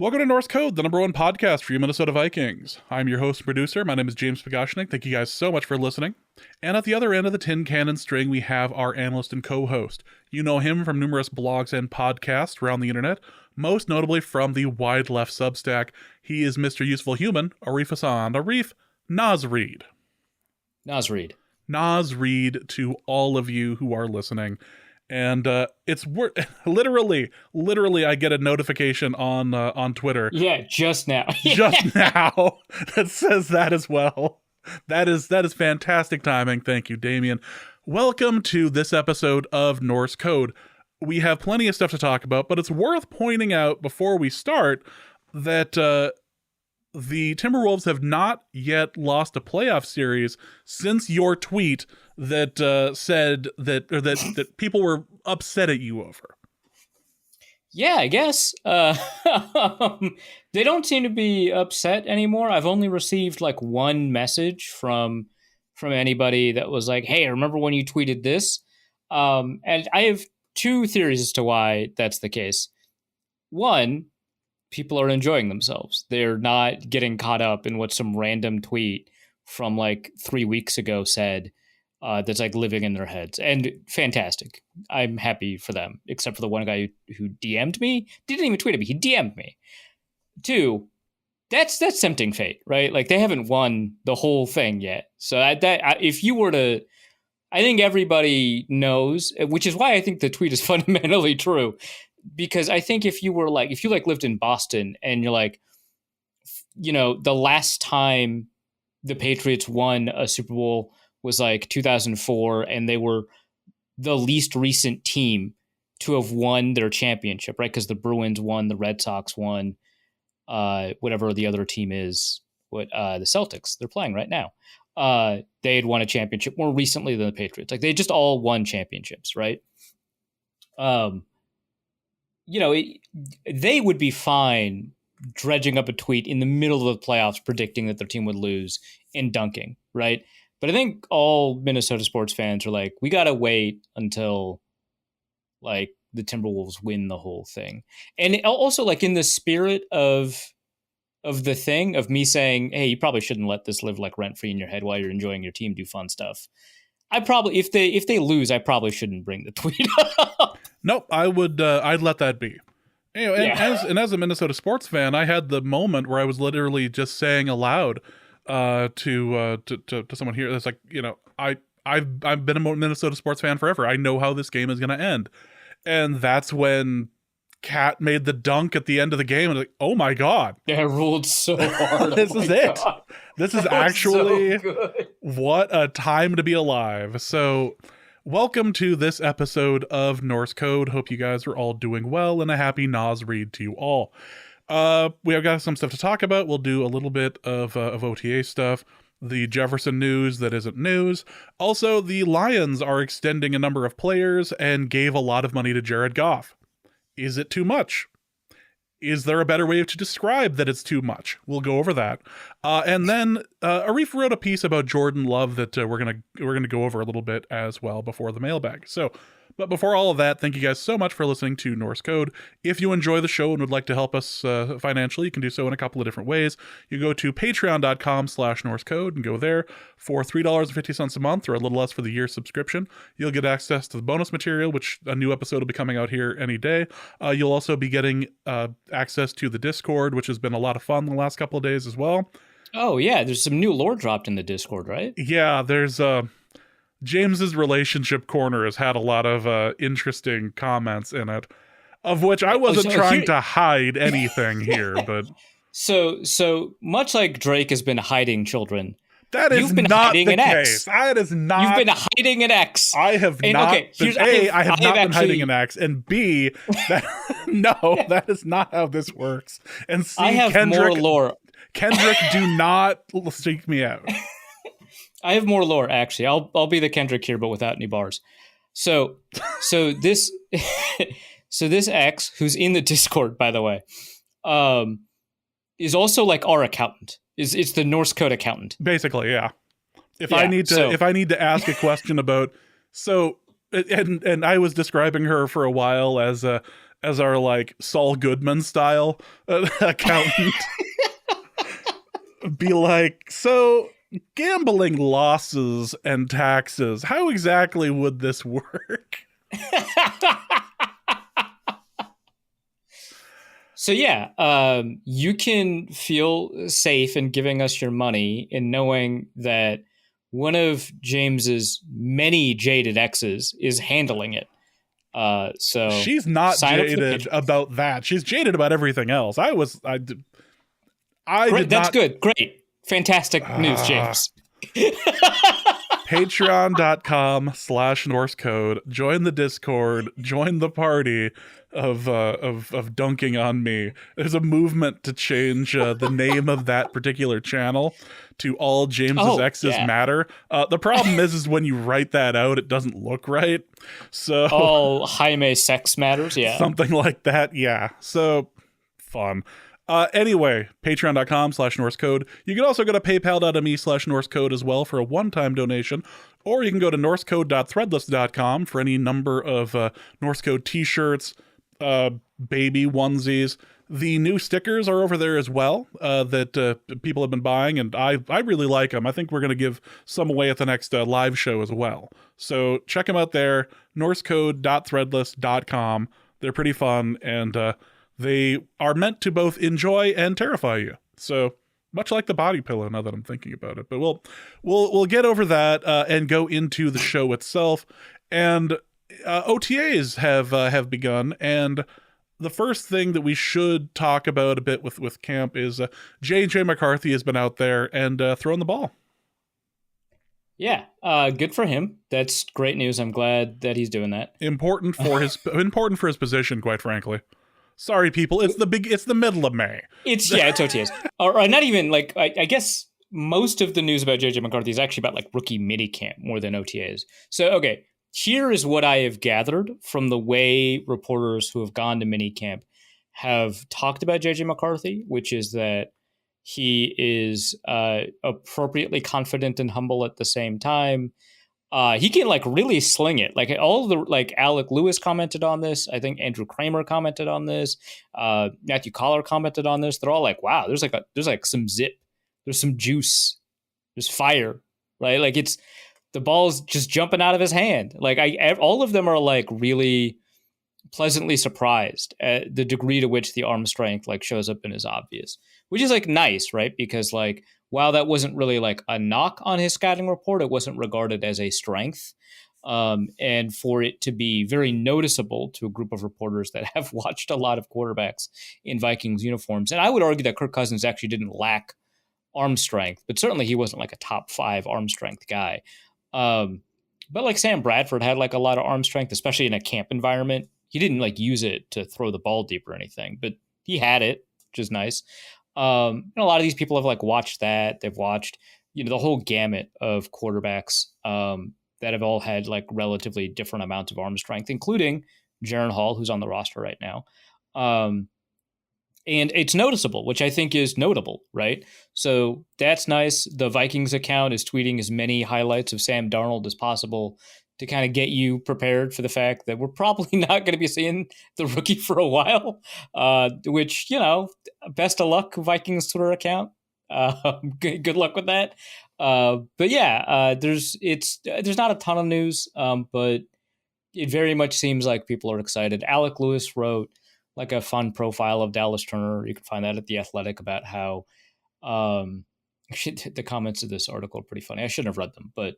Welcome to North Code, the number one podcast for you Minnesota Vikings. I'm your host and producer. My name is James McCarthy. Thank you guys so much for listening. And at the other end of the tin cannon string, we have our analyst and co-host. You know him from numerous blogs and podcasts around the internet, most notably from the Wide Left Substack. He is Mr. Useful Human, Arif, Naz Reid. Naz Reid. Naz Reid to all of you who are listening. And it's literally, I get a notification on Twitter. Yeah, just now. Just now that says that as well. That is fantastic timing. Thank you, Damien. Welcome to this episode of Norse Code. We have plenty of stuff to talk about, but it's worth pointing out before we start that the Timberwolves have not yet lost a playoff series since your tweet that said that people were upset at you over. Yeah, I guess. They don't seem to be upset anymore. I've only received like one message from anybody that was like, "Hey, I remember when you tweeted this." And I have two theories as to why that's the case. One, people are enjoying themselves. They're not getting caught up in what some random tweet from like 3 weeks ago said. That's like living in their heads, and fantastic. I'm happy for them, except for the one guy who DM'd me. Didn't even tweet at me. He DM'd me. Two, that's tempting fate, right? Like they haven't won the whole thing yet. So if you were to, I think everybody knows, which is why I think the tweet is fundamentally true. Because I think if you lived in Boston and you're like, you know, the last time the Patriots won a Super Bowl was like 2004, and they were the least recent team to have won their championship, right? Because the Bruins won, the Red Sox won, whatever the other team is, the Celtics, they're playing right now. They had won a championship more recently than the Patriots. Like they just all won championships, right? You know, they would be fine dredging up a tweet in the middle of the playoffs predicting that their team would lose and dunking, right? But I think all Minnesota sports fans are like, we got to wait until like the Timberwolves win the whole thing. And also like in the spirit of the thing of me saying, hey, you probably shouldn't let this live like rent free in your head while you're enjoying your team, do fun stuff. I probably, if they lose, I probably shouldn't bring the tweet up. Nope, I would. I'd let that be. Anyway, and as a Minnesota sports fan, I had the moment where I was literally just saying aloud to someone here that's like, you know, I've been a Minnesota sports fan forever. I know how this game is going to end, and that's when Cat made the dunk at the end of the game, and like, oh my god, yeah, ruled so hard. This is it. God. This is actually so what a time to be alive. So welcome to this episode of Norse Code. Hope you guys are all doing well, and a happy Naz Reid to you all. We have got some stuff to talk about. We'll do a little bit of OTA stuff, the Jefferson news that isn't news. Also, the Lions are extending a number of players and gave a lot of money to Jared Goff. Is it too much? Is there a better way to describe that it's too much? We'll go over that. And then Arif wrote a piece about Jordan Love that we're gonna go over a little bit as well before the mailbag. But before all of that, thank you guys so much for listening to Norse Code. If you enjoy the show and would like to help us financially, you can do so in a couple of different ways. You go to patreon.com/NorseCode and go there for $3.50 a month, or a little less for the year subscription. You'll get access to the bonus material, which a new episode will be coming out here any day. You'll also be getting access to the Discord, which has been a lot of fun the last couple of days as well. Oh, yeah. There's some new lore dropped in the Discord, right? Yeah, there's James's relationship corner has had a lot of interesting comments in it, of which I wasn't trying to hide anything here, but so much like Drake has been hiding children. That is not the case. That is not. You've been hiding an X. I have not. Okay, I have not been hiding an X, and B, no, that is not how this works. And C, I have more lore. Kendrick, do not seek me out. I have more lore, actually. I'll be the Kendrick here, but without any bars. So this X, who's in the Discord, by the way, is also like our accountant. It's the Norse Code accountant. Basically, yeah. If I need to ask a question about and I was describing her for a while as as our like Saul Goodman style accountant. Be like, so gambling losses and taxes, how exactly would this work? So you can feel safe in giving us your money in knowing that one of James's many jaded exes is handling it. So she's not jaded about that. She's jaded about everything else. That's good. Great. Fantastic news, James. Patreon.com/NorseCode. Join the Discord. Join the party of dunking on me. There's a movement to change the name of that particular channel to All James's Exes Matter. The problem is when you write that out, it doesn't look right. So all Jaime sex matters. Yeah. Something like that. Yeah. So fun. Anyway, patreon.com/NorseCode. You can also go to paypal.me/NorseCode as well for a one-time donation, or you can go to norsecode.threadless.com for any number of NorseCode t-shirts, baby onesies. The new stickers are over there as well that people have been buying, and I really like them. I think we're going to give some away at the next live show as well. So check them out there, norsecode.threadless.com. They're pretty fun, and they are meant to both enjoy and terrify you. So much like the body pillow, now that I'm thinking about it. But we'll get over that and go into the show itself. And OTAs have begun, and the first thing that we should talk about a bit with camp is JJ McCarthy has been out there and thrown the ball. Yeah, good for him. That's great news. I'm glad that he's doing that. Important for his position, quite frankly. Sorry, people. It's the middle of May. It's OTAs. or not even like, I guess most of the news about JJ McCarthy is actually about like rookie minicamp more than OTAs. So, okay, here is what I have gathered from the way reporters who have gone to minicamp have talked about JJ McCarthy, which is that he is appropriately confident and humble at the same time. He can like really sling it. Like all of the Alec Lewis commented on this. I think Andrew Kramer commented on this. Matthew Collar commented on this. They're all like, "Wow, there's like some zip. There's some juice. There's fire." Right? Like it's the ball's just jumping out of his hand. Like all of them are like really pleasantly surprised at the degree to which the arm strength like shows up and is obvious, which is like nice, right? Because like, while that wasn't really like a knock on his scouting report, it wasn't regarded as a strength. And for it to be very noticeable to a group of reporters that have watched a lot of quarterbacks in Vikings uniforms. And I would argue that Kirk Cousins actually didn't lack arm strength, but certainly he wasn't like a top 5 arm strength guy. But like Sam Bradford had like a lot of arm strength, especially in a camp environment. He didn't like use it to throw the ball deep or anything, but he had it, which is nice. And a lot of these people have like watched that. They've watched, the whole gamut of quarterbacks that have all had like relatively different amounts of arm strength, including Jaren Hall, who's on the roster right now. And it's noticeable, which I think is notable, right? So that's nice. The Vikings account is tweeting as many highlights of Sam Darnold as possible to kind of get you prepared for the fact that we're probably not going to be seeing the rookie for a while, which, best of luck, Vikings Twitter account. Good luck with that. But yeah, there's not a ton of news, but it very much seems like people are excited. Alec Lewis wrote like a fun profile of Dallas Turner. You can find that at The Athletic about how the comments of this article are pretty funny. I shouldn't have read them, but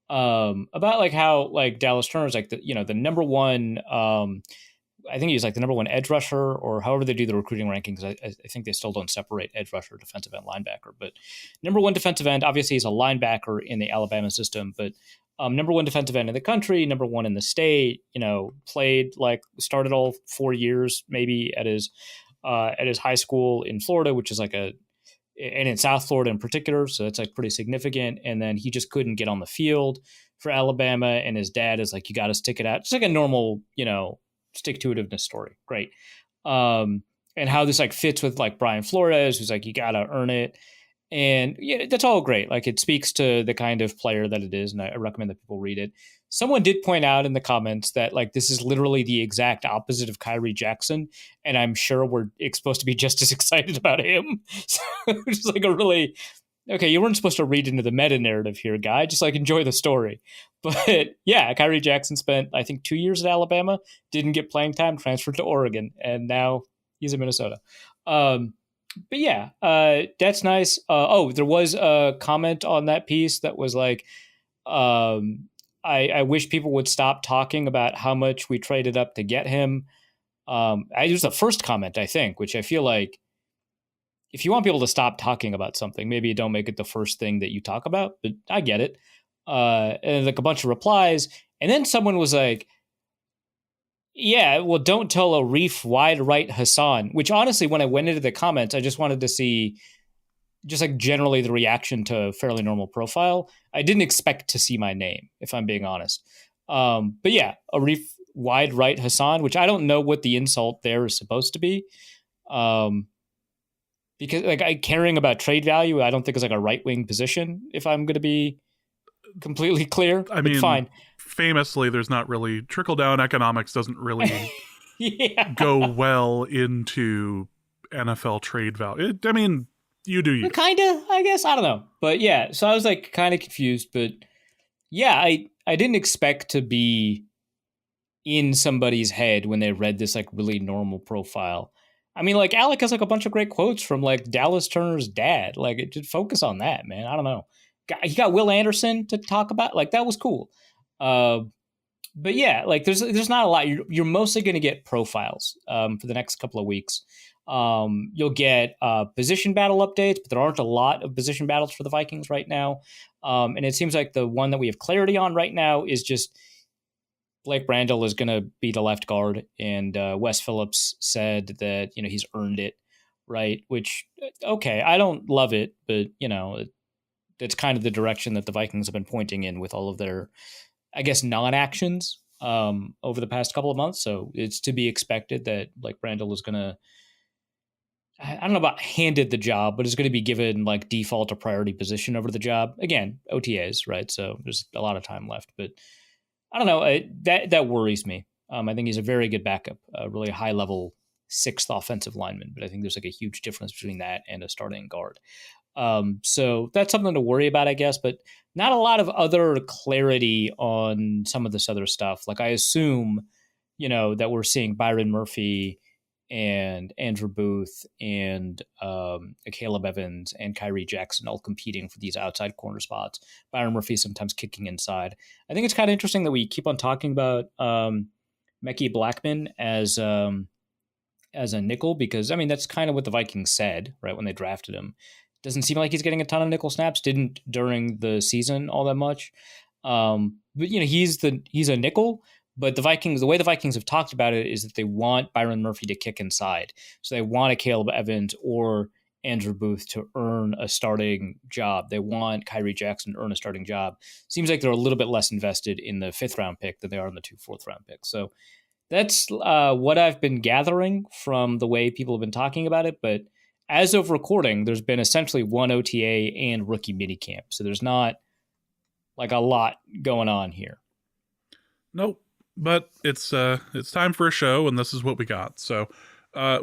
about like how like Dallas Turner is like the number one. I think he's like the number one edge rusher, or however they do the recruiting rankings. I think they still don't separate edge rusher, defensive end, linebacker. But number one defensive end, obviously he's a linebacker in the Alabama system, but number one defensive end in the country, number one in the state. Started all 4 years maybe at his high school in Florida, which is and in South Florida in particular. So it's like pretty significant. And then he just couldn't get on the field for Alabama. And his dad is like, you got to stick it out. Just like a normal, stick-to-itiveness story. Great. And how this like fits with like Brian Flores, who's like, you got to earn it. And yeah, that's all great. Like it speaks to the kind of player that it is. And I recommend that people read it. someone did point out in the comments that like this is literally the exact opposite of Kyrie Jackson, and I'm sure we're supposed to be just as excited about him. So it's like a really okay. You weren't supposed to read into the meta narrative here, guy. Just like enjoy the story. But yeah, Kyrie Jackson spent I think 2 years at Alabama, didn't get playing time, transferred to Oregon, and now he's in Minnesota. But yeah, that's nice. There was a comment on that piece that was like. I wish people would stop talking about how much we traded up to get him. It was the first comment, I think, which I feel like if you want people to stop talking about something, maybe you don't make it the first thing that you talk about, but I get it. And like a bunch of replies. And then someone was like, yeah, well, don't tell Arif wide right Hassan, which honestly, when I went into the comments, I just wanted to see just like generally the reaction to Fairly Normal Profile. I didn't expect to see my name, if I'm being honest. But yeah, Arif wide right Hassan, which I don't know what the insult there is supposed to be. Because like caring about trade value, I don't think is like a right-wing position, if I'm going to be completely clear. I mean, fine. Famously, there's not really trickle-down economics doesn't really go well into NFL trade value. I mean, you do you. Kind of, I guess. I don't know. But yeah, so I was like kind of confused. But yeah, I didn't expect to be in somebody's head when they read this like really normal profile. I mean, like Alec has like a bunch of great quotes from like Dallas Turner's dad. Like, it just focus on that, man. I don't know. He got Will Anderson to talk about. Like, that was cool. But yeah, like there's not a lot. You're mostly going to get profiles for the next couple of weeks. You'll get position battle updates, but there aren't a lot of position battles for the Vikings right now. And it seems like the one that we have clarity on right now is just Blake Brandel is going to be the left guard, and Wes Phillips said that he's earned it, right? Which okay, I don't love it, but it's kind of the direction that the Vikings have been pointing in with all of their, I guess, non-actions over the past couple of months. So it's to be expected that Blake Brandel is going to, I don't know about handed the job, but is going to be given like default or priority position over the job. Again, OTAs, right? So there's a lot of time left, but I don't know. That worries me. I think he's a very good backup, really high level sixth offensive lineman, but I think there's like a huge difference between that and a starting guard. So that's something to worry about, I guess, but not a lot of other clarity on some of this other stuff. Like I assume, that we're seeing Byron Murphy and Andrew Booth and Caleb Evans and Kyrie Jackson all competing for these outside corner spots. Byron Murphy sometimes kicking inside. I think it's kind of interesting that we keep on talking about Mekhi Blackman as a nickel, because I mean that's kind of what the Vikings said right when they drafted him. Doesn't seem like he's getting a ton of nickel snaps. Didn't during the season all that much. But he's a nickel. But the way the Vikings have talked about it is that they want Byron Murphy to kick inside. So they want a Caleb Evans or Andrew Booth to earn a starting job. They want Kyrie Jackson to earn a starting job. Seems like they're a little bit less invested in the 5th round pick than they are in the 2 4th round picks. So that's what I've been gathering from the way people have been talking about it. But as of recording, there's been essentially one OTA and rookie minicamp. So there's not like a lot going on here. Nope. But it's time for a show, and this is what we got. So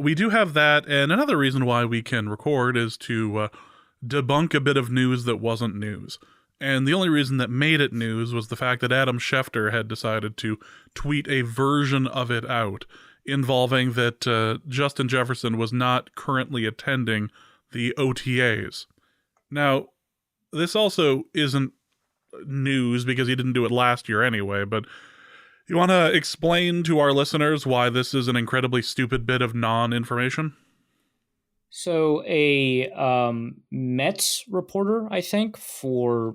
we do have that, and another reason why we can record is to debunk a bit of news that wasn't news. And the only reason that made it news was the fact that Adam Schefter had decided to tweet a version of it out involving that Justin Jefferson was not currently attending the OTAs. Now, this also isn't news because he didn't do it last year anyway, but you want to explain to our listeners why this is an incredibly stupid bit of non-information? So a Mets reporter, I think, for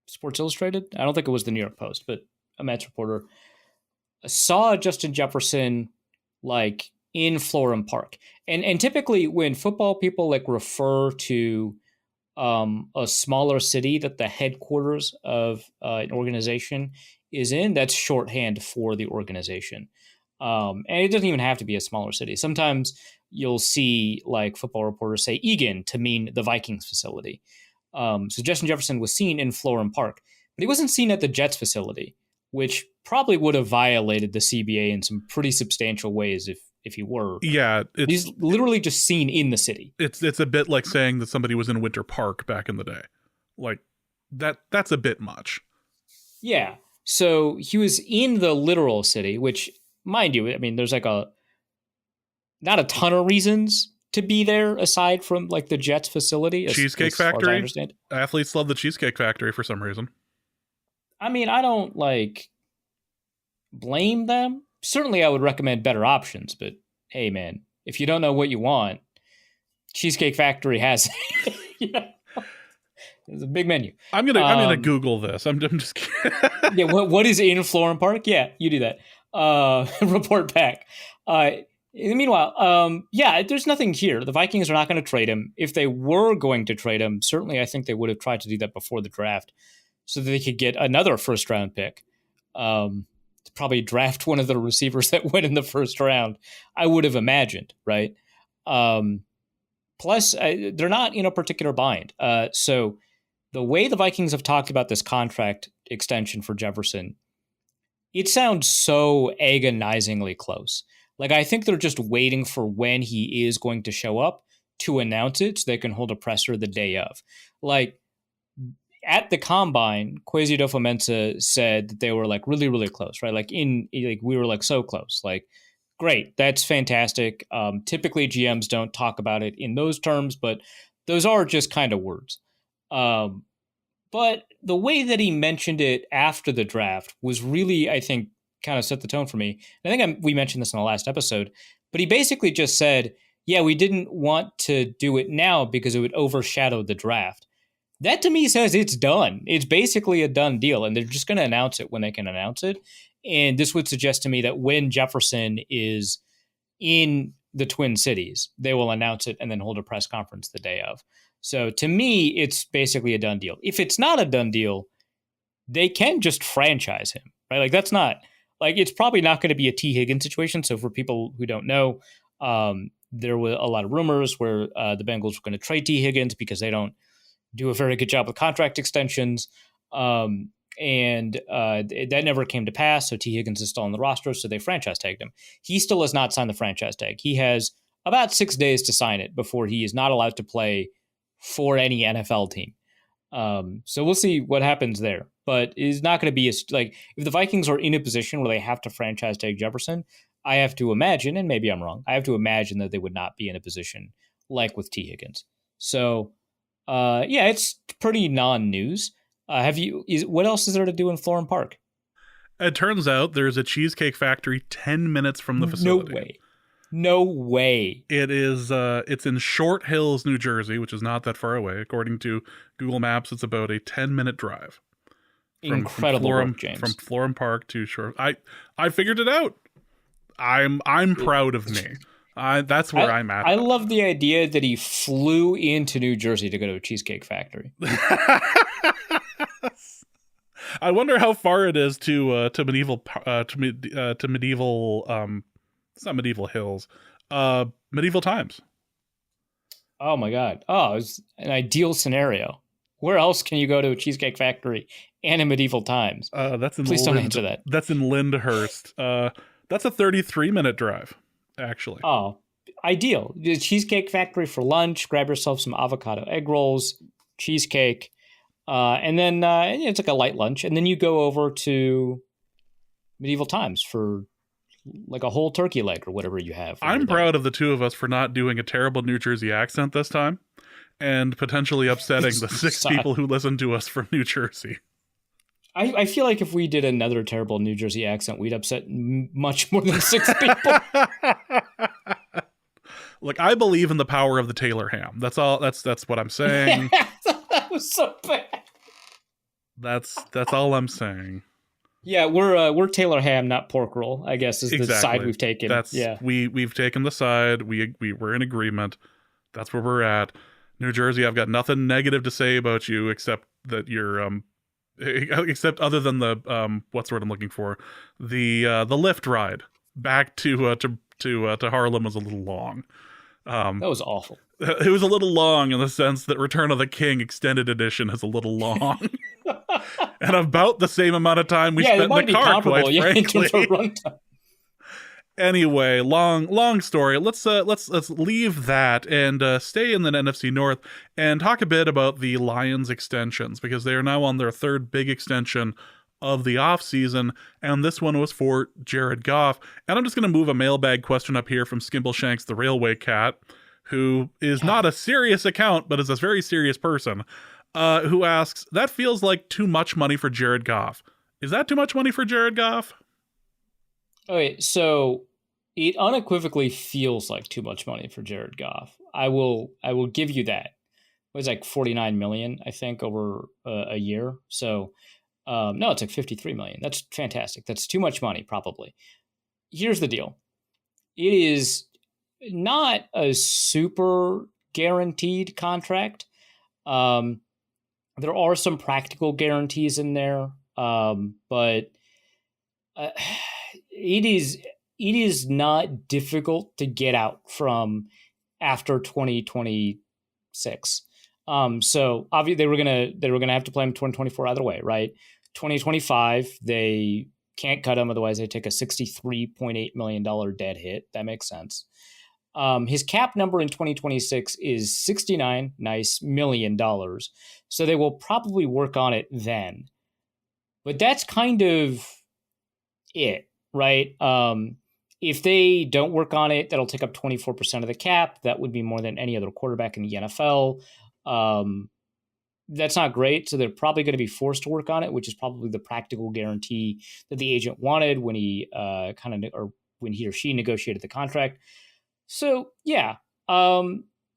Sports Illustrated, I don't think it was the New York Post, but a Mets reporter, saw Justin Jefferson like in Florham Park. And typically when football people like refer to a smaller city that the headquarters of an organization is in, that's shorthand for the organization. And it doesn't even have to be a smaller city. Sometimes you'll see like football reporters say Egan to mean the Vikings facility. So Justin Jefferson was seen in Florham Park, but he wasn't seen at the Jets facility. which probably would have violated the CBA in some pretty substantial ways if he were. Yeah, he's literally just seen in the city. It's a bit like saying that somebody was in Winter Park back in the day. Like that's a bit much. Yeah. So he was in the literal city, which, mind you, I mean, there's like not a ton of reasons to be there aside from like the Jets facility. Cheesecake Factory. As far as I understand. Athletes love the Cheesecake Factory for some reason. I mean, I don't blame them. Certainly I would recommend better options, but hey man, if you don't know what you want, Cheesecake Factory has it's a big menu. I'm gonna Google this. I'm just kidding. Yeah, what is in Florham Park? Yeah, you do that. Report back. Meanwhile, there's nothing here. The Vikings are not going to trade him. If they were going to trade him, certainly I think they would have tried to do that before the draft so that they could get another first round pick. To probably draft one of the receivers that went in the first round, I would have imagined, right? Plus, they're not in a particular bind. So the way the Vikings have talked about this contract extension for Jefferson, it sounds so agonizingly close. Like, I think they're just waiting for when he is going to show up to announce it so they can hold a presser the day of. Like, at the combine, Kwesi Adofo-Mensah said that they were like really, really close, right? Like we were like so close. Like, great, that's fantastic. Typically, GMs don't talk about it in those terms, but those are just kind of words. But the way that he mentioned it after the draft was really, I think, kind of set the tone for me. And I think we mentioned this in the last episode, but he basically just said, yeah, we didn't want to do it now because it would overshadow the draft. That to me says it's done. It's basically a done deal, and they're just going to announce it when they can announce it. And this would suggest to me that when Jefferson is in the Twin Cities, they will announce it and then hold a press conference the day of. So to me, it's basically a done deal. If it's not a done deal, they can just franchise him, right? Like, that's not like, it's probably not going to be a T. Higgins situation. So for people who don't know, there were a lot of rumors where the Bengals were going to trade T. Higgins because they don't do a very good job with contract extensions. And that never came to pass. So T. Higgins is still on the roster. So they franchise tagged him. He still has not signed the franchise tag. He has about 6 days to sign it before he is not allowed to play for any NFL team. So we'll see what happens there. But it's not going to be like, if the Vikings are in a position where they have to franchise tag Jefferson, I have to imagine, and maybe I'm wrong, I have to imagine that they would not be in a position like with T. Higgins. So it's pretty non-news. What else is there to do in Florham Park? It turns out there's a Cheesecake Factory 10 minutes from the facility. No way. It is. It's in Short Hills, New Jersey, which is not that far away. According to Google Maps, it's about a 10-minute drive. Incredible work, James. From Florham Park to Short. I figured it out. I'm proud of me. That's where I'm at. I love the idea that he flew into New Jersey to go to a Cheesecake Factory. I wonder how far it is to medieval it's not Medieval Hills, Medieval Times. Oh my God! Oh, it's an ideal scenario. Where else can you go to a Cheesecake Factory and a Medieval Times? Please don't answer that. That's in Lyndhurst. That's a 33-minute drive, actually. Oh, ideal. The Cheesecake Factory for lunch. Grab yourself some avocado egg rolls, cheesecake, and then it's like a light lunch. And then you go over to Medieval Times for like a whole turkey leg or whatever you have. I'm proud of the two of us for not doing a terrible New Jersey accent this time and potentially upsetting the 6 people who listen to us from New Jersey. I feel like if we did another terrible New Jersey accent, we'd upset much more than 6 people. Look, I believe in the power of the Taylor ham. That's all. That's what I'm saying. That was so bad. That's all I'm saying. Yeah, we're Taylor ham, not pork roll, I guess, is the side we've taken. We've taken the side. We were in agreement. That's where we're at. New Jersey, I've got nothing negative to say about you except that you're except other than the what's the word I'm looking for? The lift ride back to Harlem was a little long. That was awful. It was a little long in the sense that Return of the King Extended Edition is a little long. and about the same amount of time we spent in the car, quite frankly. In terms of runtime. Anyway, long story. Let's leave that and stay in the NFC North and talk a bit about the Lions extensions, because they are now on their third big extension of the offseason, and this one was for Jared Goff. And I'm just going to move a mailbag question up here from Skimbleshanks the Railway Cat, who is not a serious account, but is a very serious person, who asks, that feels like too much money for Jared Goff. Is that too much money for Jared Goff? Okay, so it unequivocally feels like too much money for Jared Goff. I will give you that. It was like $49 million, I think, over a year. So no, it's like $53 million. That's fantastic. That's too much money, probably. Here's the deal. It is not a super guaranteed contract. There are some practical guarantees in there, but it is not difficult to get out from after 2026. So obviously they were gonna have to play him 2024 either way, right? 2025 they can't cut him, otherwise they take a $63.8 million dead hit. That makes sense. His cap number in 2026 is $69 million. So they will probably work on it then. But that's kind of it, right? If they don't work on it, that'll take up 24% of the cap. That would be more than any other quarterback in the NFL. That's not great. So they're probably going to be forced to work on it, which is probably the practical guarantee that the agent wanted when he when he or she negotiated the contract. So yeah,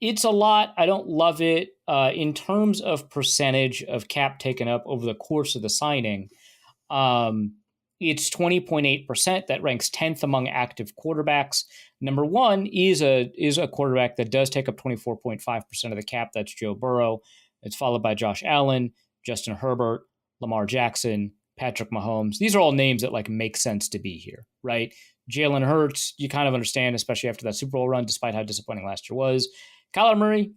it's a lot. I don't love it. In terms of percentage of cap taken up over the course of the signing, it's 20.8%. That ranks 10th among active quarterbacks. Number one is a quarterback that does take up 24.5% of the cap. That's Joe Burrow. It's followed by Josh Allen, Justin Herbert, Lamar Jackson, Patrick Mahomes. These are all names that like make sense to be here, right? Jalen Hurts, you kind of understand, especially after that Super Bowl run, despite how disappointing last year was. Kyler Murray,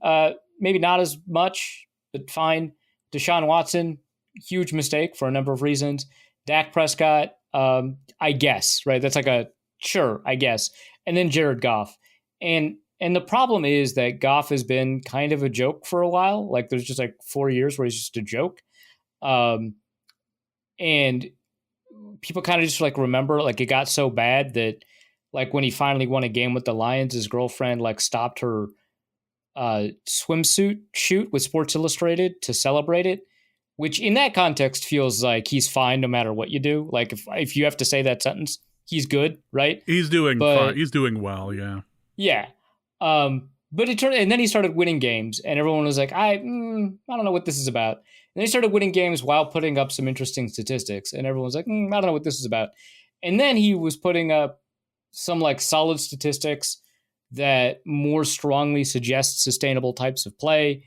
maybe not as much, but fine. Deshaun Watson, huge mistake for a number of reasons. Dak Prescott, I guess, right? That's like a sure, I guess. And then Jared Goff. And the problem is that Goff has been kind of a joke for a while. Like there's just like 4 years where he's just a joke. And people kind of just like remember, like it got so bad that like when he finally won a game with the Lions, his girlfriend like stopped her swimsuit shoot with Sports Illustrated to celebrate it, which in that context feels like he's fine no matter what you do. Like if you have to say that sentence, he's good, right? He's doing fine. He's doing well, yeah. Yeah. But it turned, and then he started winning games, and everyone was like, I don't know what this is about. And then he started winning games while putting up some interesting statistics, and everyone was like, I don't know what this is about. And then he was putting up some like solid statistics that more strongly suggest sustainable types of play.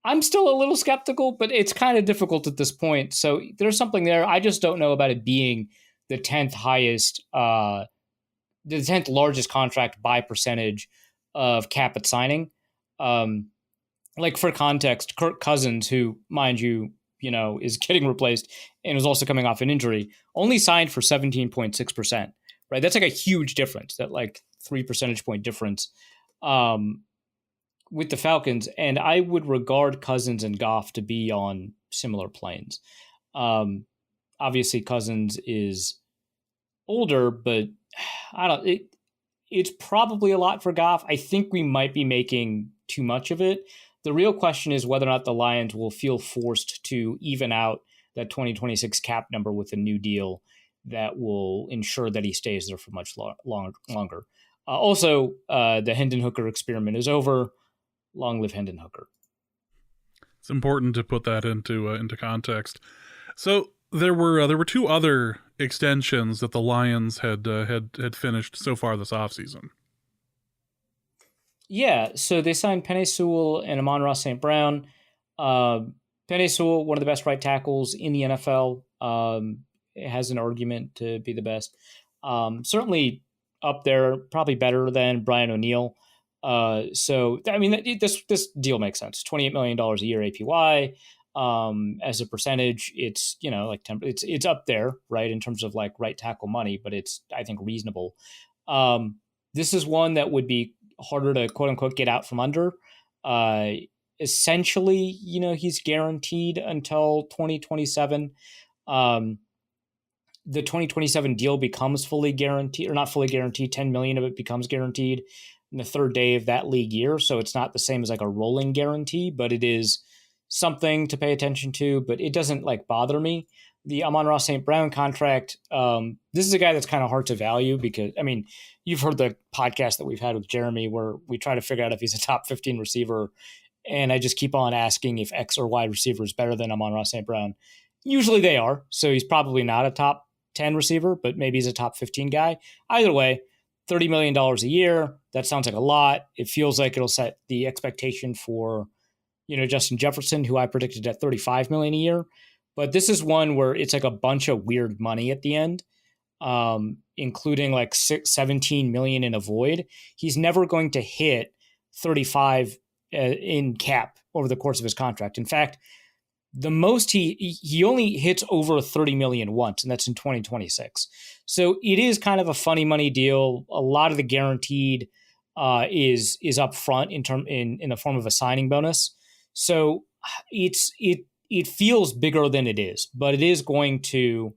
I'm still a little skeptical, but it's kind of difficult at this point. So there's something there. I just don't know about it being the 10th highest, the 10th largest contract by percentage of cap at signing. Like for context, Kirk Cousins, who, mind you, is getting replaced and is also coming off an injury, only signed for 17.6%, right? That's like a huge difference, that like 3 percentage point difference with the Falcons. And I would regard Cousins and Goff to be on similar planes. Obviously Cousins is older, but it's probably a lot for Goff. I think we might be making too much of it. The real question is whether or not the Lions will feel forced to even out that 2026 cap number with a new deal that will ensure that he stays there for much longer. Also, the Hendon Hooker experiment is over. Long live Hendon Hooker. It's important to put that into context. So there were two other extensions that the Lions had finished so far this offseason. Yeah, so they signed Penei Sewell and Amon-Ra St. Brown. Penei Sewell, one of the best right tackles in the NFL, has an argument to be the best. Certainly up there, probably better than Brian O'Neill. So I mean, this deal makes sense. $28 million a year APY. As a percentage, it's, like 10, it's up there, right, in terms of like right tackle money, but it's, I think, reasonable. This is one that would be harder to quote unquote get out from under. Essentially, he's guaranteed until 2027. The 2027 deal becomes fully guaranteed, or not fully guaranteed. 10 million of it becomes guaranteed in the third day of that league year. So it's not the same as like a rolling guarantee, but it is something to pay attention to. But it doesn't like bother me. The Amon-Ra St. Brown contract, this is a guy that's kind of hard to value because, I mean, you've heard the podcast that we've had with Jeremy where we try to figure out if he's a top 15 receiver. And I just keep on asking if X or Y receiver is better than Amon-Ra St. Brown. Usually they are. So he's probably not a top 10 receiver, but maybe he's a top 15 guy. Either way, $30 million a year. That sounds like a lot. It feels like it'll set the expectation for, Justin Jefferson, who I predicted at $35 million a year. But this is one where it's like a bunch of weird money at the end, including like 17 million in a void. He's never going to hit 35 in cap over the course of his contract. In fact, the most he only hits over 30 million once, and that's in 2026. So it is kind of a funny money deal. A lot of the guaranteed is up front in the form of a signing bonus. So it feels bigger than it is, but it is going to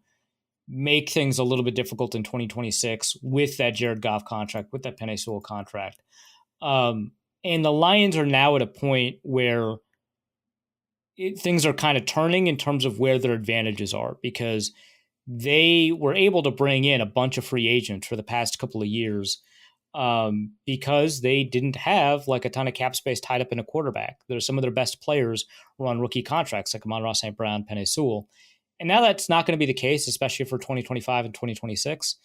make things a little bit difficult in 2026 with that Jared Goff contract, with that Penei Sewell contract. And the Lions are now at a point where things are kind of turning in terms of where their advantages are, because they were able to bring in a bunch of free agents for the past couple of years because they didn't have like a ton of cap space tied up in a quarterback. There's some of their best players were on rookie contracts like Amon-Ra St. Brown, Penei Sewell. And now that's not going to be the case, especially for 2025 and 2026.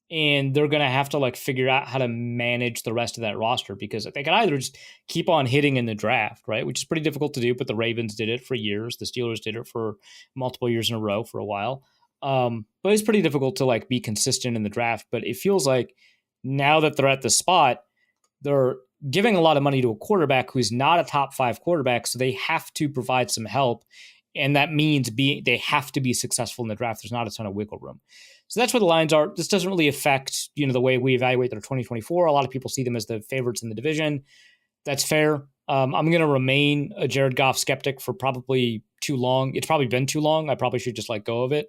And they're going to have to like figure out how to manage the rest of that roster, because they can either just keep on hitting in the draft, right? Which is pretty difficult to do, but the Ravens did it for years. The Steelers did it for multiple years in a row for a while. But it's pretty difficult to like be consistent in the draft. But it feels like now that they're at the spot, they're giving a lot of money to a quarterback who's not a top 5 quarterback. So they have to provide some help. And that means they have to be successful in the draft. There's not a ton of wiggle room. So that's where the Lions are. This doesn't really affect, the way we evaluate their 2024. A lot of people see them as the favorites in the division. That's fair. I'm going to remain a Jared Goff skeptic for probably too long. It's probably been too long. I probably should just let go of it.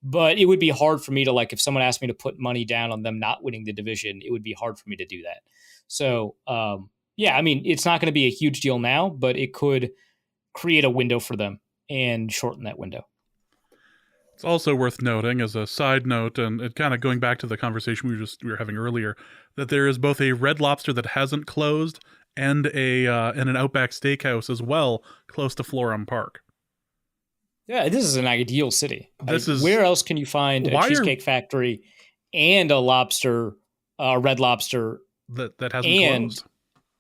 But it would be hard for me to, like, if someone asked me to put money down on them not winning the division, it would be hard for me to do that. So, it's not going to be a huge deal now, but it could create a window for them and shorten that window. It's also worth noting, as a side note, and it kind of going back to the conversation we were having earlier, that there is both a Red Lobster that hasn't closed and an Outback Steakhouse as well, close to Florham Park. Yeah, this is an ideal city. Where else can you find a Cheesecake Factory and a Red Lobster that hasn't closed?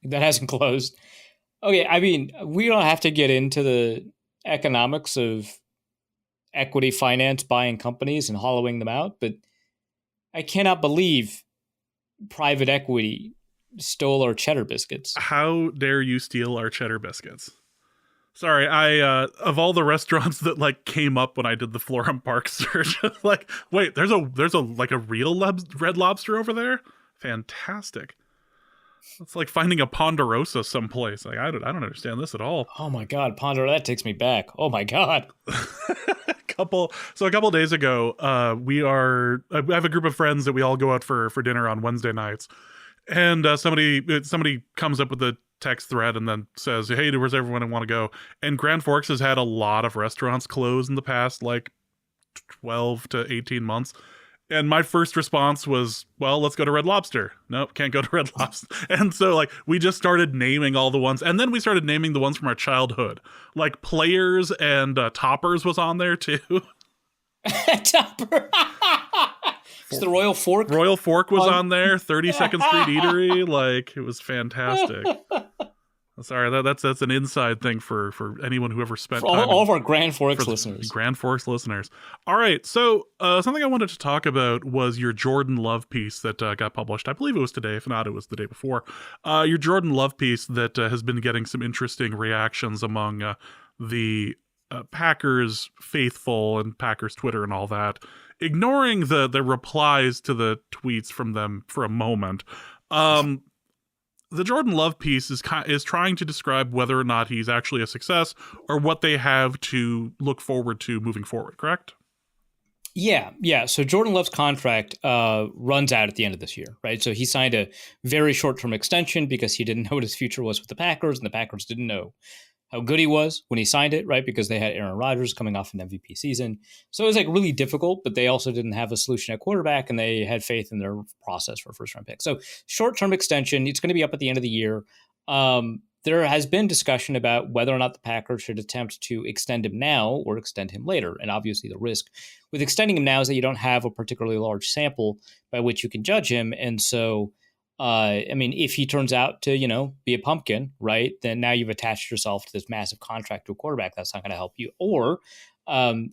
That hasn't closed. Okay, we don't have to get into the economics of equity finance buying companies and hollowing them out, but I cannot believe private equity stole our cheddar biscuits. How dare you steal our cheddar biscuits? Sorry, I of all the restaurants that like came up when I did the Florham Park search, like, wait, there's a like a real Red Lobster over there? Fantastic. It's like finding a Ponderosa someplace. Like I don't understand this at all. Oh my God, Ponderosa, that takes me back. Oh my God. a couple days ago, I have a group of friends that we all go out for dinner on Wednesday nights, and somebody comes up with a text thread and then says, "Hey, where's everyone? I want to go." And Grand Forks has had a lot of restaurants close in the past like 12 to 18 months. And my first response was, well, let's go to Red Lobster. Nope, can't go to Red Lobster. And so, like, we just started naming all the ones. And then we started naming the ones from our childhood. Like, Players and Toppers was on there, too. Topper. It's the Royal Fork. Royal Fork was on there. 32nd Street Eatery. Like, it was fantastic. Sorry, that's an inside thing for anyone who ever spent For time all of our Grand Forks listeners. Grand Forks listeners. All right, so something I wanted to talk about was your Jordan Love piece that got published. I believe it was today. If not, it was the day before. Your Jordan Love piece that has been getting some interesting reactions among the Packers faithful and Packers Twitter and all that. Ignoring the replies to the tweets from them for a moment. The Jordan Love piece is trying to describe whether or not he's actually a success or what they have to look forward to moving forward, correct? Yeah. So Jordan Love's contract runs out at the end of this year, right? So he signed a very short-term extension because he didn't know what his future was with the Packers, and the Packers didn't know how good he was when he signed it, right? Because they had Aaron Rodgers coming off an MVP season. So it was like really difficult, but they also didn't have a solution at quarterback, and they had faith in their process for a first-round pick. So short-term extension, it's going to be up at the end of the year. There has been discussion about whether or not the Packers should attempt to extend him now or extend him later. And obviously the risk with extending him now is that you don't have a particularly large sample by which you can judge him. And so if he turns out to, be a pumpkin, right, then now you've attached yourself to this massive contract to a quarterback that's not going to help you. Or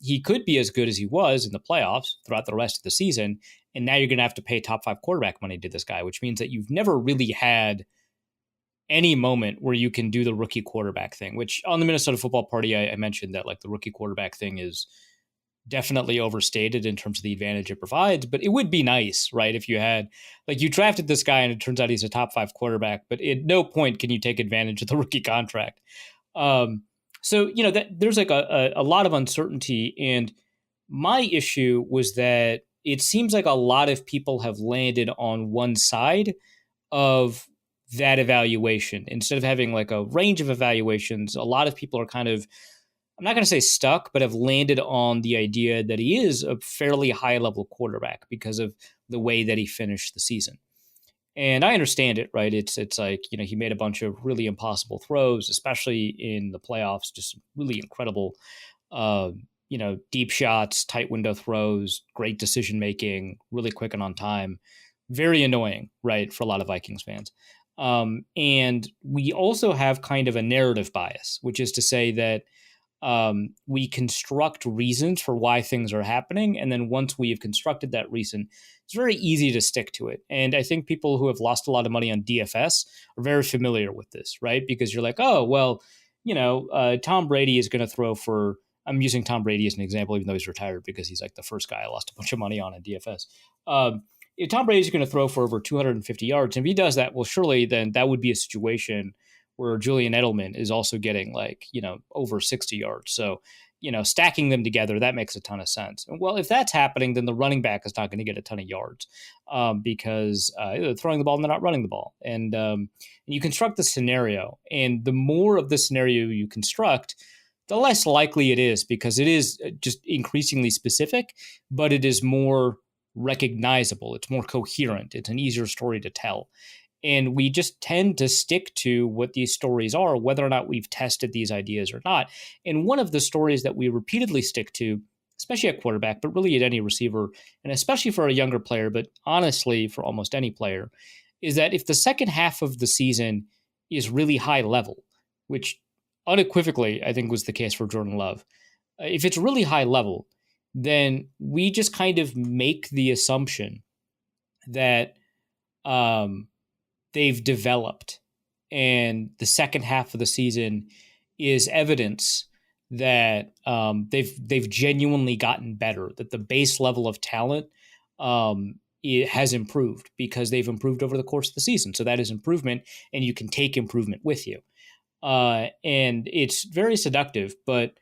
he could be as good as he was in the playoffs throughout the rest of the season, and now you're going to have to pay top 5 quarterback money to this guy, which means that you've never really had any moment where you can do the rookie quarterback thing, which on the Minnesota Football Party, I mentioned that like the rookie quarterback thing is definitely overstated in terms of the advantage it provides, but it would be nice, right? If you had, like, you drafted this guy and it turns out he's a top 5 quarterback, but at no point can you take advantage of the rookie contract. There's like a lot of uncertainty. And my issue was that it seems like a lot of people have landed on one side of that evaluation. Instead of having like a range of evaluations, a lot of people are kind of, I'm not going to say stuck, but have landed on the idea that he is a fairly high-level quarterback because of the way that he finished the season. And I understand it, right? It's like, he made a bunch of really impossible throws, especially in the playoffs, just really incredible, deep shots, tight window throws, great decision-making, really quick and on time. Very annoying, right, for a lot of Vikings fans. And we also have kind of a narrative bias, which is to say that we construct reasons for why things are happening. And then once we have constructed that reason, it's very easy to stick to it. And I think people who have lost a lot of money on DFS are very familiar with this, right? Because you're like, oh, well, Tom Brady is going to throw for, I'm using Tom Brady as an example, even though he's retired, because he's like the first guy I lost a bunch of money on in DFS. If Tom Brady is going to throw for over 250 yards, and if he does that, well, surely then that would be a situation where Julian Edelman is also getting over 60 yards. So, stacking them together, that makes a ton of sense. And well, if that's happening, then the running back is not going to get a ton of yards because they're throwing the ball and they're not running the ball. And you construct the scenario, and the more of the scenario you construct, the less likely it is, because it is just increasingly specific, but it is more recognizable. It's more coherent. It's an easier story to tell. And we just tend to stick to what these stories are, whether or not we've tested these ideas or not. And one of the stories that we repeatedly stick to, especially at quarterback, but really at any receiver, and especially for a younger player, but honestly for almost any player, is that if the second half of the season is really high level, which unequivocally I think was the case for Jordan Love, if it's really high level, then we just kind of make the assumption that they've developed, and the second half of the season is evidence that they've genuinely gotten better, that the base level of talent it has improved because they've improved over the course of the season. So that is improvement, and you can take improvement with you. And it's very seductive, but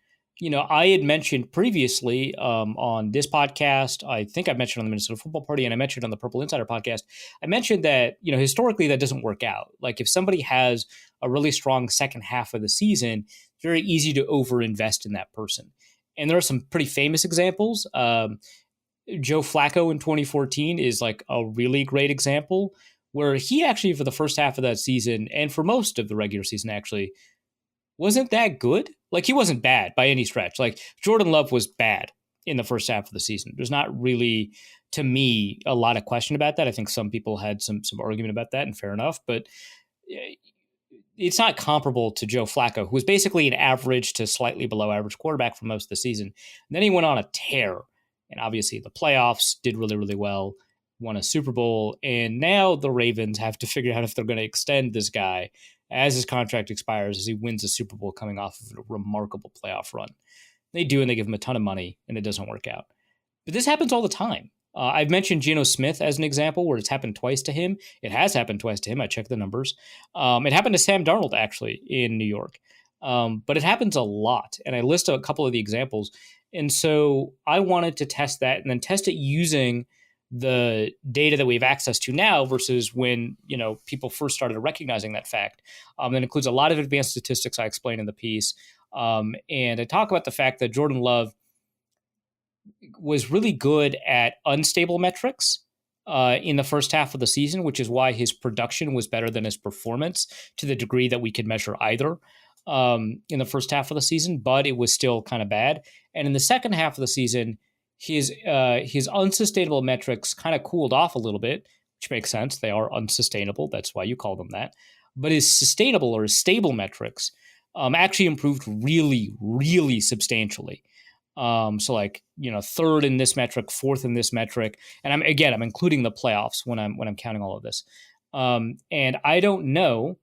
I had mentioned previously on this podcast, I think I mentioned on the Minnesota Football Party, and I mentioned on the Purple Insider podcast, I mentioned that, historically that doesn't work out. Like if somebody has a really strong second half of the season, it's very easy to overinvest in that person. And there are some pretty famous examples. Joe Flacco in 2014 is like a really great example where he actually, for the first half of that season, and for most of the regular season actually, wasn't that good. Like he wasn't bad by any stretch. Like Jordan Love was bad in the first half of the season. There's not really, to me, a lot of question about that. I think some people had some argument about that, and fair enough. But it's not comparable to Joe Flacco, who was basically an average to slightly below average quarterback for most of the season. And then he went on a tear. And obviously the playoffs did really, really well, won a Super Bowl. And now the Ravens have to figure out if they're going to extend this guy as his contract expires, as he wins a Super Bowl coming off of a remarkable playoff run. They do, and they give him a ton of money, and it doesn't work out. But this happens all the time. I've mentioned Geno Smith as an example where it's happened twice to him. It has happened twice to him. I checked the numbers. It happened to Sam Darnold, actually, in New York. But it happens a lot. And I list a couple of the examples. And so I wanted to test that and then test it using the data that we have access to now versus when, people first started recognizing that fact. That includes a lot of advanced statistics I explain in the piece. And I talk about the fact that Jordan Love was really good at unstable metrics in the first half of the season, which is why his production was better than his performance to the degree that we could measure either in the first half of the season, but it was still kind of bad. And in the second half of the season, his unsustainable metrics kind of cooled off a little bit, which makes sense. They are unsustainable. That's why you call them that. But his sustainable or his stable metrics actually improved really, really substantially. So third in this metric, fourth in this metric. And I'm including the playoffs when I'm counting all of this. And I don't know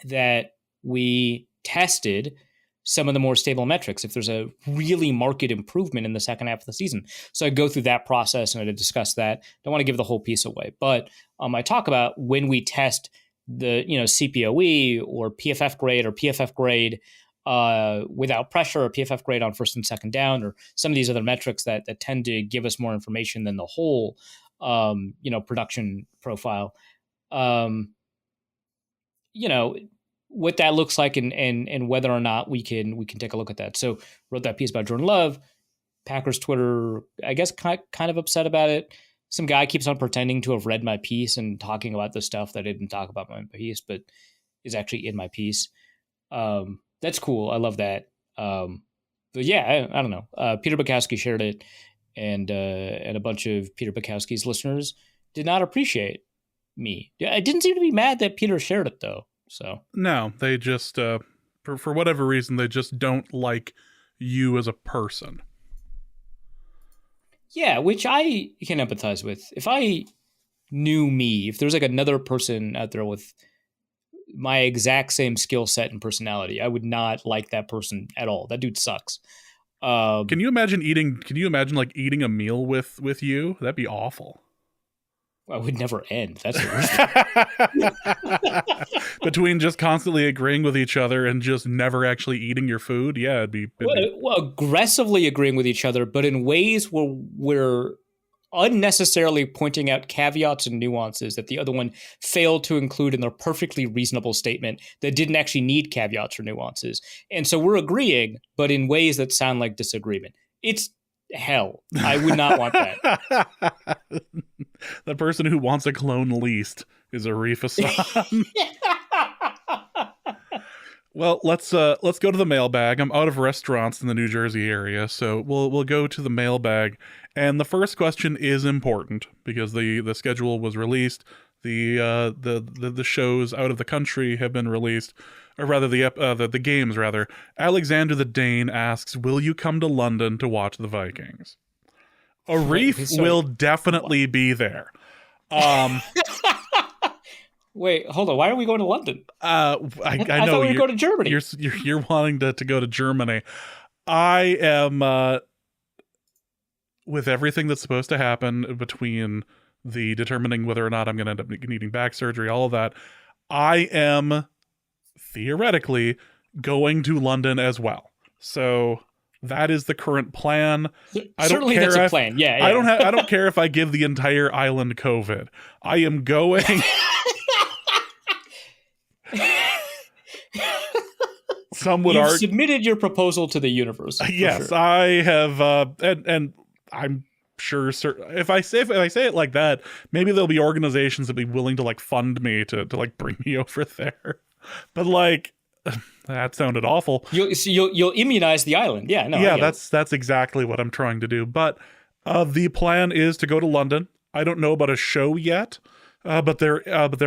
that we tested some of the more stable metrics if there's a really marked improvement in the second half of the season. So I go through that process and I discuss that. Don't want to give the whole piece away, but I talk about when we test the, CPOE or PFF grade without pressure, or PFF grade on first and second down, or some of these other metrics that tend to give us more information than the whole, production profile. What that looks like and whether or not we can take a look at that. So wrote that piece about Jordan Love. Packers Twitter, I guess, kind of upset about it. Some guy keeps on pretending to have read my piece and talking about the stuff that I didn't talk about in my piece, but is actually in my piece. That's cool. I love that. But yeah, I don't know. Peter Bukowski shared it, and a bunch of Peter Bukowski's listeners did not appreciate me. I didn't seem to be mad that Peter shared it, though. So no, they just for whatever reason they just don't like you as a person. Yeah, which I can empathize with. If I knew me, if there's like another person out there with my exact same skill set and personality, I would not like that person at all. That dude sucks. Can you imagine eating a meal with you? That'd be awful. I would never end. That's the worst. Between just constantly agreeing with each other and just never actually eating your food, yeah, it'd be aggressively agreeing with each other, but in ways where we're unnecessarily pointing out caveats and nuances that the other one failed to include in their perfectly reasonable statement that didn't actually need caveats or nuances. And so we're agreeing, but in ways that sound like disagreement. It's hell. I would not want that. The person who wants a clone least is Arif Hassan. Well, let's go to the mailbag. I'm out of restaurants in the New Jersey area, so we'll go to the mailbag. And the first question is important because the schedule was released. The shows out of the country have been released, or rather the games rather. Alexander the Dane asks, "Will you come to London to watch the Vikings?" Arif will definitely be there. Wait, hold on. Why are we going to London? I know we were going to Germany. You're wanting to go to Germany. I am with everything that's supposed to happen between the determining whether or not I'm going to end up needing back surgery, all of that. I am theoretically going to London as well. So that is the current plan. Certainly that's a plan. Yeah. I don't care if I give the entire island COVID. I am going. Some would argue. You've submitted your proposal to the universe. Yes, sure. I have, and I'm sure. If I say it like that, maybe there'll be organizations that be willing to fund me to bring me over there. But that sounded awful. You'll immunize the island. Yeah, no. Yeah, that's exactly what I'm trying to do. But the plan is to go to London. I don't know about a show yet, but there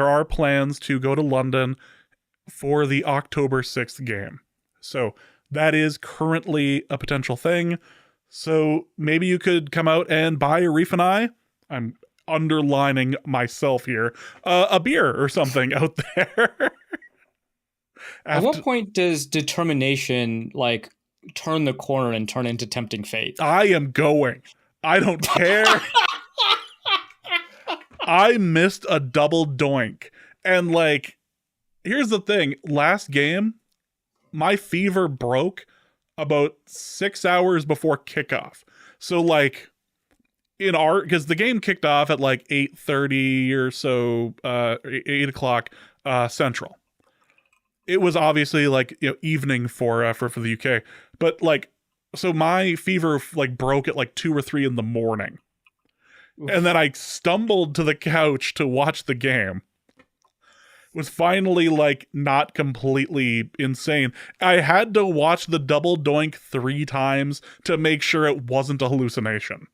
are plans to go to London for the October 6th game. So that is currently a potential thing. So maybe you could come out and buy Arif and I'm underlining myself here, a beer or something out there. At what point does determination like turn the corner and turn into tempting fate? I am going. I don't care. I missed a double doink. And like, here's the thing. Last game, my fever broke about 6 hours before kickoff. So like, because the game kicked off at like 8:30 or so, 8 o'clock Central. It was obviously like, evening for the UK, but like, so my fever like broke at like 2 or 3 in the morning. Oof. And then I stumbled to the couch to watch the game. Was finally like not completely insane. I had to watch the double doink 3 times to make sure it wasn't a hallucination.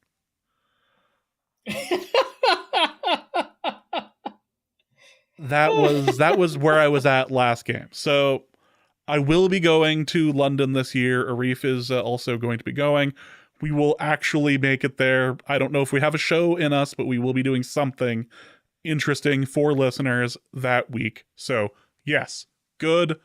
That was where I was at last game. So I will be going to London this year. Arif is also going to be going. We will actually make it there. I don't know if we have a show in us, but we will be doing something interesting for listeners that week. So yes, good.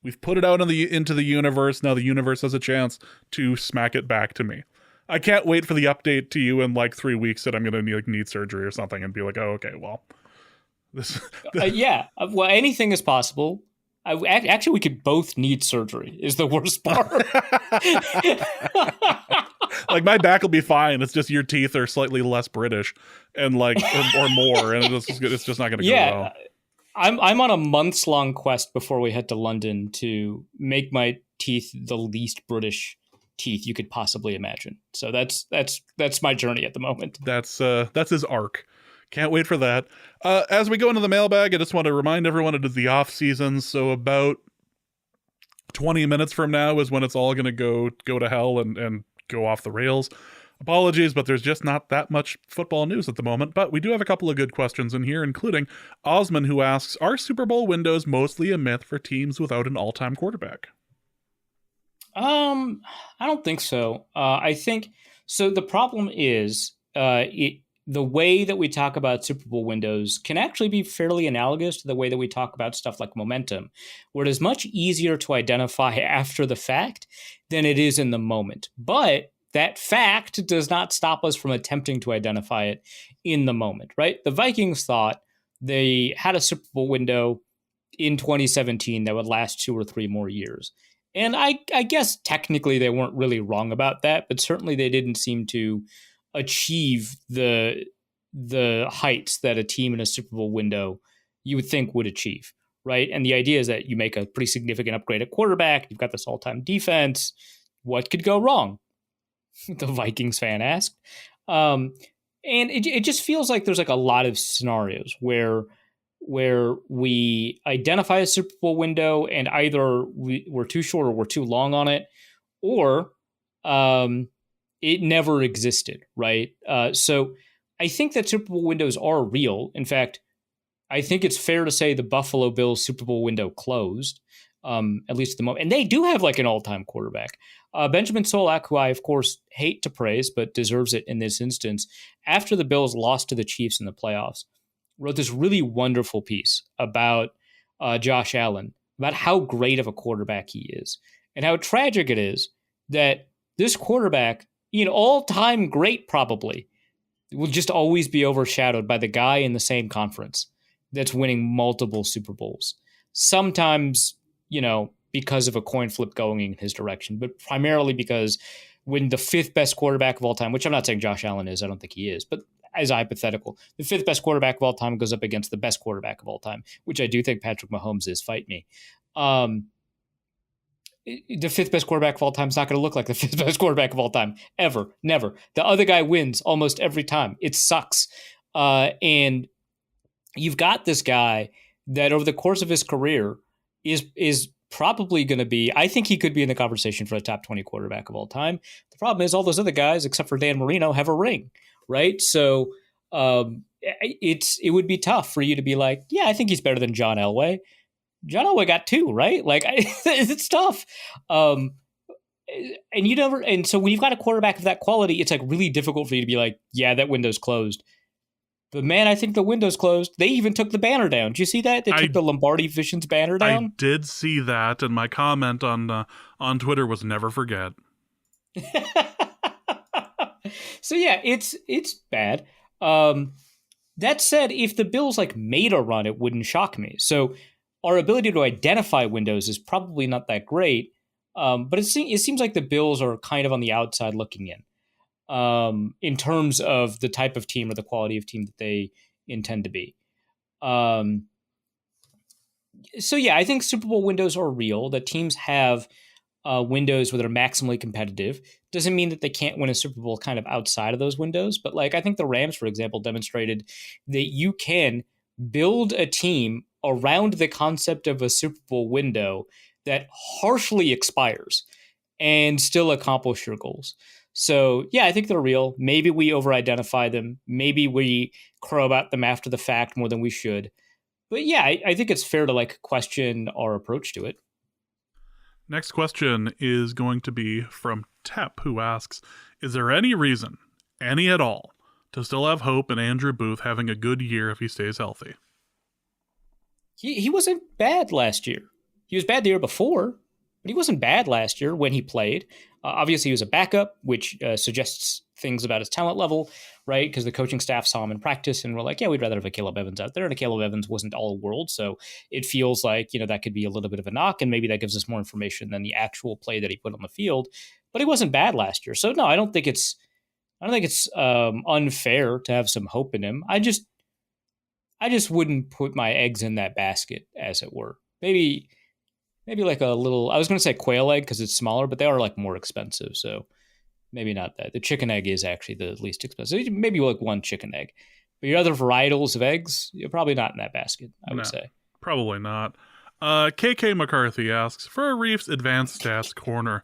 We've put it out into the universe. Now the universe has a chance to smack it back to me. I can't wait for the update to you in like 3 weeks that I'm going to need surgery or something and be like, oh, okay, well, this. Yeah, well, anything is possible. Actually, we could both need surgery is the worst part. Like my back will be fine. It's just your teeth are slightly less British and like, or more. And it's just not going to go well. I'm on a months-long quest before we head to London to make my teeth the least British teeth you could possibly imagine. So that's my journey at the moment. That's his arc. Can't wait for that. As we go into the mailbag, I just want to remind everyone it is the off season. So about 20 minutes from now is when it's all going to go to hell and go off the rails. Apologies, but there's just not that much football news at the moment. But we do have a couple of good questions in here, including Osman, who asks, are Super Bowl windows mostly a myth for teams without an all-time quarterback? I don't think so. I think so. The problem is the way that we talk about Super Bowl windows can actually be fairly analogous to the way that we talk about stuff like momentum, where it is much easier to identify after the fact than it is in the moment. But that fact does not stop us from attempting to identify it in the moment, right? The Vikings thought they had a Super Bowl window in 2017 that would last 2 or 3 more years. And I guess technically they weren't really wrong about that, but certainly they didn't seem to achieve the heights that a team in a Super Bowl window you would think would achieve, right? And the idea is that you make a pretty significant upgrade at quarterback. You've got this all-time defense. What could go wrong? The Vikings fan asked. And it just feels like there's like a lot of scenarios where we identify a Super Bowl window and either we're too short or we're too long on it, or it never existed, right? So I think that Super Bowl windows are real. In fact, I think it's fair to say the Buffalo Bills Super Bowl window closed, at least at the moment. And they do have like an all-time quarterback. Benjamin Solak, who I, of course, hate to praise, but deserves it in this instance, after the Bills lost to the Chiefs in the playoffs, wrote this really wonderful piece about Josh Allen, about how great of a quarterback he is, and how tragic it is that this quarterback, all-time great probably, will just always be overshadowed by the guy in the same conference that's winning multiple Super Bowls. Sometimes, because of a coin flip going in his direction, but primarily because when the 5th best quarterback of all time, which I'm not saying Josh Allen is, I don't think he is, but as a hypothetical, the 5th best quarterback of all time goes up against the best quarterback of all time, which I do think Patrick Mahomes is, fight me. The 5th best quarterback of all time is not going to look like the 5th best quarterback of all time, ever, never. The other guy wins almost every time. It sucks. And you've got this guy that over the course of his career is probably going to be, I think he could be in the conversation for a top 20 quarterback of all time. The problem is all those other guys, except for Dan Marino, have a ring, right? So it would be tough for you to be like, yeah, I think he's better than John Elway. John Elway got 2, right? Like, it's tough. And you never, and so when you've got a quarterback of that quality, it's like really difficult for you to be like, yeah, that window's closed. But man, I think the window's closed. They even took the banner down. Did you see that? They took the Lombardi Visions banner down. I did see that, and my comment on Twitter was never forget. So yeah, it's bad. That said, if the Bills like made a run, it wouldn't shock me. So our ability to identify windows is probably not that great. But it seems like the Bills are kind of on the outside looking in terms of the type of team or the quality of team that they intend to be. So yeah, I think Super Bowl windows are real, that teams have windows where they're maximally competitive. Doesn't mean that they can't win a Super Bowl kind of outside of those windows. But like, I think the Rams, for example, demonstrated that you can build a team around the concept of a Super Bowl window that harshly expires and still accomplish your goals. So yeah, I think they're real. Maybe we over-identify them. Maybe we crow about them after the fact more than we should. But yeah, I think it's fair to like question our approach to it. Next question is going to be from Tep, who asks, is there any reason, any at all, to still have hope in Andrew Booth having a good year if he stays healthy? He wasn't bad last year. He was bad the year before, but he wasn't bad last year when he played. Obviously, he was a backup, which suggests things about his talent level, right? Because the coaching staff saw him in practice and were like, yeah, we'd rather have a Caleb Evans out there. And a Caleb Evans wasn't all world. So it feels like, that could be a little bit of a knock. And maybe that gives us more information than the actual play that he put on the field. But he wasn't bad last year. So no, I don't think it's unfair to have some hope in him. I just wouldn't put my eggs in that basket, as it were. Maybe like a little, I was going to say quail egg because it's smaller, but they are like more expensive. So maybe not that. The chicken egg is actually the least expensive. Maybe like one chicken egg. But your other varietals of eggs, you're probably not in that basket, I would say. Probably not. JJ McCarthy asks, for Arif's advanced stats corner,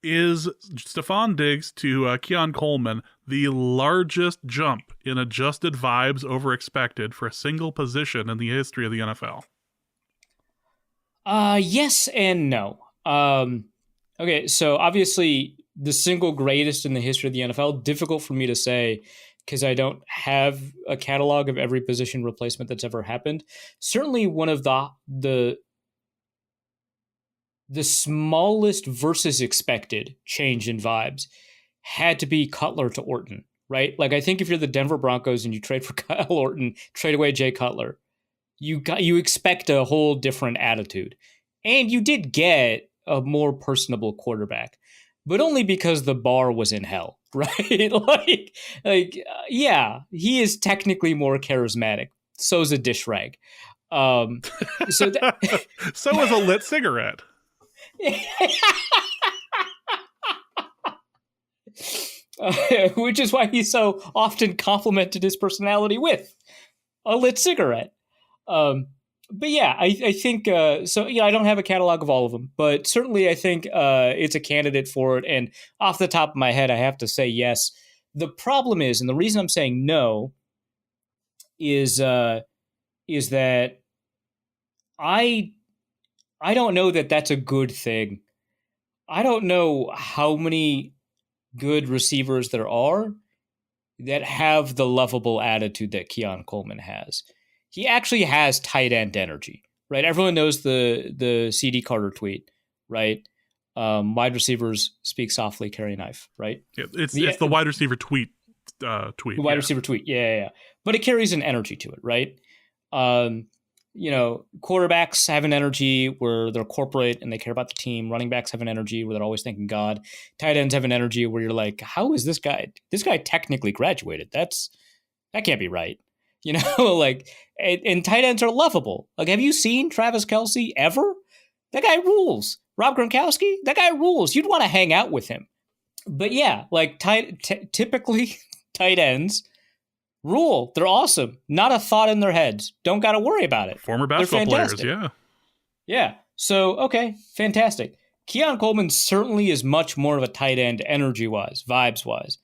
is Stephon Diggs to Keon Coleman the largest jump in adjusted vibes over expected for a single position in the history of the NFL? Yes and no. Okay, so obviously the single greatest in the history of the NFL, difficult for me to say because I don't have a catalog of every position replacement that's ever happened. Certainly one of the smallest versus expected change in vibes had to be Cutler to Orton, right? Like, I think if you're the Denver Broncos and you trade for Kyle Orton, trade away Jay Cutler, you expect a whole different attitude. And you did get a more personable quarterback, but only because the bar was in hell, right? Yeah, he is technically more charismatic. So's a dish rag. So is a lit cigarette. Which is why he so often complimented his personality with a lit cigarette. But yeah, I think so. I don't have a catalog of all of them, but certainly I think it's a candidate for it. And off the top of my head, I have to say yes. The problem is, and the reason I'm saying no, is that I don't know that that's a good thing. I don't know how many good receivers there are that have the lovable attitude that Keon Coleman has. He actually has tight end energy, right? Everyone knows the CD Carter tweet, right? Wide receivers speak softly, carry a knife, right? Yeah, it's the wide receiver tweet. The wide receiver tweet, yeah. But it carries an energy to it, right? Quarterbacks have an energy where they're corporate and they care about the team. Running backs have an energy where they're always thanking God. Tight ends have an energy where you're like, how is this guy? This guy technically graduated. That can't be right. And tight ends are lovable. Like, have you seen Travis Kelce ever? That guy rules. Rob Gronkowski, that guy rules. You'd want to hang out with him. But yeah, like typically tight ends rule. They're awesome. Not a thought in their heads. Don't got to worry about it. Former basketball players, yeah. Yeah. So, okay, fantastic. Keon Coleman certainly is much more of a tight end energy-wise, vibes-wise,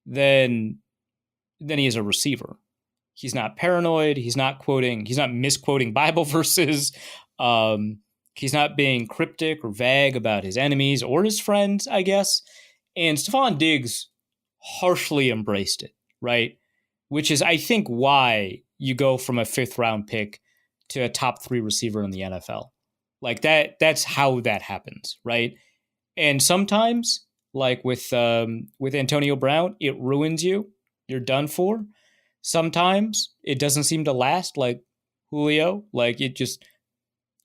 than he is a receiver. He's not paranoid. He's not misquoting Bible verses. He's not being cryptic or vague about his enemies or his friends, I guess. And Stephon Diggs harshly embraced it, right? Which is, I think, why you go from a 5th round pick to a top 3 receiver in the NFL. Like that's how that happens, right? And sometimes, like with Antonio Brown, it ruins you. You're done for. Sometimes it doesn't seem to last, like Julio. Like it just,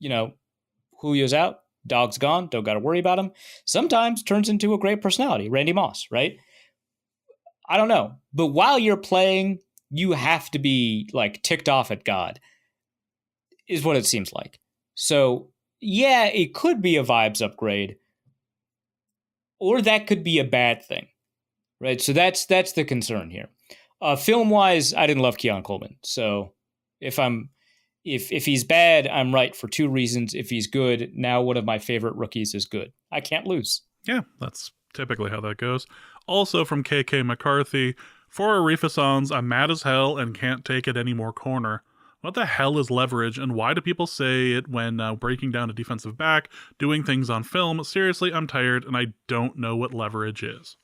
Julio's out, dog's gone, don't got to worry about him. Sometimes turns into a great personality, Randy Moss, right? I don't know. But while you're playing, you have to be like ticked off at God, is what it seems like. So, yeah, it could be a vibes upgrade, or that could be a bad thing, right? So that's the concern here. Film-wise, I didn't love Keon Coleman. So if he's bad, I'm right for 2 reasons. If he's good, now one of my favorite rookies is good. I can't lose. Yeah, that's typically how that goes. Also from JJ McCarthy, for Arifasons, I'm mad as hell and can't take it any more corner. What the hell is leverage, and why do people say it when breaking down a defensive back, doing things on film? Seriously, I'm tired, and I don't know what leverage is.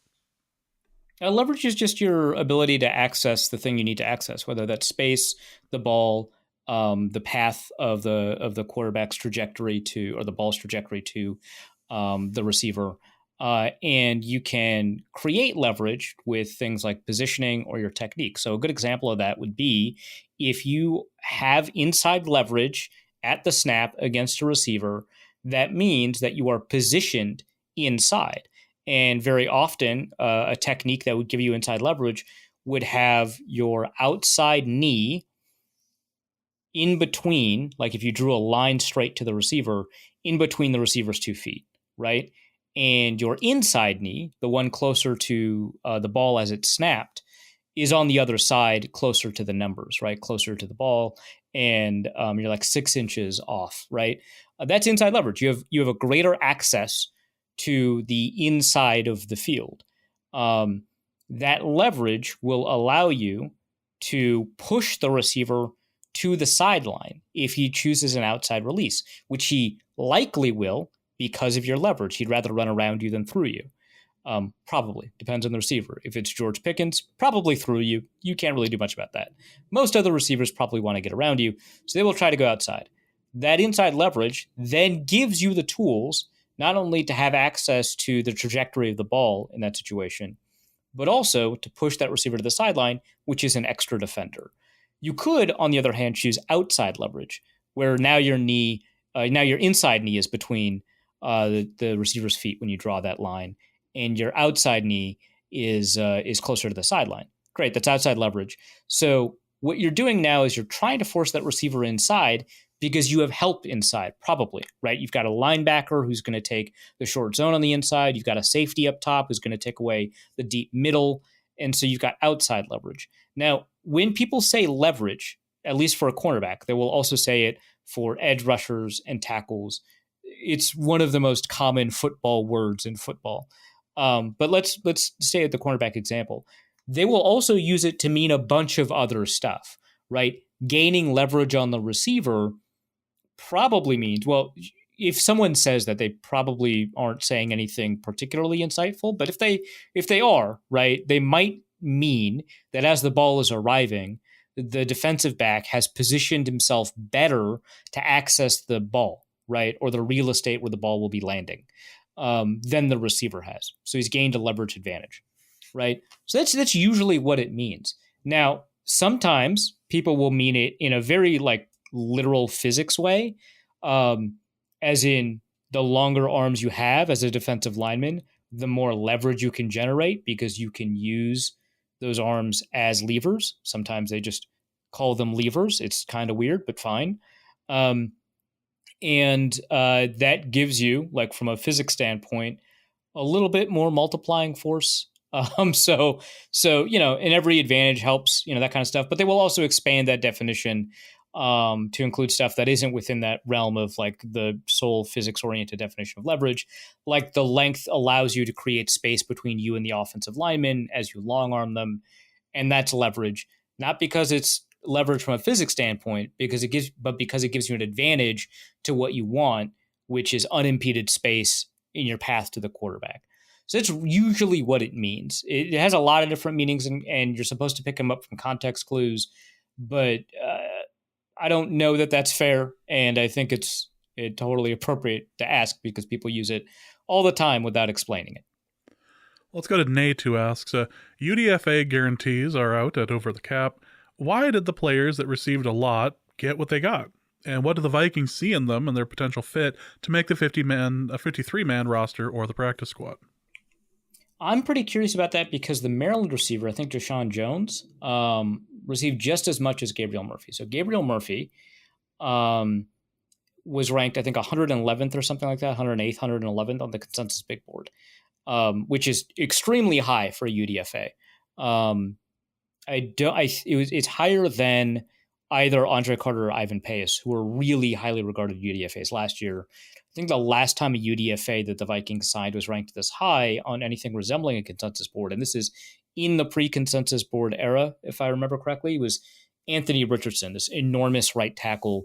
Leverage is just your ability to access the thing you need to access, whether that's space, the ball, the path of the quarterback's trajectory to, or the ball's trajectory to the receiver. And you can create leverage with things like positioning or your technique. So a good example of that would be if you have inside leverage at the snap against a receiver, that means that you are positioned inside. And very often, a technique that would give you inside leverage would have your outside knee in between, like if you drew a line straight to the receiver, in between the receiver's 2 feet, right? And your inside knee, the one closer to the ball as it's snapped, is on the other side, closer to the numbers, right? Closer to the ball, and you're like 6 inches off, right? That's inside leverage. You have a greater access to the inside of the field. That leverage will allow you to push the receiver to the sideline if he chooses an outside release, which he likely will because of your leverage. He'd rather run around you than through you. Probably. Depends on the receiver. If it's George Pickens, probably through you. You can't really do much about that. Most other receivers probably want to get around you, so they will try to go outside. That inside leverage then gives you the tools not only to have access to the trajectory of the ball in that situation, but also to push that receiver to the sideline, which is an extra defender. You could, on the other hand, choose outside leverage, where now your inside knee is between the receiver's feet when you draw that line, and your outside knee is closer to the sideline. Great, that's outside leverage. So what you're doing now is you're trying to force that receiver inside because you have help inside, probably, right? You've got a linebacker who's going to take the short zone on the inside. You've got a safety up top who's going to take away the deep middle. And so you've got outside leverage. Now, when people say leverage, at least for a cornerback, they will also say it for edge rushers and tackles. It's one of the most common football words in football. But let's stay at the cornerback example. They will also use it to mean a bunch of other stuff, right? Gaining leverage on the receiver probably means, well, if someone says that, they probably aren't saying anything particularly insightful. But if they are, right, they might mean that as the ball is arriving, the defensive back has positioned himself better to access the ball, right, or the real estate where the ball will be landing than the receiver has. So he's gained a leverage advantage, right? So that's usually what it means. Now, sometimes people will mean it in a very literal physics way, as in the longer arms you have as a defensive lineman, the more leverage you can generate because you can use those arms as levers. Sometimes they just call them levers. It's kind of weird, but fine. And that gives you, from a physics standpoint, a little bit more multiplying force. So and every advantage helps, that kind of stuff. But they will also expand that definition to include stuff that isn't within that realm of the sole physics-oriented definition of leverage. Like the length allows you to create space between you and the offensive lineman as you long arm them, and that's leverage. Not because it's leverage from a physics standpoint because it gives you an advantage to what you want, which is unimpeded space in your path to the quarterback. So that's usually what it means. It has a lot of different meanings, and you're supposed to pick them up from context clues, but I don't know that that's fair, and I think it's totally appropriate to ask because people use it all the time without explaining it. Let's go to Nate, who asks, UDFA guarantees are out at Over the Cap. Why did the players that received a lot get what they got? And what do the Vikings see in them and their potential fit to make the 53-man roster or the practice squad? I'm pretty curious about that because the Maryland receiver, I think Jefferson Jones, received just as much as Gabriel Murphy. So Gabriel Murphy was ranked, I think, 111th or something like that, 108th, 111th on the consensus big board, which is extremely high for a UDFA. It's higher than either Andre Carter or Ivan Pace, who were really highly regarded UDFAs last year. I think the last time a UDFA that the Vikings signed was ranked this high on anything resembling a consensus board, and this is in the pre-consensus board era, if I remember correctly, was Anthony Richardson, this enormous right tackle,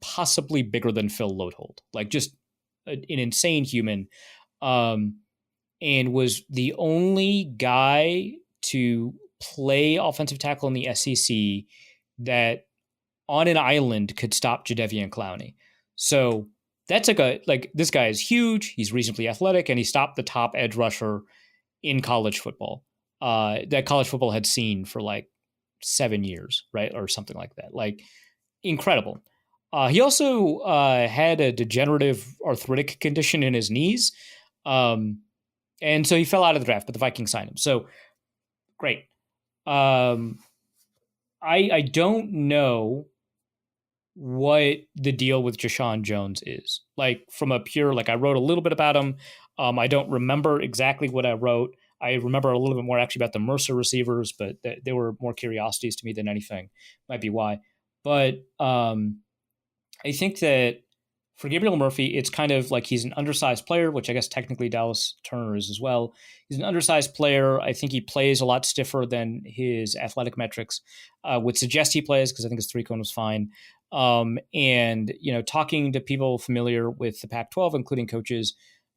possibly bigger than Phil Lodehold, like just an insane human, and was the only guy to play offensive tackle in the SEC that on an island could stop Jadeveon Clowney. So that's this guy is huge. He's reasonably athletic, and he stopped the top edge rusher in college football that college football had seen for like 7 years, right? Or something like that. Like incredible. He also had a degenerative arthritic condition in his knees. And so he fell out of the draft, but the Vikings signed him. So great. I don't know what the deal with Jefferson Jones is. Like from a pure, I wrote a little bit about him. I don't remember exactly what I wrote. I remember a little bit more actually about the Mercer receivers, but they were more curiosities to me than anything. Might be why. But I think that for Gabriel Murphy, it's kind of like he's an undersized player, which I guess technically Dallas Turner is as well. He's an undersized player. I think he plays a lot stiffer than his athletic metrics would suggest he plays, because I think his three cone was fine. And, talking to people familiar with the Pac-12, including coaches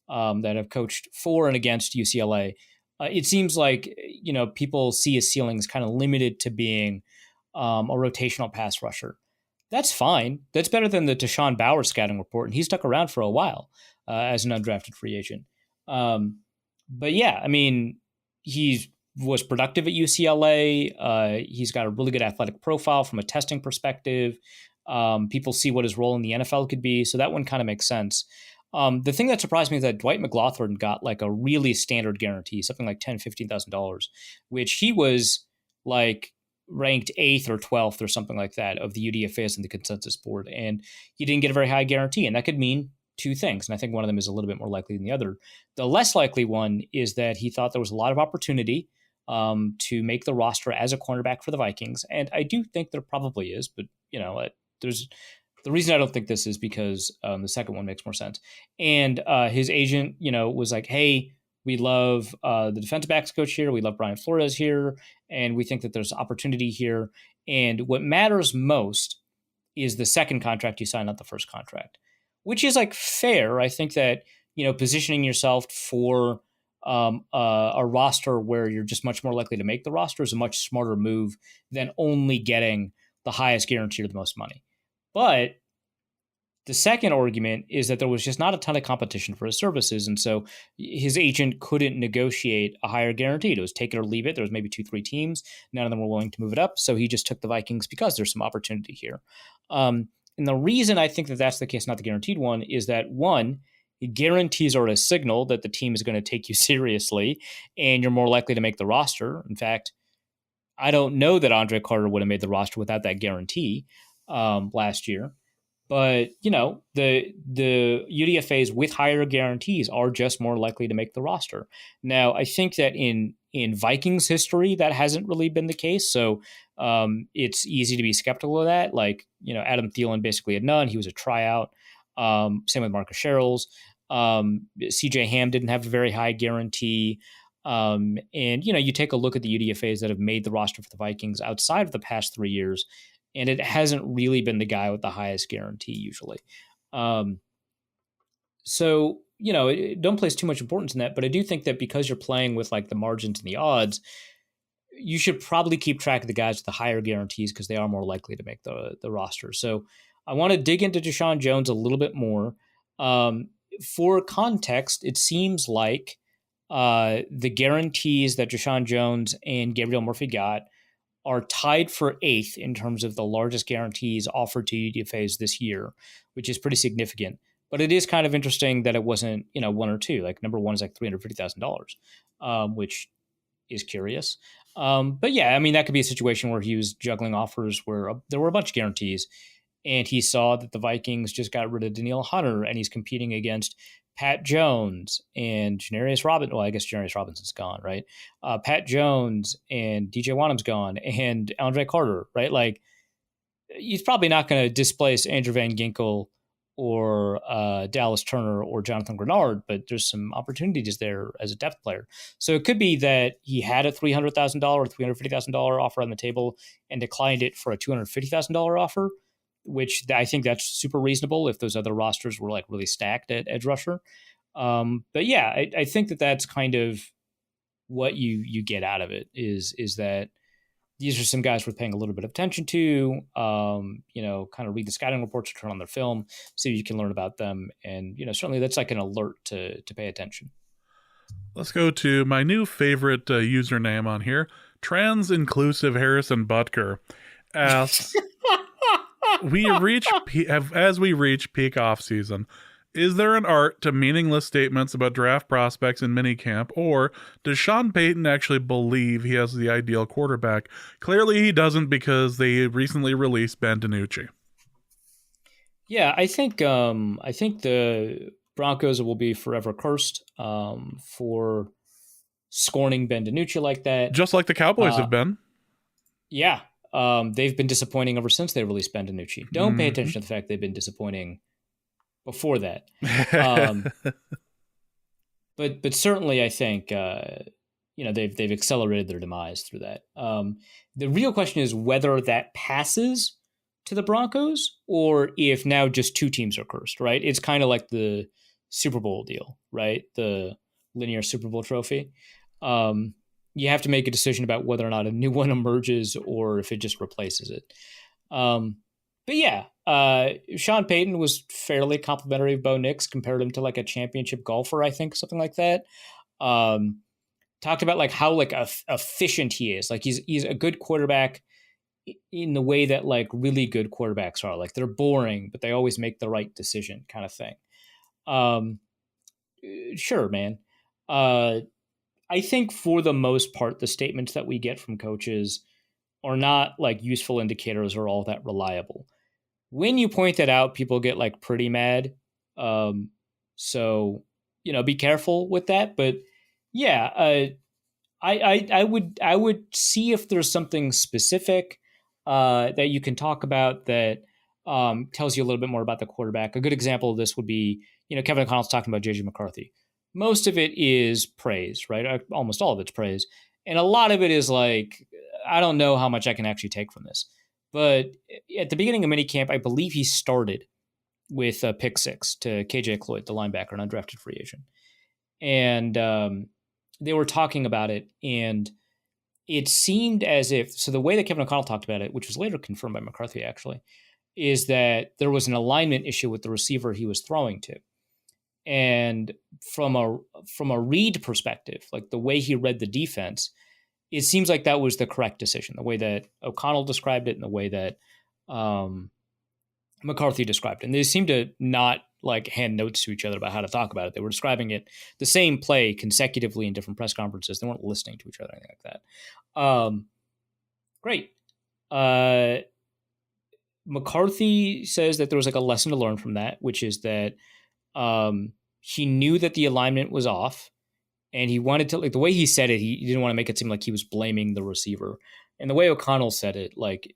that have coached for and against UCLA, it seems like, people see his ceiling as kind of limited to being a rotational pass rusher. That's fine. That's better than the Deshaun Bauer scouting report, and he stuck around for a while as an undrafted free agent. But yeah, I mean, he was productive at UCLA. He's got a really good athletic profile from a testing perspective. People see what his role in the NFL could be, so that one kind of makes sense. The thing that surprised me is that Dwight McLaughlin got like a really standard guarantee, something like $10,000, $15,000, which he was like ranked 8th or 12th or something like that of the UDFAs in the consensus board. And he didn't get a very high guarantee. And that could mean two things. And I think one of them is a little bit more likely than the other. The less likely one is that he thought there was a lot of opportunity to make the roster as a cornerback for the Vikings. And I do think there probably is, but there's the reason I don't think this is because the second one makes more sense. And his agent, was like, hey, we love the defensive backs coach here. We love Brian Flores here. And we think that there's opportunity here. And what matters most is the second contract you sign, not the first contract, which is like fair. I think that, positioning yourself for a roster where you're just much more likely to make the roster is a much smarter move than only getting the highest guarantee or the most money. But the second argument is that there was just not a ton of competition for his services. And so his agent couldn't negotiate a higher guarantee. It was take it or leave it. There was maybe 2-3 teams. None of them were willing to move it up. So he just took the Vikings because there's some opportunity here. And the reason I think that that's the case, not the guaranteed one, is that one, guarantees are a signal that the team is going to take you seriously and you're more likely to make the roster. In fact, I don't know that Andre Carter would have made the roster without that guarantee last year. But, the UDFAs with higher guarantees are just more likely to make the roster. Now, I think that in Vikings history, that hasn't really been the case. So it's easy to be skeptical of that. Like, Adam Thielen basically had none. He was a tryout. Same with Marcus Sherrills. CJ Ham didn't have a very high guarantee. And, you take a look at the UDFAs that have made the roster for the Vikings outside of the past 3 years, and it hasn't really been the guy with the highest guarantee usually. So, don't place too much importance in that, but I do think that because you're playing with like the margins and the odds, you should probably keep track of the guys with the higher guarantees because they are more likely to make the roster. So I want to dig into Deshaun Jones a little bit more. For context, it seems like the guarantees that Deshaun Jones and Gabriel Murphy got are tied for 8th in terms of the largest guarantees offered to UDFAs this year, which is pretty significant. But it is kind of interesting that it wasn't, 1 or 2. Like number 1 is like $350,000, which is curious. But yeah, I mean, that could be a situation where he was juggling offers where there were a bunch of guarantees, and he saw that the Vikings just got rid of Danielle Hunter, and he's competing against Pat Jones and Janarius Robinson. Well, I guess Janarius Robinson's gone, right? Pat Jones and DJ Wanham's gone, and Andre Carter, right? Like, he's probably not going to displace Andrew Van Ginkel or Dallas Turner or Jonathan Grenard, but there's some opportunities there as a depth player. So it could be that he had a $300,000 or $350,000 offer on the table and declined it for a $250,000 offer, which I think that's super reasonable if those other rosters were like really stacked at edge rusher. But yeah, I think that that's kind of what you get out of it is that these are some guys worth paying a little bit of attention to, kind of read the scouting reports or turn on their film, see if you can learn about them. And, certainly that's like an alert to pay attention. Let's go to my new favorite username on here. Trans-inclusive Harrison Butker asks, as we reach peak offseason, is there an art to meaningless statements about draft prospects in minicamp, or does Sean Payton actually believe he has the ideal quarterback? Clearly he doesn't, because they recently released Ben DiNucci. Yeah, I think the Broncos will be forever cursed for scorning Ben DiNucci like that. Just like the Cowboys have been. Yeah. They've been disappointing ever since they released Ben DiNucci. Don't pay attention to the fact they've been disappointing before that. But certainly I think, they've accelerated their demise through that. The real question is whether that passes to the Broncos or if now just 2 teams are cursed, right? It's kind of like the Super Bowl deal, right? The linear Super Bowl trophy. You have to make a decision about whether or not a new one emerges or if it just replaces it. But yeah, Sean Payton was fairly complimentary of Bo Nix, compared him to like a championship golfer, I think, something like that. Talked about like how like efficient he is. Like he's a good quarterback in the way that like really good quarterbacks are. Like they're boring, but they always make the right decision, kind of thing. Sure, man. I think for the most part, the statements that we get from coaches are not like useful indicators or all that reliable. When you point that out, people get like pretty mad. So, be careful with that. But yeah, I would see if there's something specific that you can talk about that tells you a little bit more about the quarterback. A good example of this would be, Kevin O'Connell's talking about JJ McCarthy. Most of it is praise, right? Almost all of it's praise. And a lot of it is like, I don't know how much I can actually take from this. But at the beginning of minicamp, I believe he started with a pick 6 to KJ Cloyd, the linebacker, an undrafted free agent. And they were talking about it, and it seemed as if, so the way that Kevin O'Connell talked about it, which was later confirmed by McCarthy actually, is that there was an alignment issue with the receiver he was throwing to. And from a read perspective, like the way he read the defense, it seems like that was the correct decision, the way that O'Connell described it and the way that McCarthy described it. And they seemed to not like hand notes to each other about how to talk about it. They were describing it, the same play consecutively in different press conferences. They weren't listening to each other or anything like that. Great. McCarthy says that there was like a lesson to learn from that, which is that he knew that the alignment was off, and he wanted to, like the way he said it, he didn't want to make it seem like he was blaming the receiver. And the way O'Connell said it, like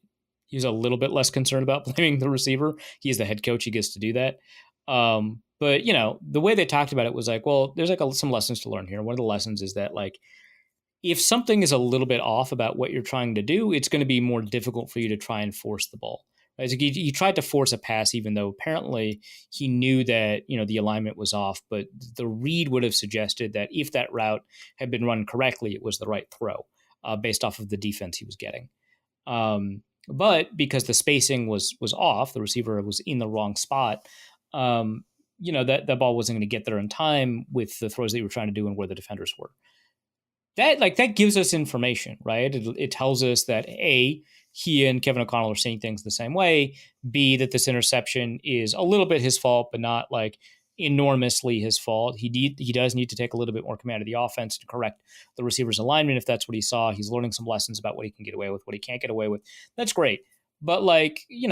he was a little bit less concerned about blaming the receiver. He's the head coach. He gets to do that. But the way they talked about it was like, well, there's like some lessons to learn here. One of the lessons is that like if something is a little bit off about what you're trying to do, it's going to be more difficult for you to try and force the ball. Right? So he tried to force a pass, even though apparently he knew that, the alignment was off. But the read would have suggested that if that route had been run correctly, it was the right throw based off of the defense he was getting. But because the spacing was off, the receiver was in the wrong spot. That ball wasn't going to get there in time with the throws that you were trying to do and where the defenders were. That gives us information, right? It tells us that A, he and Kevin O'Connell are seeing things the same way. B, that this interception is a little bit his fault, but not like enormously his fault. He does need to take a little bit more command of the offense to correct the receiver's alignment if that's what he saw. He's learning some lessons about what he can get away with, what he can't get away with. That's great. But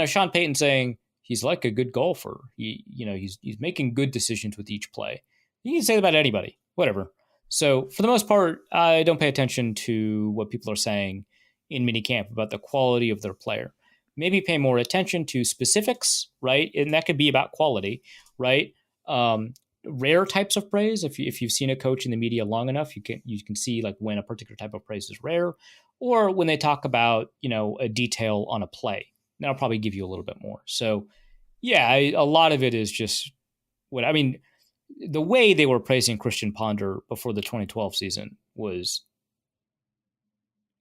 Sean Payton saying he's like a good golfer. He's making good decisions with each play. You can say that about anybody, whatever. So for the most part, I don't pay attention to what people are saying in minicamp about the quality of their player. Maybe pay more attention to specifics, right? And that could be about quality, right? Rare types of praise. If you've seen a coach in the media long enough, you can see like when a particular type of praise is rare, or when they talk about a detail on a play. That'll probably give you a little bit more. So yeah, a lot of it is just the way they were praising Christian Ponder before the 2012 season was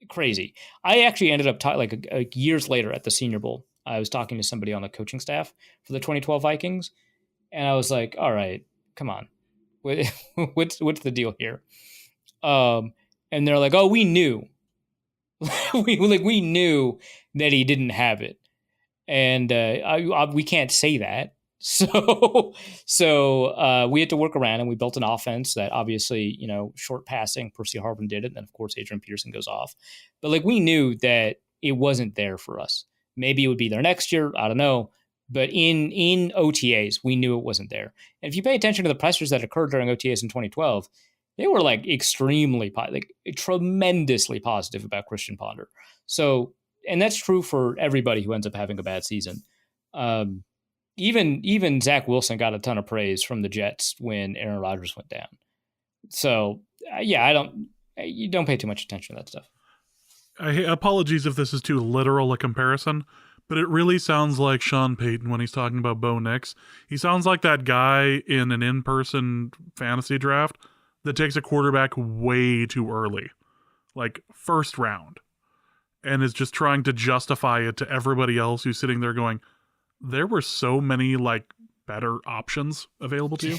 crazy. I actually ended up years later at the Senior Bowl. I was talking to somebody on the coaching staff for the 2012 Vikings, and I was like, "All right, come on, what's the deal here?" And they're like, "Oh, we knew, we knew that he didn't have it, and we can't say that." So we had to work around, and we built an offense that obviously, short passing, Percy Harvin did it. And then of course, Adrian Peterson goes off, but we knew that it wasn't there for us. Maybe it would be there next year. I don't know. But in OTAs, we knew it wasn't there. And if you pay attention to the pressures that occurred during OTAs in 2012, they were extremely, tremendously positive about Christian Ponder. So, and that's true for everybody who ends up having a bad season. Even Zach Wilson got a ton of praise from the Jets when Aaron Rodgers went down. So you don't pay too much attention to that stuff. Apologies if this is too literal a comparison, but it really sounds like Sean Payton when he's talking about Bo Nix. He sounds like that guy in an in-person fantasy draft that takes a quarterback way too early, like first round, and is just trying to justify it to everybody else who's sitting there going, there were so many better options available to you.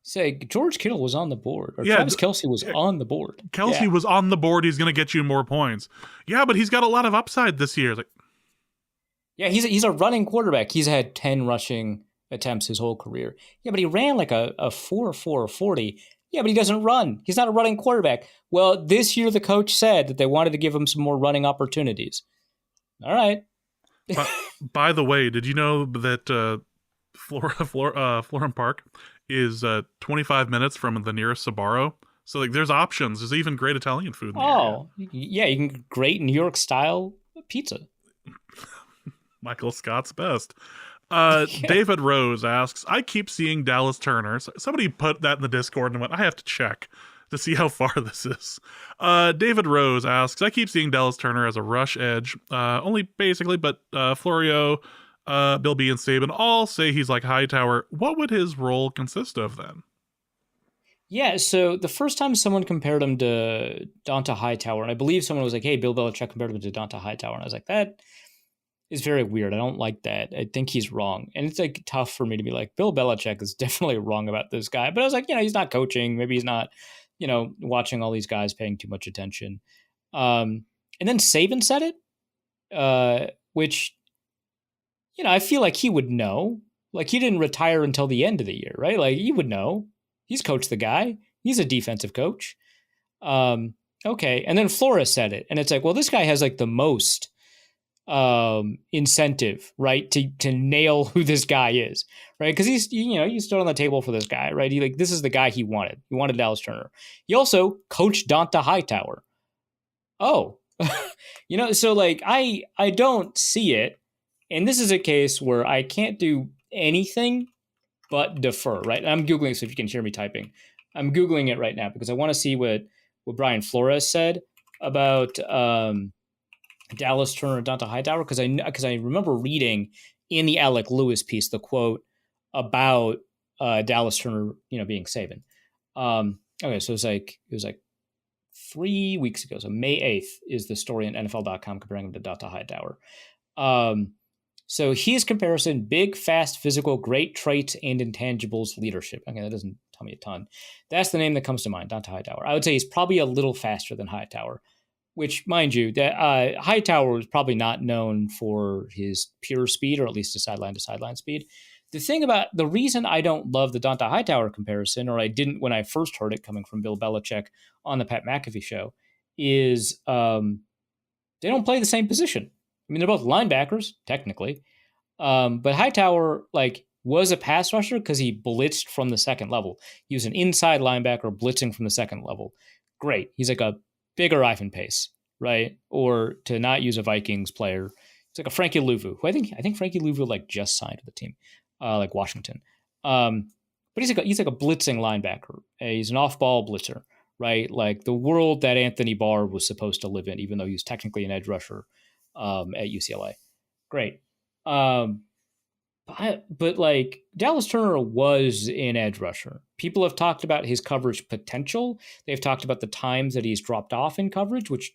Say George Kittle was on the board, or Travis Kelce was on the board. Kelce was on the board. He's going to get you more points. Yeah, but he's got a lot of upside this year. He's a running quarterback. He's had 10 rushing attempts his whole career. Yeah, but he ran a 4.4 40. Yeah, but he doesn't run. He's not a running quarterback. Well, this year the coach said that they wanted to give him some more running opportunities. All right. By the way, did you know that Florham Park is 25 minutes from the nearest Sbarro? So there's options. There's even great Italian food in the area. Yeah, you can get great New York style pizza. Michael Scott's best. David Rose asks, I keep seeing Dallas Turner. Somebody put that in the Discord and went, I have to check to see how far this is. David Rose asks, I keep seeing Dallas Turner as a rush edge, only basically, but Florio, Bill B, and Saban all say he's like Hightower. What would his role consist of then? Yeah, so the first time someone compared him to Donta Hightower, and I believe someone was like, hey, Bill Belichick compared him to Donta Hightower, and I was like, that is very weird. I don't like that. I think he's wrong. And it's tough for me to be like, Bill Belichick is definitely wrong about this guy. But I was like, he's not coaching. Maybe he's not watching all these guys paying too much attention. And then Saban said it, which, I feel like he would know. He didn't retire until the end of the year, right? He would know. He's coached the guy. He's a defensive coach. Okay. And then Flores said it. And it's well, this guy has the most incentive, right, to nail who this guy is, right? Because he's you stood on the table for this guy, right? He this is the guy he wanted. He wanted Dallas Turner. He also coached Donta Hightower. So I don't see it, and this is a case where I can't do anything but defer, right? And I'm googling, so if you can hear me typing, I'm googling it right now because I want to see what what Brian Flores said about Dallas Turner and Donta Hightower, because I remember reading in the Alec Lewis piece the quote about Dallas Turner, being Saban. Okay, so it was like 3 weeks ago. So May 8th is the story on NFL.com comparing him to Donta Hightower. So his comparison: big, fast, physical, great traits and intangibles, leadership. Okay, that doesn't tell me a ton. That's the name that comes to mind, Donta Hightower. I would say he's probably a little faster than Hightower, which, mind you, that Hightower was probably not known for his pure speed, or at least his sideline-to-sideline speed. The reason I don't love the Donta Hightower comparison, or I didn't when I first heard it coming from Bill Belichick on the Pat McAfee show, is they don't play the same position. I mean, they're both linebackers, technically. But Hightower, was a pass rusher because he blitzed from the second level. He was an inside linebacker blitzing from the second level. Great. He's like a bigger Ivan Pace, right? Or to not use a Vikings player, it's like a Frankie Louvu, who I think Frankie Louvu just signed with the team, like Washington. But he's like a blitzing linebacker. He's an off-ball blitzer, right? Like the world that Anthony Barr was supposed to live in, even though he was technically an edge rusher at UCLA. Great. But Dallas Turner was an edge rusher. People have talked about his coverage potential. They've talked about the times that he's dropped off in coverage, which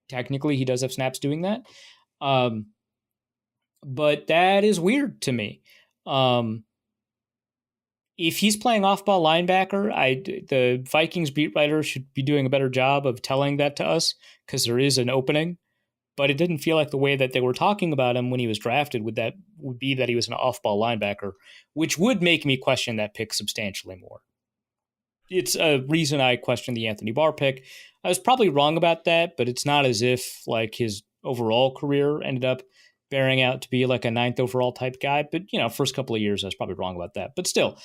technically he does have snaps doing that. But that is weird to me. If he's playing off-ball linebacker, the Vikings beat writer should be doing a better job of telling that to us, because there is an opening. But it didn't feel like the way that they were talking about him when he was drafted would be that he was an off-ball linebacker, which would make me question that pick substantially more. It's a reason I question the Anthony Barr pick. I was probably wrong about that, but it's not as if his overall career ended up bearing out to be a 9th overall type guy. But, first couple of years, I was probably wrong about that. But still,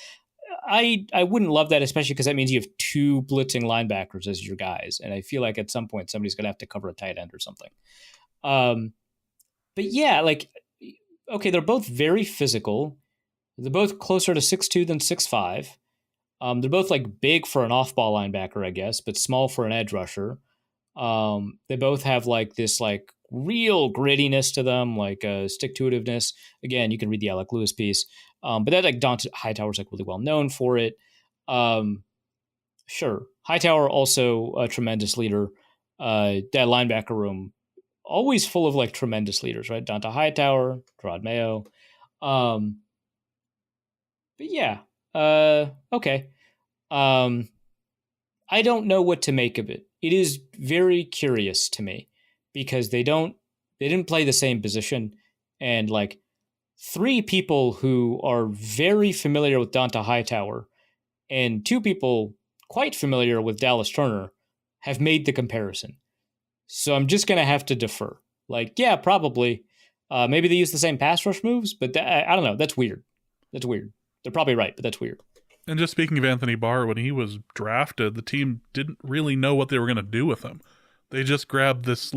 I wouldn't love that, especially because that means you have two blitzing linebackers as your guys. And I feel like at some point somebody's going to have to cover a tight end or something. But yeah, okay, they're both very physical. They're both closer to 6'2" than 6'5". They're both big for an off-ball linebacker, I guess, but small for an edge rusher. They both have this real grittiness to them, stick-to-itiveness. Again, you can read the Alec Lewis piece. But that Donta Hightower's really well known for it. Sure. Hightower also a tremendous leader. That linebacker room, always full of tremendous leaders, right? Donta Hightower, Gerard Mayo. But yeah, okay. I don't know what to make of it. It is very curious to me because they didn't play the same position, and three people who are very familiar with Donta Hightower and two people quite familiar with Dallas Turner have made the comparison. So I'm just going to have to defer. Yeah, probably. Maybe they use the same pass rush moves, but I don't know. That's weird. They're probably right, but that's weird. And just speaking of Anthony Barr, when he was drafted, the team didn't really know what they were going to do with him. They just grabbed this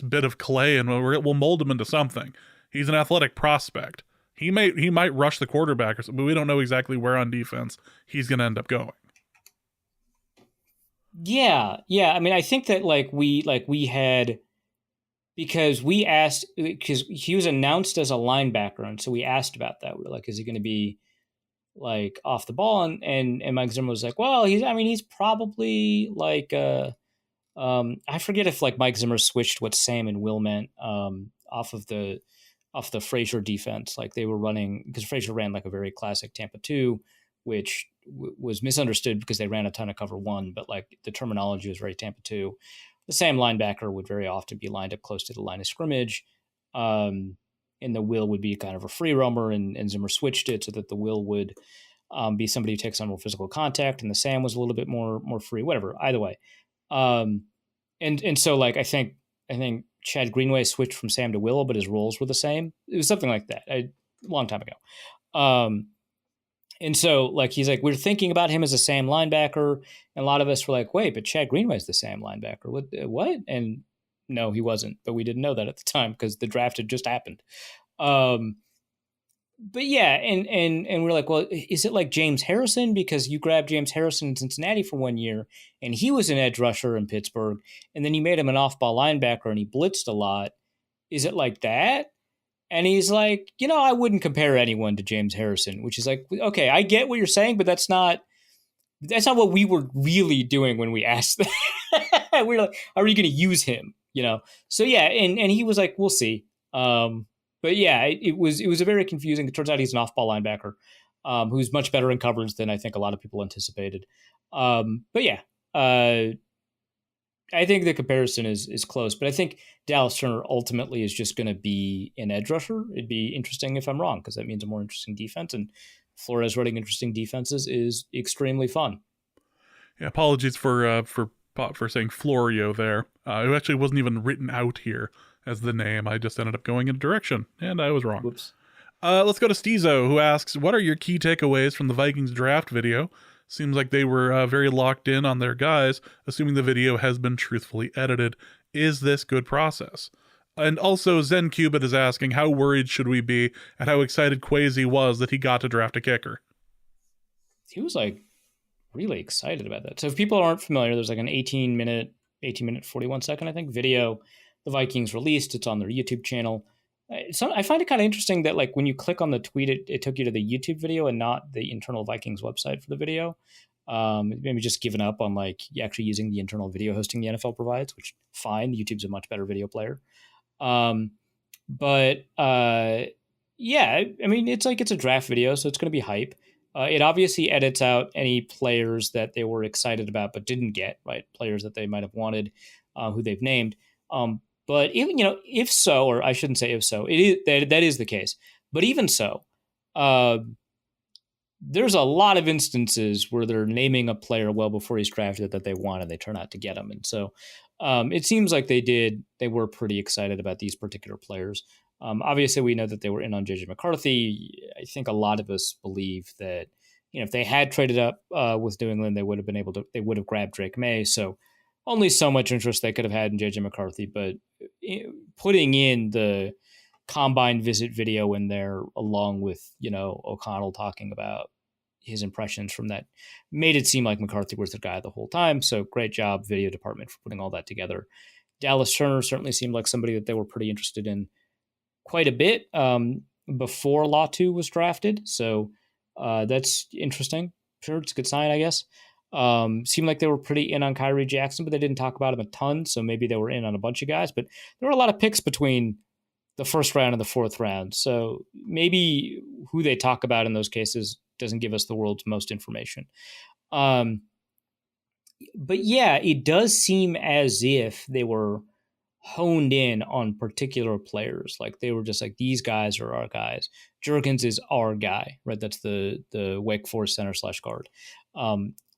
bit of clay and we'll mold him into something. He's an athletic prospect. He might rush the quarterback or something, but we don't know exactly where on defense he's going to end up going. Yeah. I mean, I think that we had, because we asked, because he was announced as a linebacker, and so we asked about that. We were is he going to be off the ball? And Mike Zimmer was well, he's probably I forget if Mike Zimmer switched what Sam and Will meant off the Frazier defense. They were running, because Frazier ran a very classic Tampa 2, which was misunderstood because they ran a ton of cover 1, but the terminology was very Tampa 2. The Sam linebacker would very often be lined up close to the line of scrimmage. And the Will would be kind of a free roamer, and Zimmer switched it so that the Will would be somebody who takes on more physical contact, and the Sam was a little bit more free, whatever, either way. And so I think Chad Greenway switched from Sam to Will, but his roles were the same. It was something like that a long time ago. And so he's we're thinking about him as a Sam linebacker. And a lot of us were wait, but Chad Greenway's the Sam linebacker. What? And no, he wasn't, but we didn't know that at the time because the draft had just happened. but yeah, and we're like, well, is it like James Harrison? Because you grabbed James Harrison in Cincinnati for 1 year, and he was an edge rusher in Pittsburgh, and then you made him an off-ball linebacker, and he blitzed a lot. Is it like that? And he's like, I wouldn't compare anyone to James Harrison, which is like, okay, I get what you're saying, but that's not what we were really doing when we asked that. We were like, are you going to use him? So yeah, and he was like, we'll see. But yeah, it was a very confusing. It turns out he's an off-ball linebacker, who's much better in coverage than I think a lot of people anticipated. But yeah, I think the comparison is close. But I think Dallas Turner ultimately is just going to be an edge rusher. It'd be interesting if I'm wrong, because that means a more interesting defense, and Flores running interesting defenses is extremely fun. Yeah, apologies for saying Florio there. It actually wasn't even written out here as the name. I just ended up going in a direction, and I was wrong. Whoops. Let's go to Stezo, who asks, what are your key takeaways from the Vikings draft video? Seems like they were very locked in on their guys, assuming the video has been truthfully edited. Is this good process? And also, Zen Cubit is asking, how worried should we be at how excited Kwesi was that he got to draft a kicker? He was like really excited about that. So if people aren't familiar, there's like an 18 minute 41 second, I think, video the Vikings released. It's on their YouTube channel. So I find it kind of interesting that like when you click on the tweet, it took you to the YouTube video and not the internal Vikings website for the video. Maybe just giving up on like actually using the internal video hosting the NFL provides, which fine. YouTube's a much better video player. But yeah, I mean, it's a draft video, so it's going to be hype. It obviously edits out any players that they were excited about but didn't get, right? Players that they might have wanted, who they've named. But even, if so, or I shouldn't say if so, it is that is the case. But even so, there's a lot of instances where they're naming a player well before he's drafted that they want, and they turn out to get him. And so it seems like they were pretty excited about these particular players. Obviously, we know that they were in on JJ McCarthy. I think a lot of us believe that, if they had traded up with New England, they would have grabbed Drake May. So only so much interest they could have had in JJ McCarthy, but putting in the combine visit video in there along with, O'Connell talking about his impressions from that made it seem like McCarthy was the guy the whole time. So great job, video department, for putting all that together. Dallas Turner certainly seemed like somebody that they were pretty interested in quite a bit before Latu was drafted. So that's interesting. Sure, it's a good sign, I guess. Seemed like they were pretty in on Kyrie Jackson, but they didn't talk about him a ton. So maybe they were in on a bunch of guys, but there were a lot of picks between the first round and the fourth round. So maybe who they talk about in those cases doesn't give us the world's most information. But yeah, it does seem as if they were honed in on particular players. Like they were just like, these guys are our guys. Jurgens is our guy, right? That's the Wake Forest center / guard.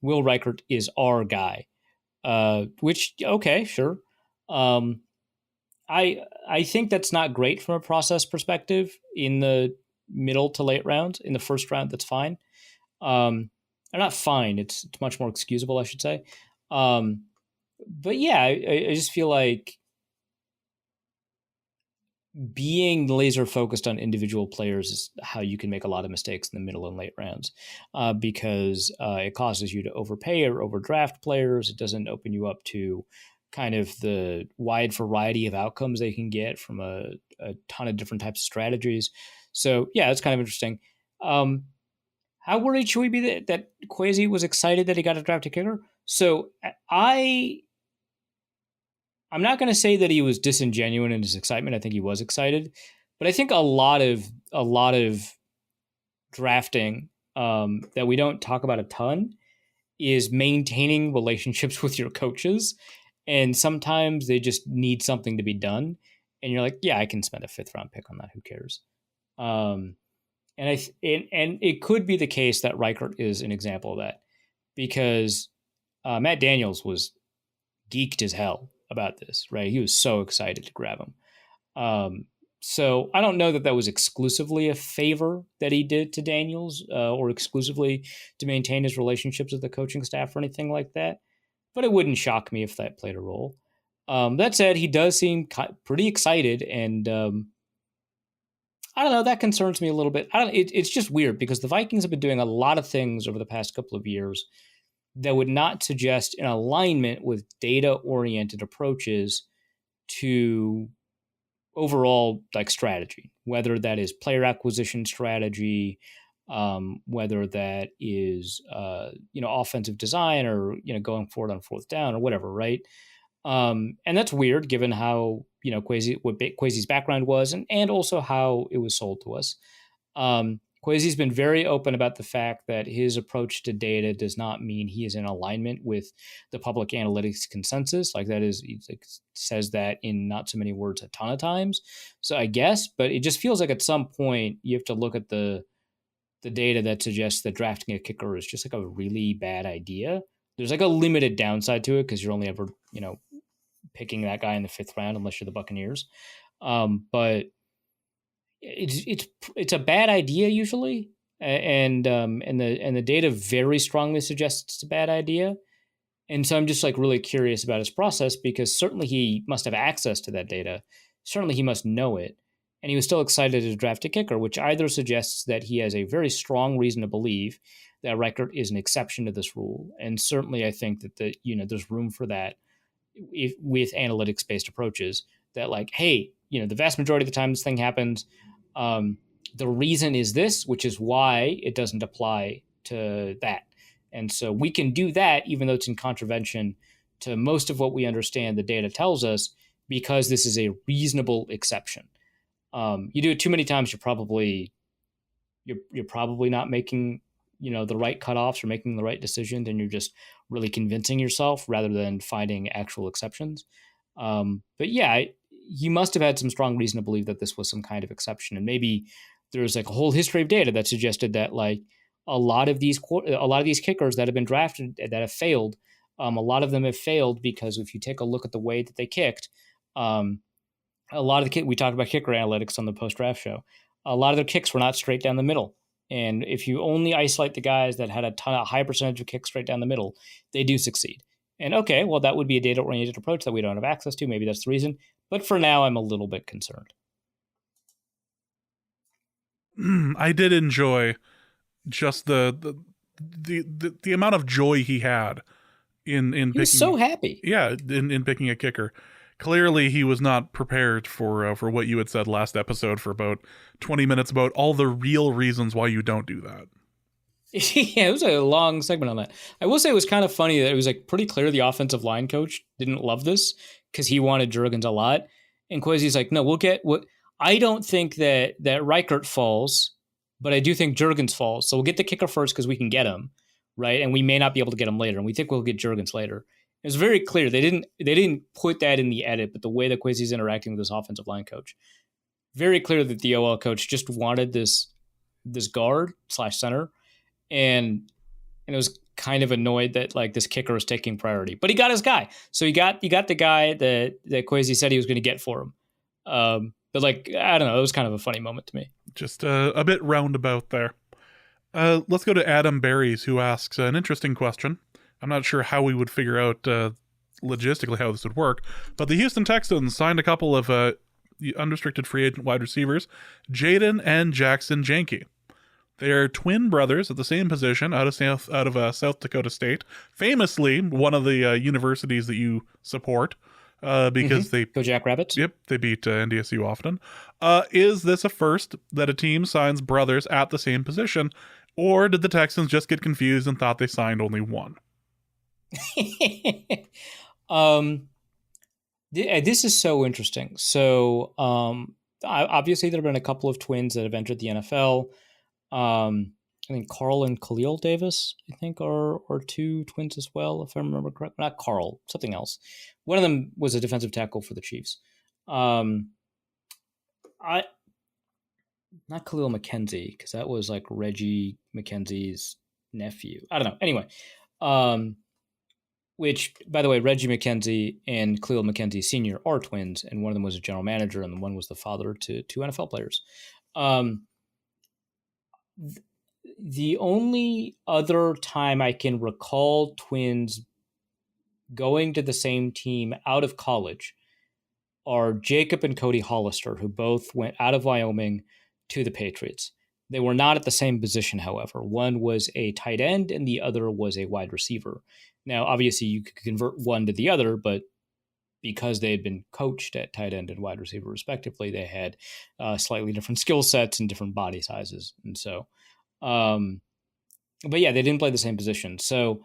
Will Reichert is our guy, which, okay, sure. I think that's not great from a process perspective in the middle to late rounds. In the first round, that's fine. Or not fine. It's much more excusable, I should say. But yeah, I just feel like being laser focused on individual players is how you can make a lot of mistakes in the middle and late rounds, because it causes you to overpay or overdraft players. It doesn't open you up to kind of the wide variety of outcomes they can get from a ton of different types of strategies. So yeah, it's kind of interesting. How worried should we be that Kwesi was excited that he got a draft kicker? So I'm not going to say that he was disingenuous in his excitement. I think he was excited, but I think a lot of drafting that we don't talk about a ton is maintaining relationships with your coaches. And sometimes they just need something to be done. And you're like, yeah, I can spend a 5th round pick on that. Who cares? And it could be the case that Reichert is an example of that, because Matt Daniels was geeked as hell about this, right? He was so excited to grab him. So I don't know that was exclusively a favor that he did to Daniels, or exclusively to maintain his relationships with the coaching staff or anything like that. But it wouldn't shock me if that played a role. That said, he does seem pretty excited, and I don't know. That concerns me a little bit. It's just weird because the Vikings have been doing a lot of things over the past couple of years that would not suggest an alignment with data-oriented approaches to overall like strategy, whether that is player acquisition strategy, whether that is offensive design, or going forward on fourth down or whatever, right? And that's weird given how what Kwesi's background was, and also how it was sold to us. Kwesi's been very open about the fact that his approach to data does not mean he is in alignment with the public analytics consensus. Like that is, he says that in not so many words a ton of times. So I guess, but it just feels like at some point you have to look at the data that suggests that drafting a kicker is just like a really bad idea. There's like a limited downside to it because you're only ever, picking that guy in the 5th round unless you're the Buccaneers. But it's a bad idea usually, and the data very strongly suggests it's a bad idea. And so I'm just like really curious about his process, because certainly he must have access to that data. Certainly he must know it. And he was still excited to draft a kicker, which either suggests that he has a very strong reason to believe that Reichert is an exception to this rule. And certainly I think that there's room for that with analytics-based approaches, that like, hey, the vast majority of the time this thing happens, the reason is this, which is why it doesn't apply to that. And so we can do that even though it's in contravention to most of what we understand the data tells us, because this is a reasonable exception. You do it too many times, you're probably not making the right cutoffs or making the right decisions, and you're just really convincing yourself rather than finding actual exceptions. But yeah, he must have had some strong reason to believe that this was some kind of exception, and maybe there's like a whole history of data that suggested that like a lot of these kickers that have been drafted that have failed, a lot of them have failed because if you take a look at the way that they kicked, a lot of we talked about kicker analytics on the post-draft show. A lot of their kicks were not straight down the middle. And if you only isolate the guys that had a high percentage of kicks straight down the middle, they do succeed. And okay, well, that would be a data-oriented approach that we don't have access to. Maybe that's the reason. But for now, I'm a little bit concerned. I did enjoy just the amount of joy he had in picking. He was so happy. Yeah, in picking a kicker. Clearly, he was not prepared for what you had said last episode for about 20 minutes about all the real reasons why you don't do that. Yeah, it was a long segment on that. I will say it was kind of funny that it was like pretty clear the offensive line coach didn't love this because he wanted Juergens a lot. And Kwesi's like, no, we'll get what I don't think that Reichert falls, but I do think Juergens falls. So we'll get the kicker first because we can get him, right? And we may not be able to get him later. And we think we'll get Juergens later. It was very clear. They didn't put that in the edit, but the way that Kwesi's interacting with this offensive line coach, very clear that the OL coach just wanted this guard / center, and it was kind of annoyed that like this kicker is taking priority. But he got his guy, so he got the guy that Kwesi said he was going to get for him. But like I don't know, it was kind of a funny moment to me. Just a bit roundabout there. Let's go to Adam Berries, who asks an interesting question. I'm not sure how we would figure out logistically how this would work, but the Houston Texans signed a couple of unrestricted free agent wide receivers, Jaden and Jackson Janke. They are twin brothers at the same position out of South Dakota State, famously one of the universities that you support because they go Jackrabbits. Yep, they beat NDSU often. Is this a first that a team signs brothers at the same position, or did the Texans just get confused and thought they signed only one? This is so interesting. So obviously there have been a couple of twins that have entered the NFL. I think Carl and Khalil Davis, I think, are two twins as well, if I remember correctly. Not Carl, something else. One of them was a defensive tackle for the Chiefs. Not Khalil McKenzie, because that was like Reggie McKenzie's nephew. I don't know. Anyway, which, by the way, Reggie McKenzie and Khalil McKenzie Sr. are twins, and one of them was a general manager, and one was the father to two NFL players. The only other time I can recall twins going to the same team out of college are Jacob and Cody Hollister, who both went out of Wyoming to the Patriots. They were not at the same position, however. One was a tight end and the other was a wide receiver. Now, obviously, you could convert one to the other, but because they had been coached at tight end and wide receiver respectively, they had slightly different skill sets and different body sizes. And so, but yeah, they didn't play the same position. So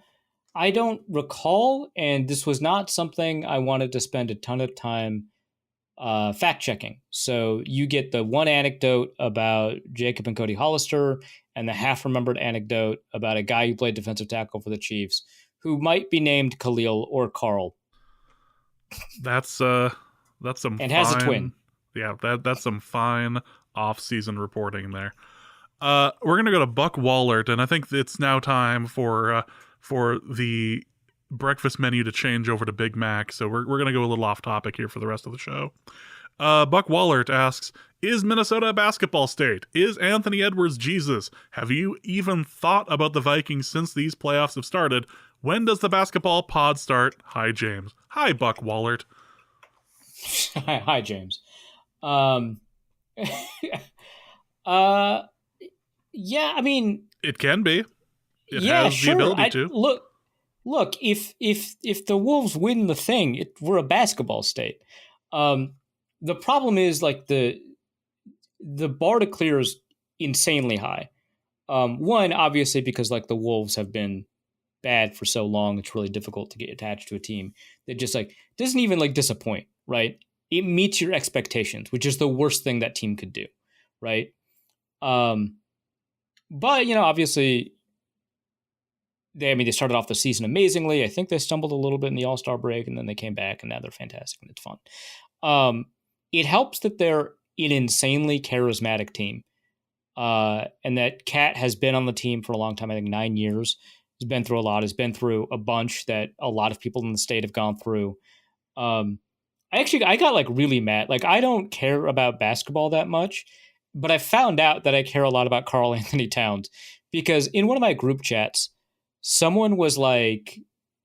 I don't recall, and this was not something I wanted to spend a ton of time fact checking. So you get the one anecdote about Jacob and Cody Hollister and the half remembered anecdote about a guy who played defensive tackle for the Chiefs who might be named Khalil or Carl. That's some and has a twin. Yeah, that's some fine off-season reporting there. We're gonna go to Buck Wallert, and I think it's now time for the breakfast menu to change over to Big Mac. So we're gonna go a little off topic here for the rest of the show. Buck Wallert asks, is Minnesota a basketball state? Is Anthony Edwards Jesus? Have you even thought about the Vikings since these playoffs have started? When does the basketball pod start? Hi, James. Hi, Buck Wallert. Hi, James. Yeah, I mean, it can be. It yeah, has sure. the ability to. Look. If the Wolves win the thing, we're a basketball state. The problem is like the bar to clear is insanely high. One, obviously, because like the Wolves have been bad for so long, it's really difficult to get attached to a team that just like doesn't even like disappoint, right? It meets your expectations, which is the worst thing that team could do, right? But you know, obviously, they started off the season amazingly. I think they stumbled a little bit in the All-Star break, and then they came back, and now they're fantastic and it's fun. It helps that they're an insanely charismatic team, and that Cat has been on the team for a long time. I think 9 years. He's been through a lot. Has been through a bunch that a lot of people in the state have gone through. I got like really mad. Like I don't care about basketball that much, but I found out that I care a lot about Karl Anthony Towns because in one of my group chats, someone was like,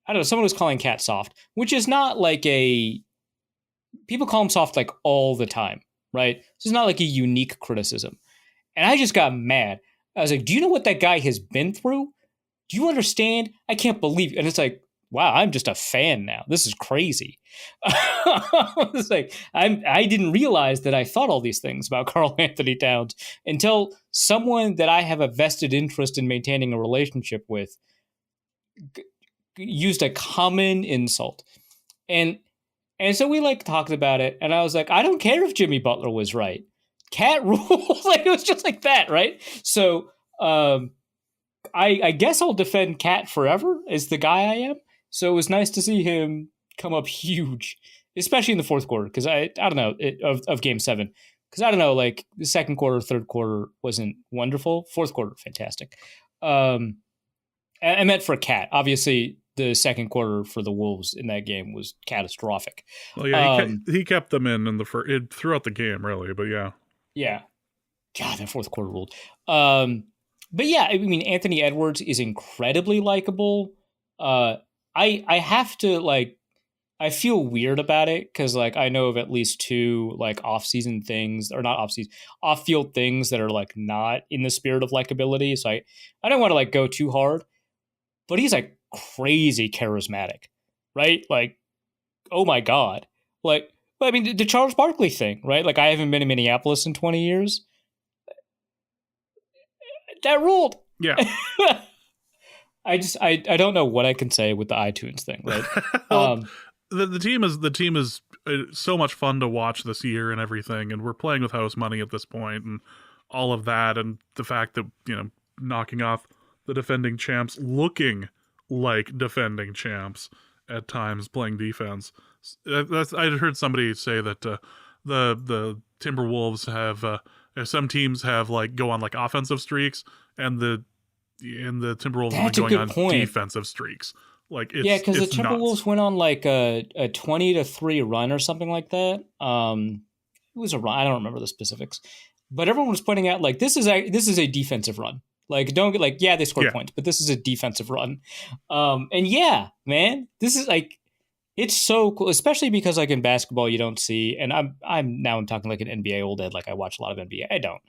I don't know, someone was calling Cat soft, which is not like people call him soft like all the time, right? So it's not like a unique criticism. And I just got mad. I was like, do you know what that guy has been through? Do you understand? I can't believe it. And it's like, wow, I'm just a fan now. This is crazy. It's like, I didn't realize that I thought all these things about Karl Anthony Towns until someone that I have a vested interest in maintaining a relationship with used a common insult. And so we like talked about it. And I was like, I don't care if Jimmy Butler was right. Cat rules. Like, it was just like that, right? So, I guess I'll defend Cat forever as the guy I am. So it was nice to see him come up huge, especially in the fourth quarter. Because I don't know of Game 7. Because I don't know, like the second quarter, third quarter wasn't wonderful. Fourth quarter, fantastic. I meant for Cat. Obviously, the second quarter for the Wolves in that game was catastrophic. Well, yeah, he kept them in throughout the game, really. But yeah, yeah. God, that fourth quarter ruled. But yeah, I mean, Anthony Edwards is incredibly likable. I have to like, I feel weird about it because like I know of at least two like off-season things, or not off-season, off-field things that are like not in the spirit of likability. So I don't want to like go too hard, but he's like crazy charismatic, right? Like, oh my God. Like, I mean, the Charles Barkley thing, right? Like I haven't been in Minneapolis in 20 years. That ruled. Yeah. I don't know what I can say with the iTunes thing, right? Well, the team is so much fun to watch this year and everything, and we're playing with house money at this point and all of that, and the fact that, you know, knocking off the defending champs, looking like defending champs at times, playing defense. I heard somebody say that the Timberwolves have some teams have like go on like offensive streaks, and the Timberwolves have been going on defensive streaks. Like because the Timberwolves nuts. Went on like a 20-3 run or something like that. It was a run. I don't remember the specifics, but everyone was pointing out like this is a defensive run. Like don't get like they scored points, but this is a defensive run. And yeah, man, this is like it's so cool, especially because like in basketball you don't see, and I'm talking like an NBA old head, like I watch a lot of NBA. I don't,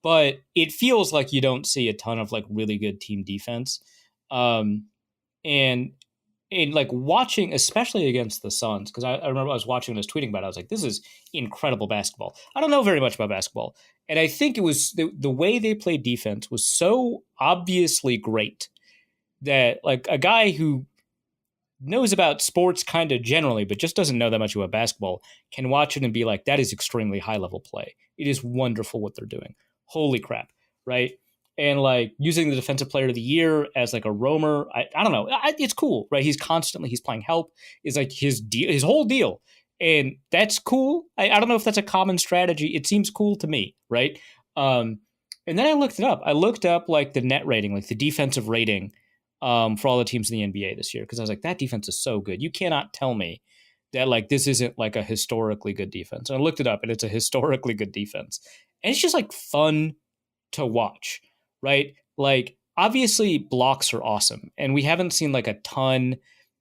but it feels like you don't see a ton of like really good team defense. And like watching, especially against the Suns, because I remember I was watching and I was tweeting about it. I was like, this is incredible basketball. I don't know very much about basketball. And I think it was the way they played defense was so obviously great that like a guy who knows about sports kind of generally, but just doesn't know that much about basketball can watch it and be like, that is extremely high level play. It is wonderful what they're doing. Holy crap. Right. And like using the defensive player of the year as like a roamer, I don't know. It's cool, right? He's playing help is like his whole deal. And that's cool. I don't know if that's a common strategy. It seems cool to me, right? And then I looked it up. I looked up like the net rating, like the defensive rating for all the teams in the NBA this year. Because I was like, that defense is so good. You cannot tell me that like this isn't like a historically good defense. And I looked it up and it's a historically good defense. And it's just like fun to watch. Right? Like, obviously, blocks are awesome. And we haven't seen like a ton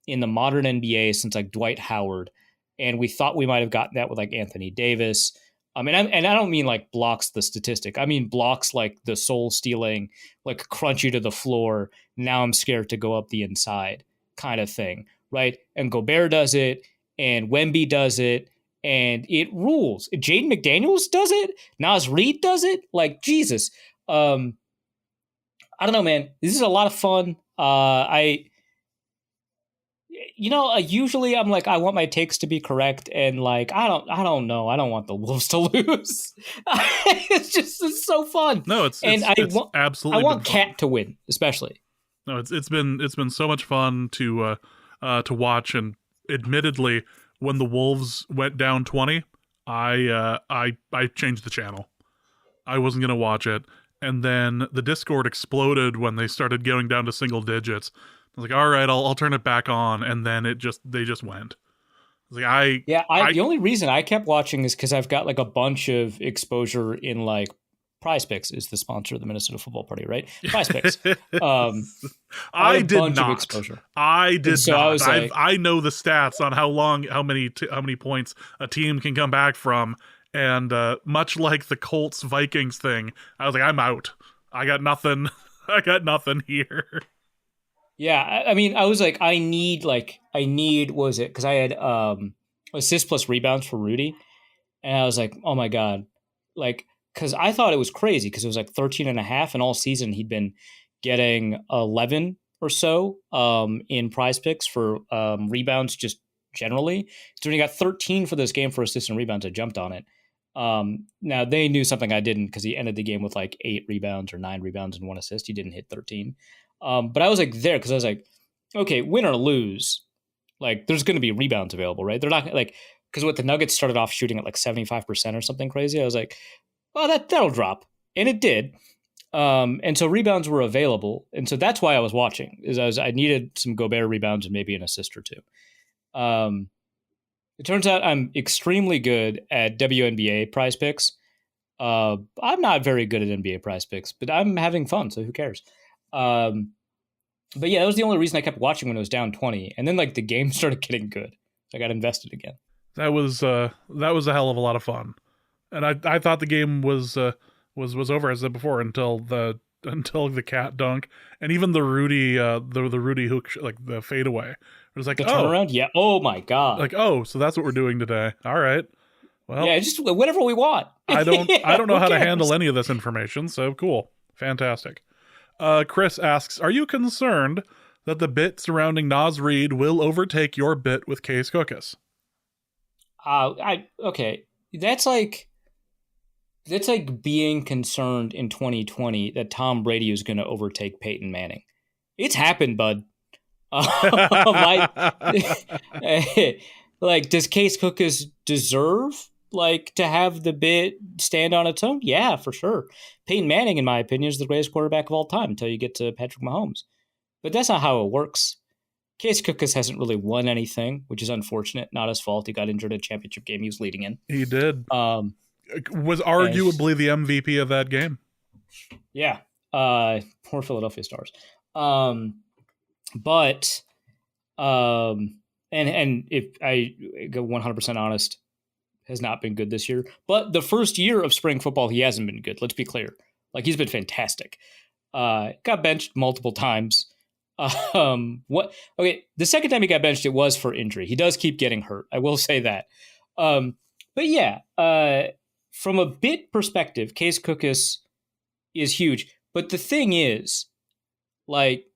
in the modern NBA since like Dwight Howard. And we thought we might have gotten that with like Anthony Davis. And I don't mean like blocks the statistic. I mean blocks like the soul stealing, like crunch you to the floor. Now I'm scared to go up the inside kind of thing. Right? And Gobert does it. And Wemby does it. And it rules. Jaden McDaniels does it. Naz Reid does it. Like, Jesus. I don't know, man. This is a lot of fun. Usually I'm like, I want my takes to be correct, and like, I don't know. I don't want the Wolves to lose. It's so fun. No, it's absolutely. I want Cat to win, especially. No, it's been so much fun to watch, and admittedly, when the Wolves went down 20, I changed the channel. I wasn't gonna watch it. And then the Discord exploded when they started going down to single digits. I was like, all right, I'll turn it back on. And then they just went. I was like, the only reason I kept watching is because I've got like a bunch of exposure in like Prize Picks is the sponsor of the Minnesota Football Party, right? Prize Picks. I did not. I did so not. I was like, I know the stats on how many points a team can come back from. And much like the Colts Vikings thing, I was like, I'm out. I got nothing. I got nothing here. Yeah, I mean, I was like, I need, was it? Because I had assists plus rebounds for Rudy. And I was like, oh my God. Like, because I thought it was crazy because it was like 13 and a half, and all season he'd been getting 11 or so in Prize Picks for rebounds just generally. So when he got 13 for this game for assists and rebounds, I jumped on it. Now they knew something I didn't because he ended the game with like 8 rebounds or 9 rebounds and 1 assist. He didn't hit 13. But I was like there because I was like, okay, win or lose, like there's going to be rebounds available, right? They're not like, because what the Nuggets started off shooting at like 75% or something crazy. I was like, well, that'll drop. And it did. And so rebounds were available. And so that's why I was watching I needed some Gobert rebounds and maybe an assist or two. It turns out I'm extremely good at WNBA Prize Picks. I'm not very good at NBA Prize Picks, but I'm having fun, so who cares? But yeah, that was the only reason I kept watching when it was down 20. And then like the game started getting good. I got invested again. That was a hell of a lot of fun. And I thought the game was over, as I said before, until the cat dunk and even the Rudy the Rudy hook, like the fadeaway. It was like, the turnaround. Yeah. Oh my God. Like, oh, so that's what we're doing today. All right. Well, yeah, just whatever we want. I don't know how to handle any of this information. So cool. Fantastic. Chris asks, are you concerned that the bit surrounding Naz Reid will overtake your bit with Case Cookus? Okay. That's like being concerned in 2020 that Tom Brady is going to overtake Peyton Manning. It's happened, bud. Like, does Case Cookus deserve like to have the bit stand on its own? Yeah, for sure. Peyton Manning, in my opinion, is the greatest quarterback of all time until you get to Patrick Mahomes. But that's not how it works. Case Cookus hasn't really won anything, which is unfortunate. Not his fault. He got injured in a championship game he was leading in. He did. Was arguably the MVP of that game. Yeah. Poor Philadelphia Stars. But if I go 100% honest, has not been good this year. But the first year of spring football, he hasn't been good. Let's be clear. Like, he's been fantastic. Got benched multiple times. Okay, the second time he got benched, it was for injury. He does keep getting hurt. I will say that. But yeah, from a bit perspective, Case Cookus is huge. But the thing is, like,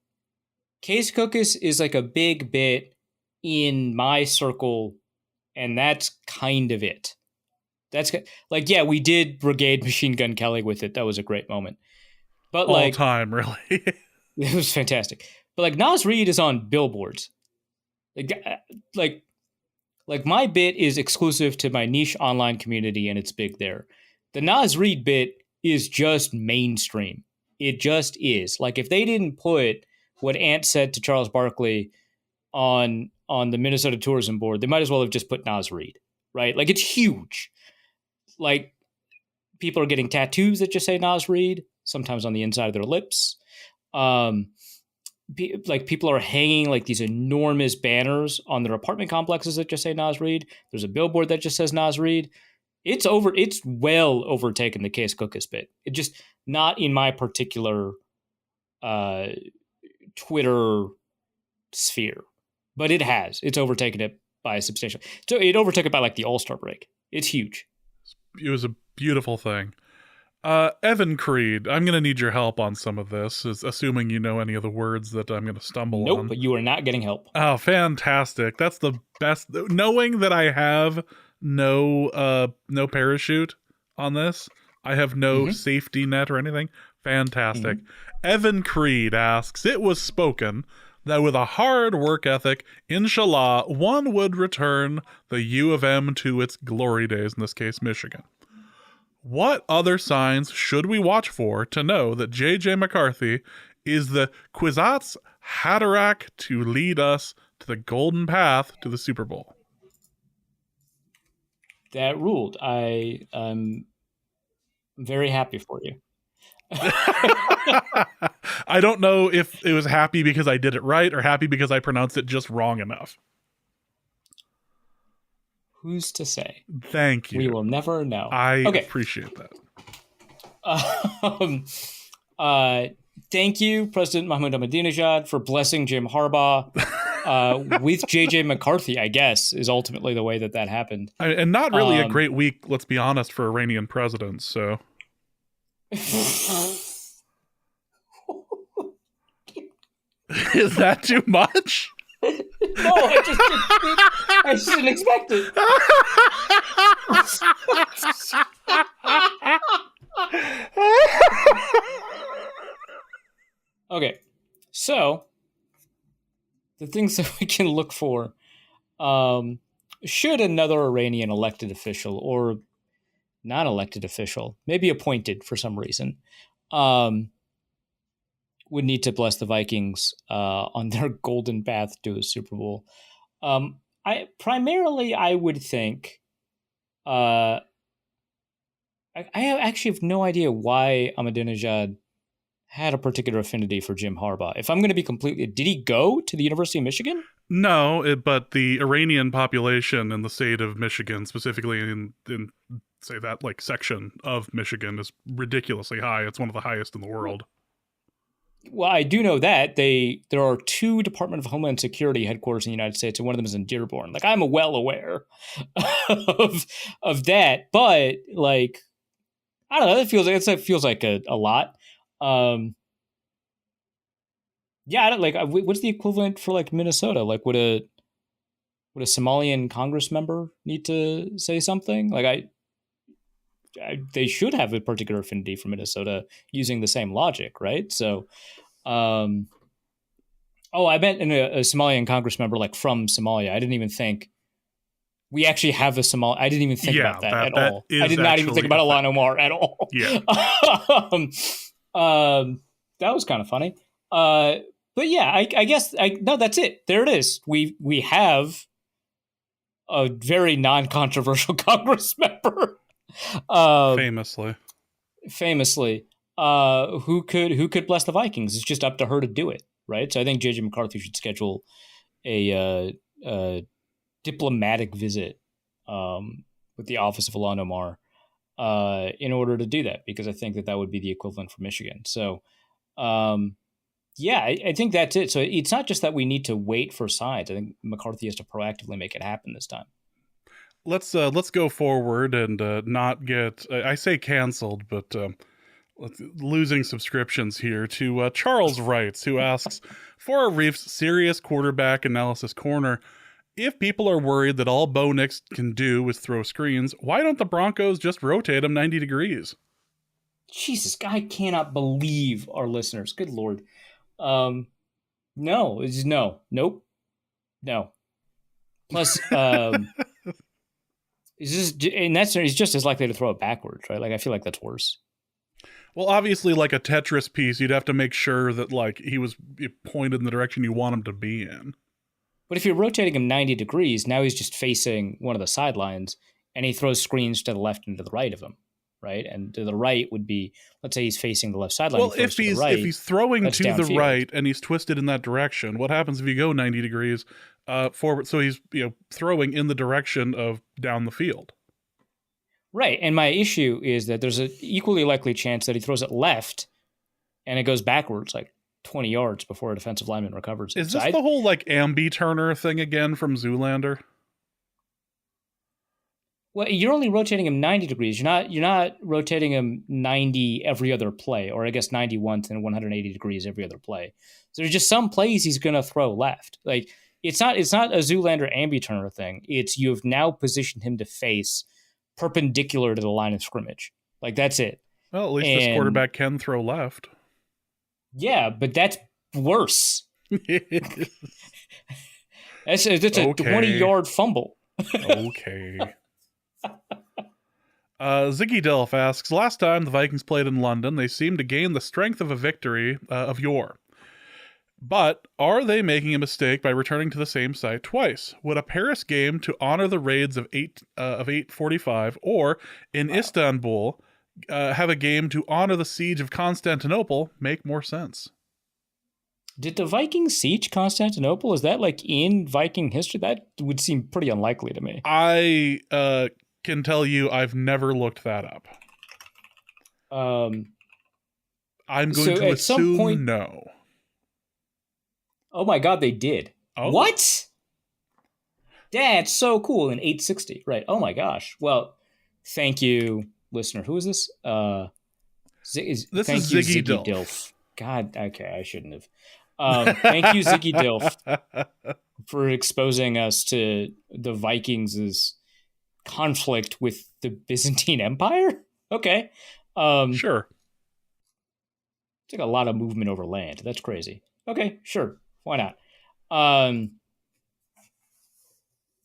Case Cookus is like a big bit in my circle, and that's kind of it. That's like, yeah, we did Brigade Machine Gun Kelly with it. That was a great moment. But all like, time, really. it was fantastic. But like, Naz Reid is on billboards. Like my bit is exclusive to my niche online community, and it's big there. The Naz Reid bit is just mainstream. It just is. Like, if they didn't put what Ant said to Charles Barkley on the Minnesota Tourism Board, they might as well have just put Naz Reid, right? Like, it's huge. Like, people are getting tattoos that just say Naz Reid, sometimes on the inside of their lips. Like, people are hanging like these enormous banners on their apartment complexes that just say Naz Reid. There's a billboard that just says Naz Reid. It's well overtaken the Case Cookus bit. It just not in my particular Twitter sphere, but it's overtaken it by a substantial. So it overtook it by like the All-Star break. It's huge. It was a beautiful thing. Evan Creed, I'm going to need your help on some of this, assuming you know any of the words that I'm going to stumble on. Nope, but you are not getting help. Oh, fantastic. That's the best. Knowing that I have no parachute on this, I have no safety net or anything. Fantastic. Evan Creed asks, it was spoken that with a hard work ethic, inshallah, one would return the U of M to its glory days, in this case, Michigan. What other signs should we watch for to know that JJ McCarthy is the Kwisatz Haderach to lead us to the golden path to the Super Bowl? That ruled. I'm very happy for you. I don't know if it was happy because I did it right or happy because I pronounced it just wrong enough. Who's to say? Thank you. We will never know. I appreciate that. Thank you, President Mahmoud Ahmadinejad, for blessing Jim Harbaugh with JJ McCarthy, I guess, is ultimately the way that happened. And not really a great week, let's be honest, for Iranian presidents, so... Is that too much? No, I just didn't expect it. Okay, so the things that we can look for, should another Iranian elected official or non-elected official, maybe appointed for some reason, would need to bless the Vikings on their golden path to a Super Bowl. I would think. I actually have no idea why Ahmadinejad had a particular affinity for Jim Harbaugh. If I'm going to be completely, did he go to the University of Michigan? No, but the Iranian population in the state of Michigan, specifically in say that like section of Michigan, is ridiculously high. It's one of the highest in the world. Well, I do know that there are two Department of Homeland Security headquarters in the United States, and one of them is in Dearborn. Like, I'm well aware of that, but like, I don't know. It feels like a lot. Yeah, I don't like. What's the equivalent for like Minnesota? Like, would a Somalian Congress member need to say something? Like, they should have a particular affinity for Minnesota using the same logic, right? So, I meant a Somalian Congress member like from Somalia. I didn't even think we actually have a Somali. I didn't even think about that at all. I did not even think about Ilhan Omar at all. Yeah. That was kind of funny. But yeah, I guess no, that's it. There it is. We have a very non-controversial Congress member. Famously, who could bless the Vikings? It's just up to her to do it, right? So I think JJ McCarthy should schedule a diplomatic visit with the office of Ilhan Omar in order to do that, because I think that would be the equivalent for Michigan. So, I think that's it. So it's not just that we need to wait for signs. I think McCarthy has to proactively make it happen this time. Let's go forward and not get, I say canceled, but losing subscriptions here to Charles Wrights, who asks, for Arif's serious quarterback analysis corner, if people are worried that all Bo Nix can do is throw screens, why don't the Broncos just rotate him 90 degrees? Jesus, I cannot believe our listeners. Good Lord. No, it's no. Nope. No. Plus, he's just as likely to throw it backwards, right? Like, I feel like that's worse. Well, obviously, like a Tetris piece, you'd have to make sure that like he was pointed in the direction you want him to be in. But if you're rotating him 90 degrees, now he's just facing one of the sidelines, and he throws screens to the left and to the right of him, right? And to the right would be, let's say he's facing the left sideline. Well, if he's throwing to downfield. The right and he's twisted in that direction, what happens if you go 90 degrees forward? So he's throwing in the direction of down the field. Right, and my issue is that there's an equally likely chance that he throws it left, and it goes backwards like 20 yards before a defensive lineman recovers it. Is this the whole like ambi-turner thing again from Zoolander? Well, you're only rotating him 90 degrees. You're not rotating him 90 every other play, or I guess 90 once and 180 degrees every other play. So there's just some plays he's going to throw left. Like it's not a Zoolander ambi-turner thing. It's you've now positioned him to face perpendicular to the line of scrimmage. Like that's it. Well, at least this quarterback can throw left. Yeah, but that's worse. That's a 20-yard fumble. Okay. Ziggy Delph asks, last time the Vikings played in London, they seemed to gain the strength of a victory of yore. But are they making a mistake by returning to the same site twice? Would a Paris game to honor the raids of 845 or in Istanbul have a game to honor the siege of Constantinople make more sense? Did the Vikings siege Constantinople? Is that like in Viking history? That would seem pretty unlikely to me. I can tell you I've never looked that up. I'm going to assume no. Oh my God, they did. Oh. What? That's so cool in 860. Right. Oh my gosh. Well, thank you, listener. Who is this? This is Ziggy Dilf. God, okay, I shouldn't have. Thank you, Ziggy Dilf, for exposing us to the Vikings' conflict with the Byzantine Empire. Okay. Sure. It's like a lot of movement over land. That's crazy. Okay, sure. Why not?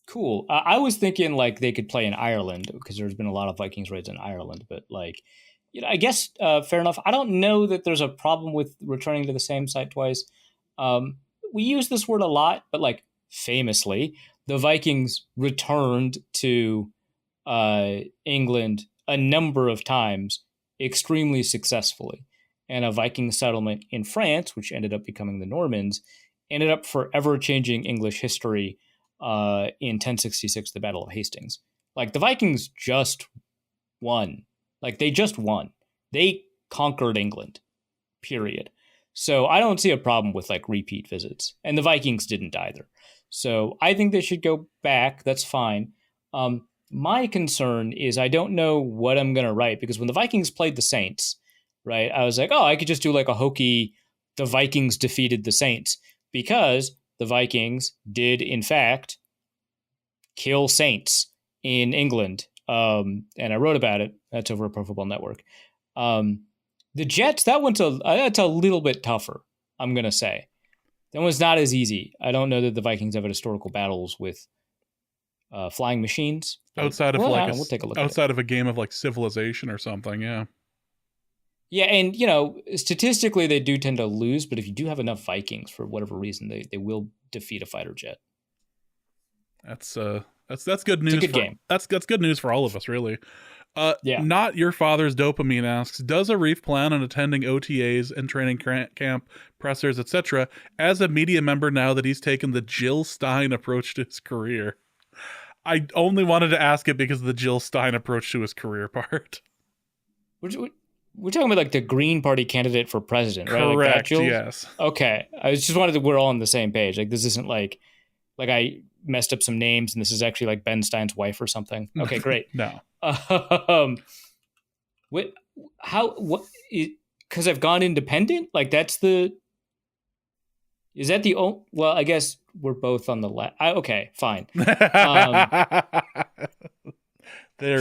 Cool. I was thinking like they could play in Ireland because there's been a lot of Vikings raids in Ireland, but like, I guess fair enough. I don't know that there's a problem with returning to the same site twice. We use this word a lot, but like famously, the Vikings returned to England a number of times extremely successfully. And a Viking settlement in France, which ended up becoming the Normans, ended up forever changing English history in 1066, the Battle of Hastings. Like the Vikings just won. Like they just won. They conquered England, period. So I don't see a problem with like repeat visits. And the Vikings didn't either. So I think they should go back. That's fine. My concern is I don't know what I'm going to write because when the Vikings played the Saints, right, I was like, oh, I could just do like a hokey, the Vikings defeated the Saints because the Vikings did, in fact, kill Saints in England. And I wrote about it. That's over at Pro Football Network. The Jets, that's a little bit tougher, I'm going to say. That one's not as easy. I don't know that the Vikings have had historical battles with flying machines. Outside of we'll take a look outside of a game of like Civilization or something, yeah. Yeah, and statistically they do tend to lose, but if you do have enough Vikings for whatever reason, they will defeat a fighter jet. That's good news. It's a good game. That's good news for all of us, really. Yeah. Not Your Father's Dopamine asks, does Arif plan on attending OTAs and training camp, pressers, etc. as a media member now that he's taken the Jill Stein approach to his career? I only wanted to ask it because of the Jill Stein approach to his career part. We're talking about like the Green Party candidate for president, right? Correct, like that, Jill? yes. Okay. I just wanted to, we're all on the same page. Like this isn't like I messed up some names and this is actually like Ben Stein's wife or something. Okay, great. No. Because I've gone independent? Like that's the, is that the, well, I guess we're both on the left. Okay, fine. There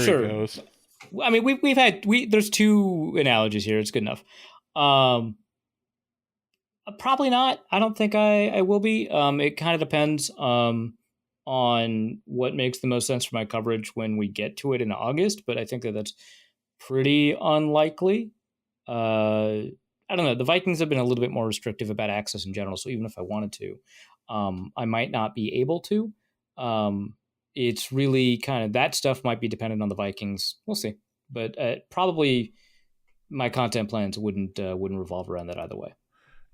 sure. he goes. I mean, there's two analogies here. It's good enough. Probably not. I don't think I will be. It kind of depends on what makes the most sense for my coverage when we get to it in August, but I think that's pretty unlikely. I don't know. The Vikings have been a little bit more restrictive about access in general, so even if I wanted to, I might not be able to. It's really kind of, that stuff might be dependent on the Vikings. We'll see, but probably my content plans wouldn't revolve around that either way.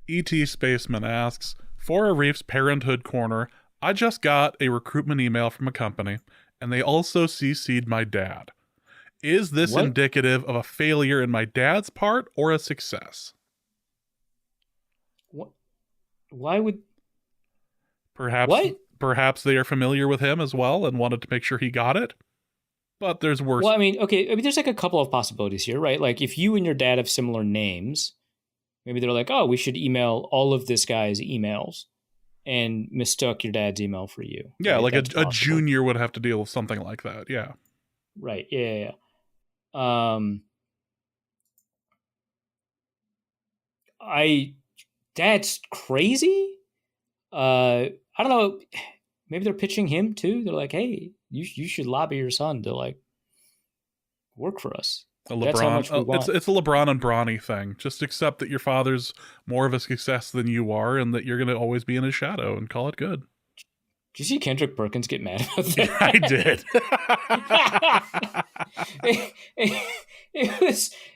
E.T. Spaceman asks, for Arif's Parenthood Corner, I just got a recruitment email from a company, and they also CC'd my dad. Is this indicative of a failure in my dad's part or a success? What? Why would... Perhaps they are familiar with him as well and wanted to make sure he got it. But there's worse. Well, I mean, there's like a couple of possibilities here, right? Like if you and your dad have similar names, maybe they're like, oh, we should email all of this guy's emails, and mistook your dad's email for you. Yeah, right? like a junior would have to deal with something like that. Yeah. Right. Yeah. That's crazy. I don't know. Maybe they're pitching him too. They're like, hey, you should lobby your son to like work for us. That's how much we want. It's a LeBron and Bronny thing. Just accept that your father's more of a success than you are, and that you're going to always be in his shadow, and call it good. Did you see Kendrick Perkins get mad about that? I did.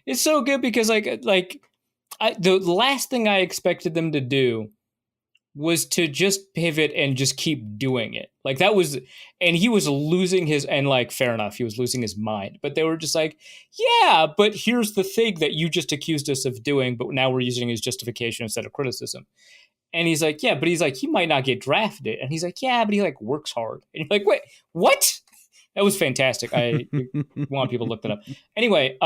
It's so good because the last thing I expected them to do was to just pivot and just keep doing it. Like that was, and he was losing his, and like, fair enough, he was losing his mind, but they were just like, yeah, but here's the thing that you just accused us of doing, but now we're using his justification instead of criticism. And he's like, yeah, but he's like, he might not get drafted. And he's like, yeah, but he like works hard. And you're like, wait, what? That was fantastic. I want people to look that up. Anyway,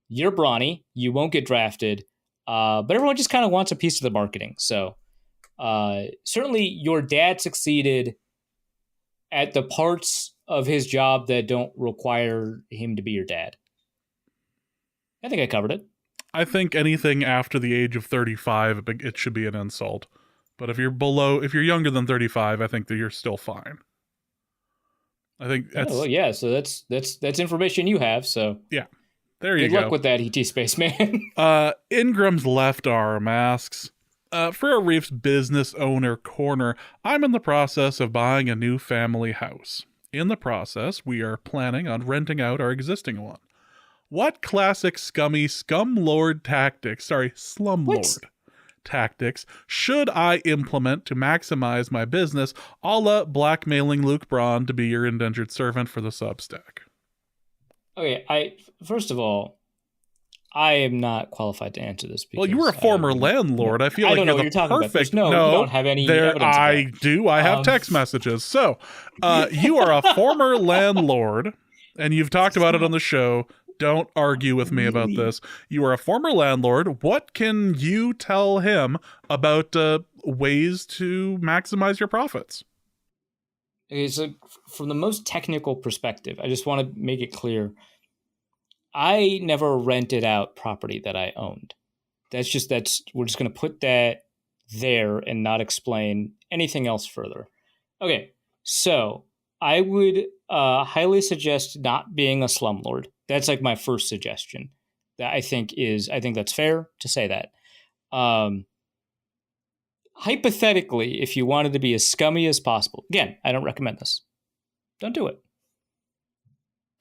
you're Bronny, you won't get drafted. But everyone just kind of wants a piece of the marketing. So, certainly your dad succeeded at the parts of his job that don't require him to be your dad. I think I covered it. I think anything after the age of 35, it should be an insult. But if you're younger than 35, I think that you're still fine. I think that's... Oh, well, yeah, so that's information you have, so... Yeah, there you go. Good luck with that, E.T. Spaceman. Ingram's left arm asks... for Arif's business owner corner, I'm in the process of buying a new family house. In the process, we are planning on renting out our existing one. What classic slumlord tactics should I implement to maximize my business, a la blackmailing Luke Braun to be your indentured servant for the Substack? Okay, first of all, I am not qualified to answer this. Well, you were a former landlord. I feel like you're the perfect. No, you don't have any evidence of I that. do. I have text messages. So, you are a former landlord, and you've talked about it on the show. Don't argue with me about this. You are a former landlord. What can you tell him about ways to maximize your profits? Okay, so from the most technical perspective, I just want to make it clear. I never rented out property that I owned. We're just going to put that there and not explain anything else further. Okay, so I would highly suggest not being a slumlord. That's like my first suggestion. That I think that's fair to say that. Hypothetically, if you wanted to be as scummy as possible, again, I don't recommend this. Don't do it.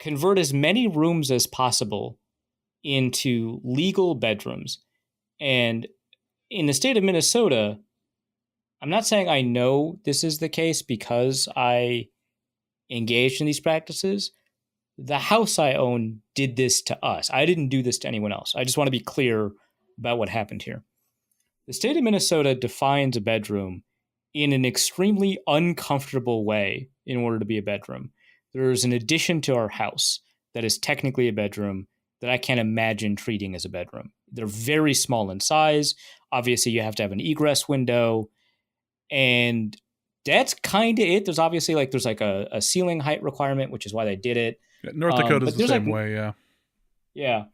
Convert as many rooms as possible into legal bedrooms. And in the state of Minnesota, I'm not saying I know this is the case because I engaged in these practices. The house I own did this to us. I didn't do this to anyone else. I just want to be clear about what happened here. The state of Minnesota defines a bedroom in an extremely uncomfortable way in order to be a bedroom. There's an addition to our house that is technically a bedroom that I can't imagine treating as a bedroom. They're very small in size. Obviously, you have to have an egress window. And that's kind of it. There's obviously there's a ceiling height requirement, which is why they did it. North Dakota is the same way, yeah. Yeah.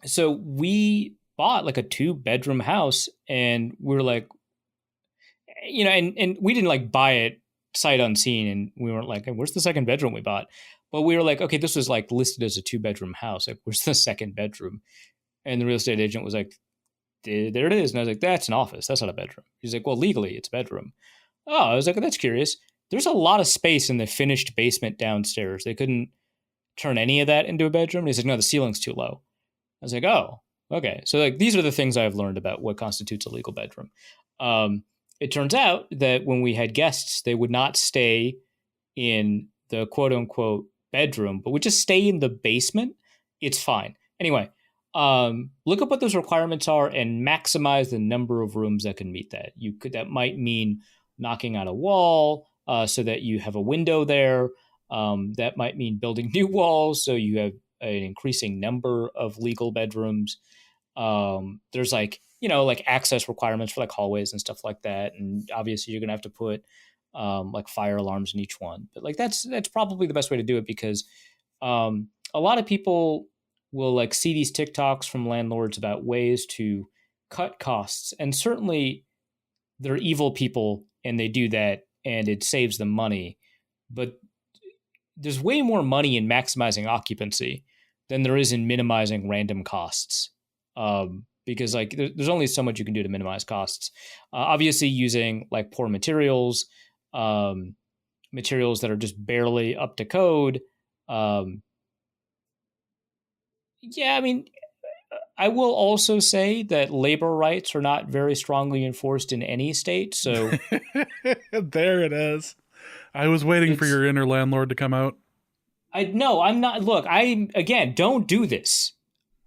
So we bought a 2-bedroom house, and we were like, and we didn't buy it sight unseen, and we weren't like, hey, where's the second bedroom we bought? But we were like, okay, this was listed as a 2-bedroom house. Where's the second bedroom? And the real estate agent was like, there it is. And I was like, that's an office. That's not a bedroom. He's like, well, legally it's a bedroom. Oh, I was like, that's curious. There's a lot of space in the finished basement downstairs. They couldn't turn any of that into a bedroom. And he's like, no, the ceiling's too low. I was like, oh, okay. So these are the things I've learned about what constitutes a legal bedroom. It turns out that when we had guests, they would not stay in the quote unquote bedroom, but would just stay in the basement. It's fine. Anyway, look up what those requirements are and maximize the number of rooms that can meet that. That might mean knocking out a wall so that you have a window there. That might mean building new walls so you have an increasing number of legal bedrooms. There's access requirements for hallways and stuff like that. And obviously you're going to have to put fire alarms in each one. But that's probably the best way to do it, because a lot of people will see these TikToks from landlords about ways to cut costs. And certainly they're evil people and they do that and it saves them money. But there's way more money in maximizing occupancy than there is in minimizing random costs. Because there's only so much you can do to minimize costs. Obviously using poor materials, materials that are just barely up to code. Yeah, I mean, I will also say that labor rights are not very strongly enforced in any state. So there it is. I was waiting for your inner landlord to come out. No, I'm not. Look, don't do this.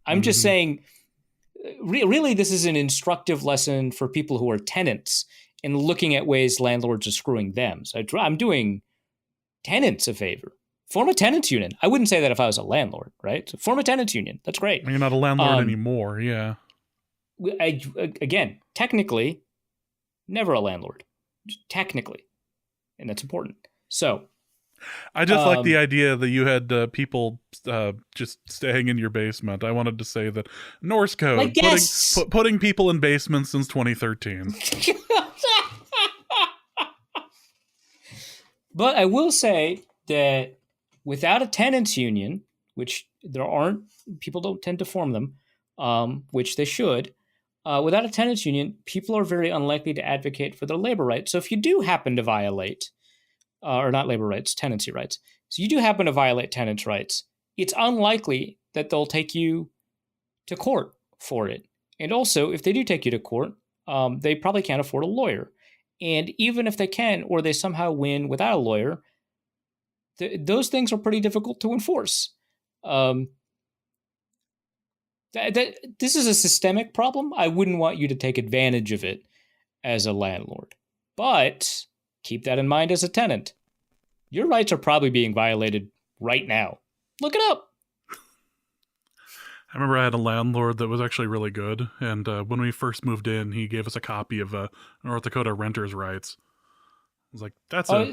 I'm just saying, really, this is an instructive lesson for people who are tenants and looking at ways landlords are screwing them. So I'm doing tenants a favor. Form a tenants union. I wouldn't say that if I was a landlord, right? So form a tenants union. That's great. You're not a landlord anymore, yeah. Again, technically, never a landlord. Technically. And that's important. So I just like the idea that you had people just staying in your basement. I wanted to say that Norse code, putting people in basements since 2013. But I will say that without a tenants union, which there aren't, people don't tend to form them, which they should. Without a tenants union, people are very unlikely to advocate for their labor rights. So if you do happen to violate, or not labor rights, tenancy rights. So you do happen to violate tenants' rights, it's unlikely that they'll take you to court for it. And also, if they do take you to court, they probably can't afford a lawyer. And even if they can, or they somehow win without a lawyer, those things are pretty difficult to enforce. This is a systemic problem. I wouldn't want you to take advantage of it as a landlord. But keep that in mind as a tenant. Your rights are probably being violated right now. Look it up. I remember I had a landlord that was actually really good. And when we first moved in, he gave us a copy of North Dakota renters' rights. I was like, that's a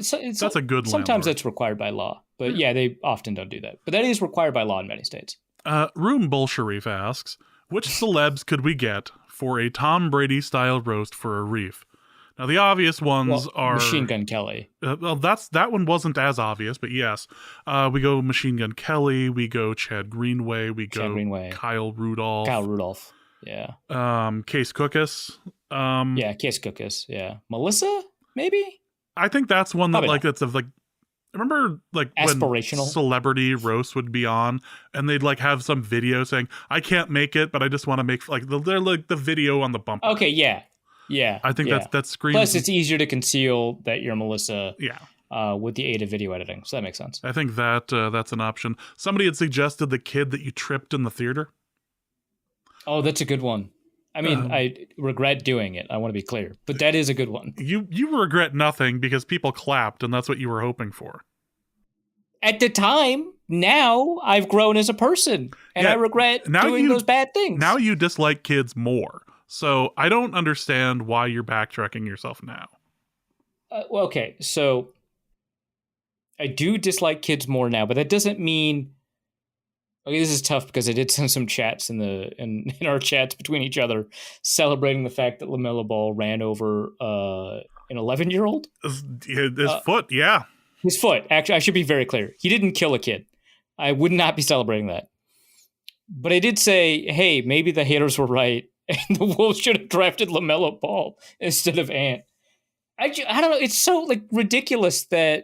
good Sometimes landlord. that's required by law. But yeah, they often don't do that. But that is required by law in many states. Room Bull Sharif asks, which celebs could we get for a Tom Brady-style roast for Arif? Now, the obvious ones are... Machine Gun Kelly. That one wasn't as obvious, but yes. We go Machine Gun Kelly, we go Chad Greenway, we go Kyle Rudolph. Yeah. Case Cookus. Case Cookus, yeah. Melissa, maybe? I think that's one that, that's of, I remember aspirational when celebrity roasts would be on and they'd have some video saying, I can't make it, but I just want to make they're the video on the bumper. Okay. Yeah. I think that screams. Plus it's easier to conceal that you're Melissa. Yeah. with the aid of video editing. So that makes sense. I think that that's an option. Somebody had suggested the kid that you tripped in the theater. Oh, that's a good one. I mean, I regret doing it. I want to be clear, but that is a good one. You regret nothing because people clapped, and that's what you were hoping for. At the time, now I've grown as a person, and I regret doing those bad things. Now you dislike kids more, so I don't understand why you're backtracking yourself now. Well, okay, so I do dislike kids more now, but that doesn't mean. Okay, this is tough because I did send some chats in our chats between each other, celebrating the fact that LaMelo Ball ran over an 11-year-old. His foot, yeah. His foot. Actually, I should be very clear. He didn't kill a kid. I would not be celebrating that. But I did say, hey, maybe the haters were right, and the Wolves should have drafted LaMelo Ball instead of Ant. I don't know. It's so like ridiculous that.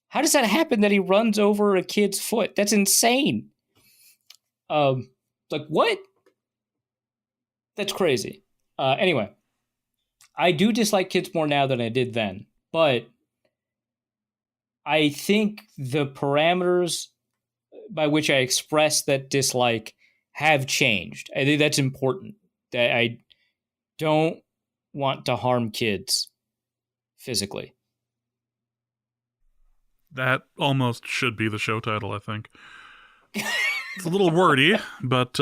How does that happen that he runs over a kid's foot? That's insane. Like what? That's crazy. Anyway, I do dislike kids more now than I did then, but I think the parameters by which I express that dislike have changed. I think that's important. That I don't want to harm kids physically. That almost should be the show title, I think. It's a little wordy, but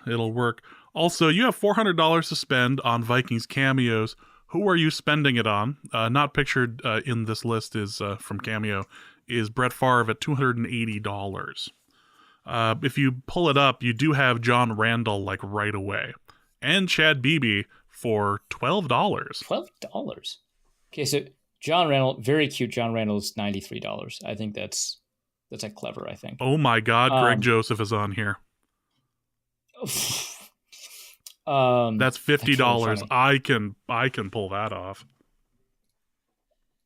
it'll work. Also, you have $400 to spend on Vikings cameos. Who are you spending it on? Not pictured in this list is from Cameo, is Brett Favre at $280. If you pull it up, you do have John Randall like right away. And Chad Beebe for $12. $12? Okay, so John Randall, very cute John Randall is $93. I think that's like clever, I think. Oh my God, Greg Joseph is on here. That's $50. I can pull that off.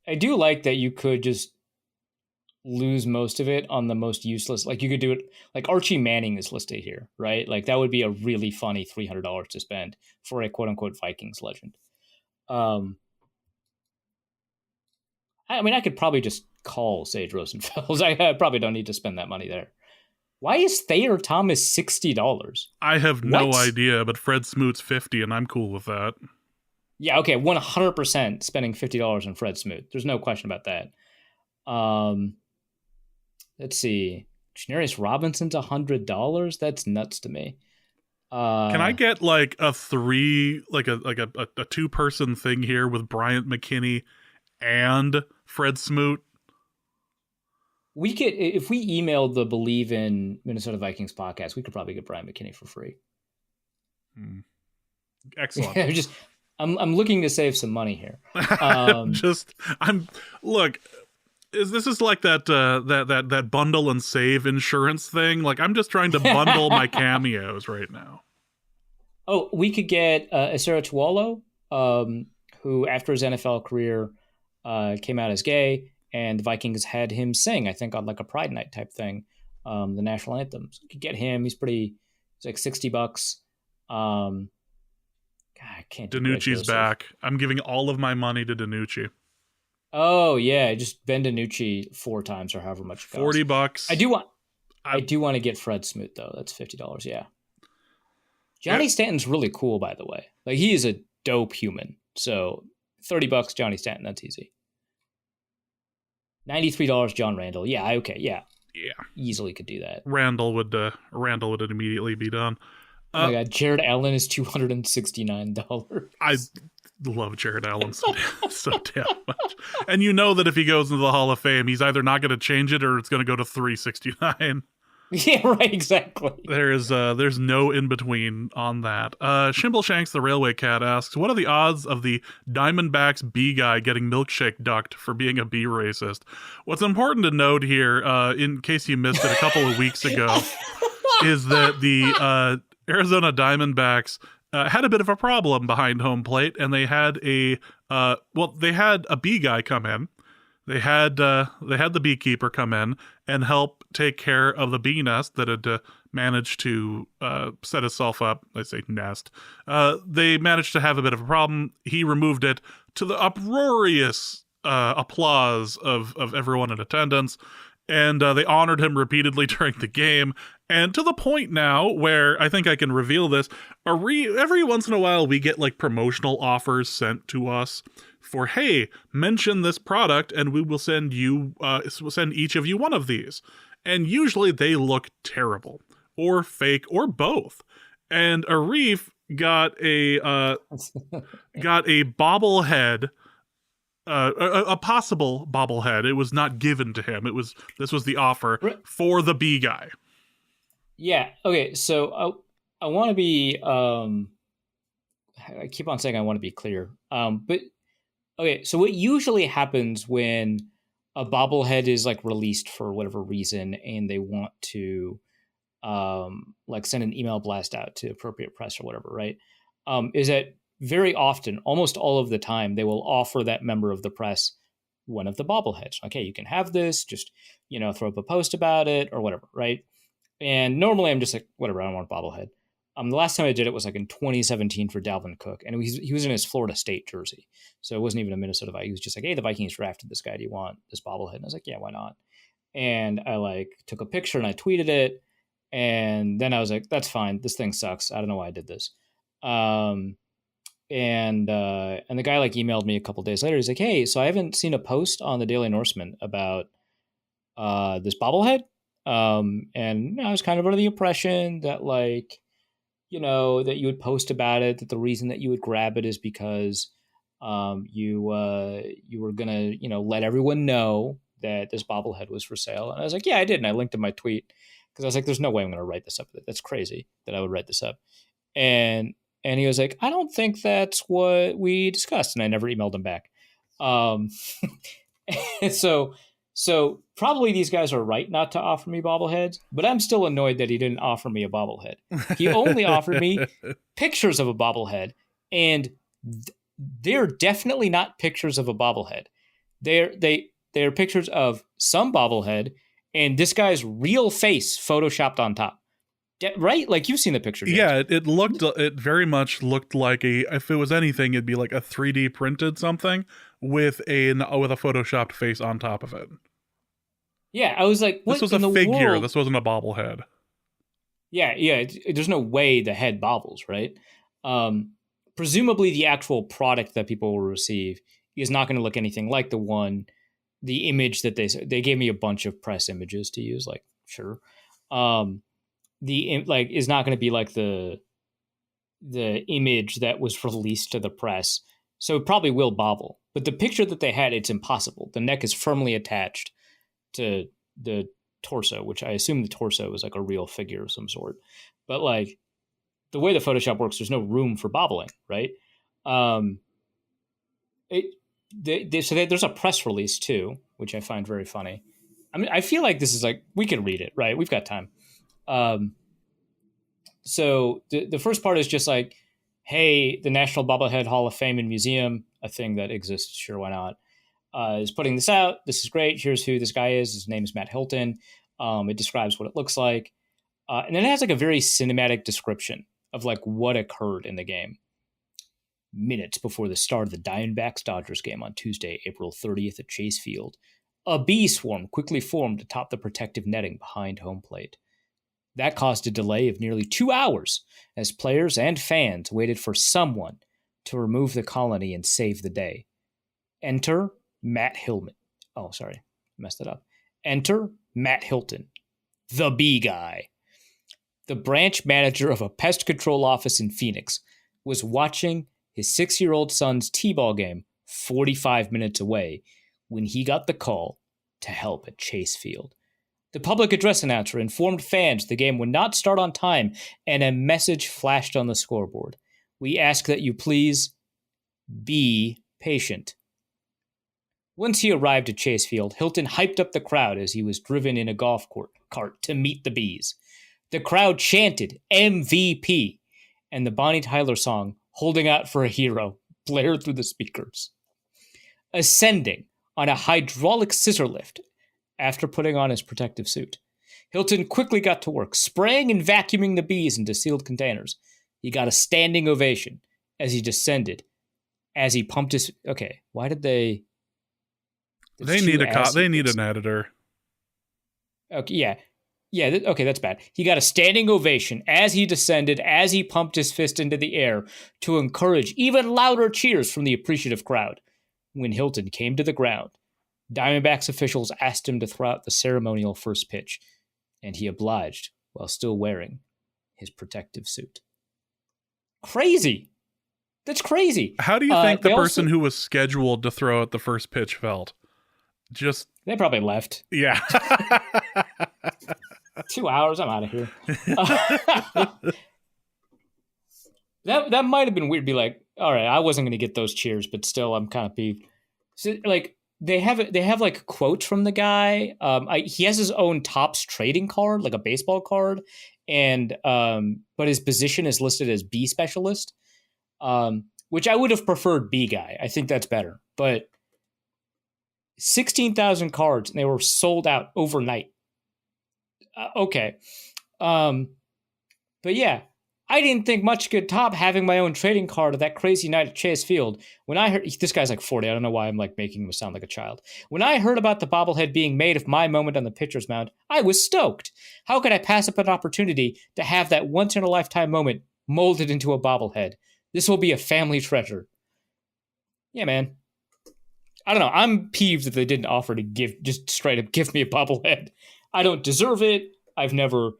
I do like that you could just lose most of it on the most useless. Like you could do it like Archie Manning is listed here, right? Like that would be a really funny $300 to spend for a quote unquote Vikings legend. I mean, I could probably just call Sage Rosenfels. I probably don't need to spend that money there. Why is Thayer Thomas $60? I have no idea, but Fred Smoot's $50, and I'm cool with that. Yeah, okay, 100% spending $50 on Fred Smoot. There's no question about that. Let's see. Janarius Robinson's $100. That's nuts to me. Can I get like a a two-person thing here with Bryant McKinney and Fred Smoot? We could, if we emailed the Believe in Minnesota Vikings podcast, we could probably get Bryant McKinney for free. Excellent. Yeah, I'm looking to save some money here. Look. This is like that bundle and save insurance thing. Like I'm just trying to bundle my cameos right now. Oh, we could get Isaiah Tuolo, who after his NFL career came out as gay, and the Vikings had him sing, I think, on like a Pride Night type thing, the national anthem. So we could get him. He's like $60. God, I can't. DiNucci's back. I'm giving all of my money to DiNucci. Oh yeah, just Ben DiNucci 4 times or however much it costs. $40. I do want to get Fred Smoot though. That's $50. Yeah. Johnny Stanton's really cool, by the way. Like he is a dope human. So $30 Johnny Stanton. That's easy. $93 John Randall. Yeah. Okay. Yeah. Easily could do that. Randall would immediately be done. Oh my God, Jared Allen is $269. I love Jared Allen so damn much. And you know that if he goes into the Hall of Fame, he's either not going to change it or it's going to go to $369. Yeah, right, exactly. There's no in between on that. Shimbleshanks the Railway Cat asks, what are the odds of the Diamondbacks B guy getting milkshake ducked for being a bee racist? What's important to note here, in case you missed it a couple of weeks ago, is that the Arizona Diamondbacks had a bit of a problem behind home plate, and they had a bee guy come in. They had the beekeeper come in and help take care of the bee nest that had managed to set itself up. I say nest. They managed to have a bit of a problem. He removed it to the uproarious applause of everyone in attendance. And they honored him repeatedly during the game. And to the point now where I think I can reveal this, every once in a while we get like promotional offers sent to us for, hey, mention this product and we will send each of you one of these. And usually they look terrible or fake or both. And Arif got a bobblehead, a possible bobblehead. It was not given to him. This was the offer for the B guy. Yeah. Okay. So I want to be. I keep on saying I want to be clear. But okay. So what usually happens when a bobblehead is like released for whatever reason, and they want to, like send an email blast out to appropriate press or whatever, right? Is that very often, almost all of the time, they will offer that member of the press one of the bobbleheads. Okay, you can have this. Just throw up a post about it or whatever, right? And normally I'm just like, whatever, I don't want a bobblehead. The last time I did it was like in 2017 for Dalvin Cook, and he was in his Florida State jersey, so it wasn't even a Minnesota Viking. He was just like, hey, the Vikings drafted this guy. Do you want this bobblehead? And I was like, yeah, why not? And I like took a picture and I tweeted it, and then I was like, that's fine. This thing sucks. I don't know why I did this. And the guy like emailed me a couple days later. He's like, hey, so I haven't seen a post on the Daily Norseman about this bobblehead. And I was kind of under the impression that like, that you would post about it, that the reason that you would grab it is because you were gonna, let everyone know that this bobblehead was for sale. And I was like, yeah, I did. And I linked in my tweet because I was like, there's no way I'm gonna write this up. That's crazy that I would write this up. And he was like, I don't think that's what we discussed. And I never emailed him back. So probably these guys are right not to offer me bobbleheads, but I'm still annoyed that he didn't offer me a bobblehead. He only offered me pictures of a bobblehead, and they're definitely not pictures of a bobblehead. They're pictures of some bobblehead and this guy's real face photoshopped on top. Right? Like you've seen the picture. James. Yeah, it very much looked like if it was anything, it'd be like a 3D printed something with a photoshopped face on top of it. Yeah, I was like, what this was in a the figure. world? This wasn't a bobblehead. Yeah. There's no way the head bobbles, right? Presumably the actual product that people will receive is not going to look anything like the image that they gave me a bunch of press images to use. Like, sure. Is not going to be like the image that was released to the press. So it probably will bobble. But the picture that they had, it's impossible. The neck is firmly attached to the torso, which I assume the torso is like a real figure of some sort. But like the way the Photoshop works, there's no room for bobbling, right? There's a press release too, which I find very funny. I mean, I feel like this is like, we can read it, right? We've got time. So the first part is just like, hey, the National Bobblehead Hall of Fame and Museum, a thing that exists, sure, why not, is putting this out. This is great. Here's who this guy is. His name is Matt Hilton. It describes what it looks like. And then it has like a very cinematic description of like what occurred in the game. Minutes before the start of the Diamondbacks-Dodgers game on Tuesday, April 30th at Chase Field, a bee swarm quickly formed atop the protective netting behind home plate. That caused a delay of nearly 2 hours as players and fans waited for someone to remove the colony and save the day. Enter Matt Hillman. Oh, sorry. Messed it up. Enter Matt Hilton, the bee guy. The branch manager of a pest control office in Phoenix was watching his 6-year-old son's t-ball game 45 minutes away when he got the call to help at Chase Field. The public address announcer informed fans the game would not start on time, and a message flashed on the scoreboard. We ask that you please be patient. Once he arrived at Chase Field, Hilton hyped up the crowd as he was driven in a golf cart to meet the bees. The crowd chanted MVP, and the Bonnie Tyler song, Holding Out for a Hero, blared through the speakers. Ascending on a hydraulic scissor lift after putting on his protective suit, Hilton quickly got to work, spraying and vacuuming the bees into sealed containers. He got a standing ovation as he descended, as he pumped his... Okay, why did they They need they need an editor. Okay, yeah. Yeah, okay, that's bad. He got a standing ovation as he descended, as he pumped his fist into the air to encourage even louder cheers from the appreciative crowd. When Hilton came to the ground, Diamondbacks officials asked him to throw out the ceremonial first pitch, and he obliged while still wearing his protective suit. Crazy. That's crazy. How do you think the person who was scheduled to throw out the first pitch felt? They probably left. Yeah. 2 hours, I'm out of here. That might have been weird. Be like, all right, I wasn't going to get those cheers, but still, I'm kind of peeved. So, like, they have like quotes from the guy. He has his own Topps trading card, like a baseball card, and but his position is listed as B specialist, which I would have preferred B guy. I think that's better, but 16,000 cards, and they were sold out overnight. Okay. But yeah, I didn't think much could top having my own trading card of that crazy night at Chase Field. When I heard, this guy's like 40, I don't know why I'm like making him sound like a child. When I heard about the bobblehead being made of my moment on the pitcher's mound, I was stoked. How could I pass up an opportunity to have that once-in-a-lifetime moment molded into a bobblehead? This will be a family treasure. Yeah, man. I don't know. I'm peeved that they didn't offer to just straight up give me a bobblehead. I don't deserve it. I've never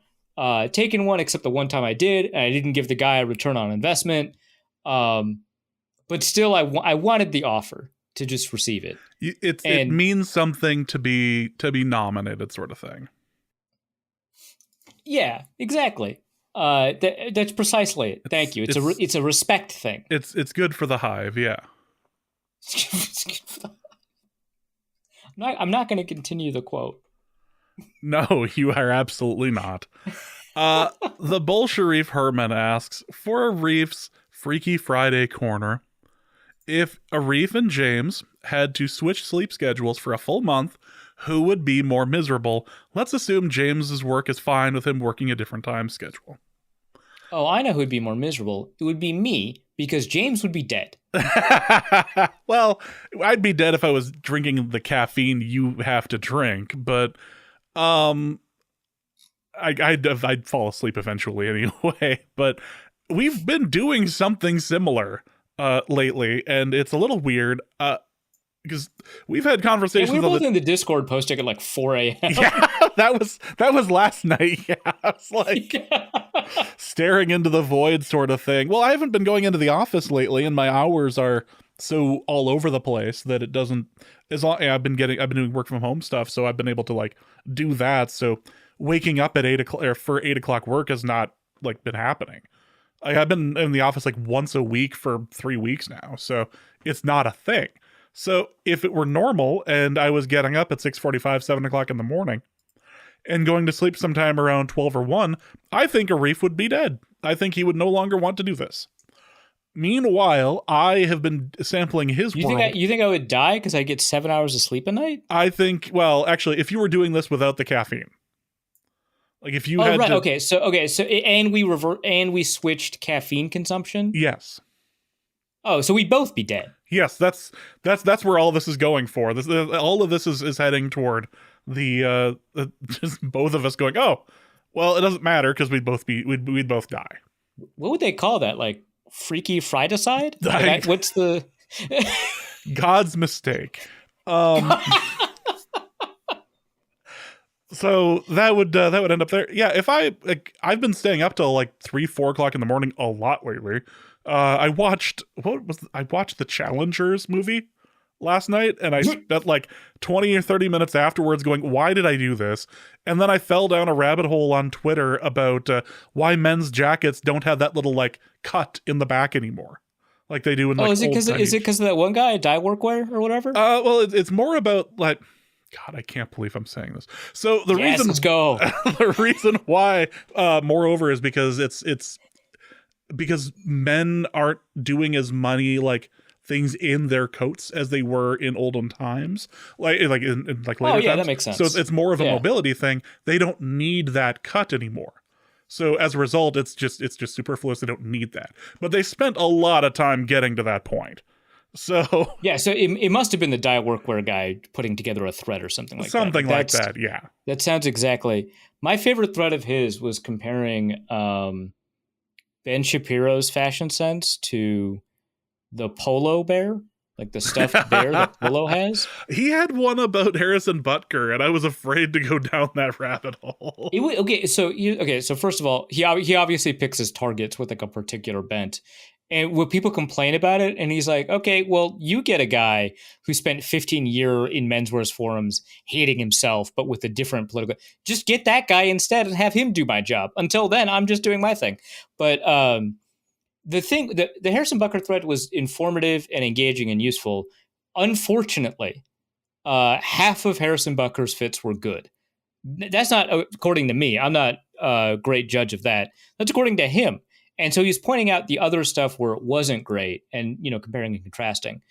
taken one except the one time I did, and I didn't give the guy a return on investment. But still, I wanted the offer to just receive it. It means something to be nominated, sort of thing. Yeah, exactly. That's precisely it. Thank you. It's a respect thing. It's good for the hive. Yeah. I'm not going to continue the quote. No, you are absolutely not. The Bull Sharif Herman asks, for Arif's Freaky Friday corner, if Arif and James had to switch sleep schedules for a full month, who would be more miserable? Let's assume James's work is fine with him working a different time schedule. Oh, I know who would be more miserable. It would be me, because James would be dead. Well, I'd be dead if I was drinking the caffeine you have to drink, but I'd fall asleep eventually anyway. But we've been doing something similar lately, and it's a little weird because we've had conversations. Yeah, we were both in the Discord posting at like 4 a.m. Yeah, that was last night. Yeah, I was like staring into the void, sort of thing. Well, I haven't been going into the office lately, and my hours are so all over the place that it doesn't. I've been doing work from home stuff, so I've been able to like do that. So waking up at 8 o'clock or for 8 o'clock work has not like been happening. I've been in the office like once a week for 3 weeks now, so it's not a thing. So if it were normal and I was getting up at 6:45, 7 o'clock in the morning and going to sleep sometime around 12 or 1, I think Arif would be dead. I think he would no longer want to do this. Meanwhile, I have been sampling his world. You think I would die because I get 7 hours of sleep a night? I think, well, actually, if you were doing this without the caffeine. Like if you had right. to... Okay, so and we switched caffeine consumption? Yes. Oh, so we'd both be dead. Yes, that's where all this is going for. All of this is heading toward the just both of us going, oh, well, it doesn't matter because we'd both die. What would they call that? Like Freaky Fridicide? What's the God's mistake? So that would end up there. Yeah, if I've been staying up till like 3-4 o'clock in the morning a lot lately. I watched the Challengers movie last night, and I spent like 20 or 30 minutes afterwards going, why did I do this? And then I fell down a rabbit hole on Twitter about why men's jackets don't have that little like cut in the back anymore, like they do in like. Is it because of that one guy, Dye Workwear or whatever? Well, it's more about like. God, I can't believe I'm saying this. So the reason, let's go. The reason why, moreover, is because it's because men aren't doing as many like things in their coats as they were in olden times, like in later times. That makes sense. So it's more of a mobility thing. They don't need that cut anymore. So as a result, it's just superfluous. They don't need that. But they spent a lot of time getting to that point. So yeah, so it must have been the dye workwear guy putting together a thread or something like that. Something like that, yeah. That sounds exactly. My favorite thread of his was comparing Ben Shapiro's fashion sense to the polo bear, like the stuffed bear that Polo has. He had one about Harrison Butker, and I was afraid to go down that rabbit hole. So first of all, he obviously picks his targets with like a particular bent. And when people complain about it, and he's like, okay, well, you get a guy who spent 15 years in menswear forums hating himself, but with a different political, just get that guy instead and have him do my job. Until then, I'm just doing my thing. But the Harrison Butker thread was informative and engaging and useful. Unfortunately, half of Harrison Butker's fits were good. That's not according to me. I'm not a great judge of that. That's according to him. And so he's pointing out the other stuff where it wasn't great and, comparing and contrasting.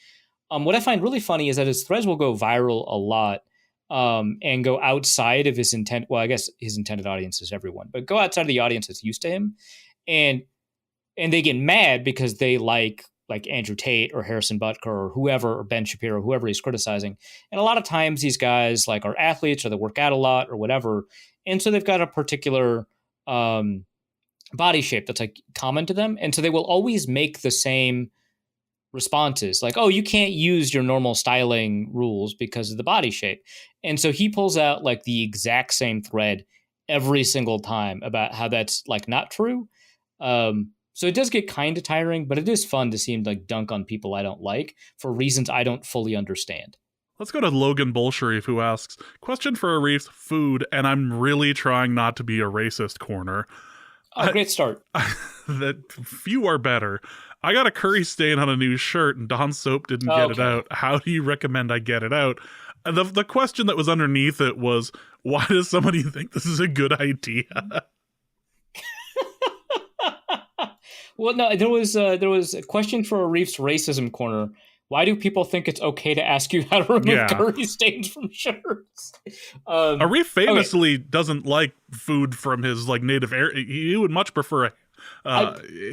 What I find really funny is that his threads will go viral a lot and go outside of his intent. Well, I guess his intended audience is everyone, but go outside of the audience that's used to him. And they get mad because they like Andrew Tate or Harrison Butker or whoever, or Ben Shapiro, whoever he's criticizing. And a lot of times these guys are athletes or they work out a lot or whatever. And so they've got a particular body shape that's common to them. And so they will always make the same responses like, oh, you can't use your normal styling rules because of the body shape. And so he pulls out the exact same thread every single time about how that's not true. So it does get kind of tiring, but it is fun to see him dunk on people I don't like for reasons I don't fully understand. Let's go to Logan Bolsharif, who asks, question for Arif's food, and I'm really trying not to be a racist corner. Oh, great start. That few are better. I got a curry stain on a new shirt and Dawn Soap didn't get it out. How do you recommend I get it out? And the question that was underneath it was, why does somebody think this is a good idea? Well, no, there was a question for Arif's racism corner. Why do people think it's okay to ask you how to remove curry stains from shirts? Arif famously doesn't like food from his native area. He would much prefer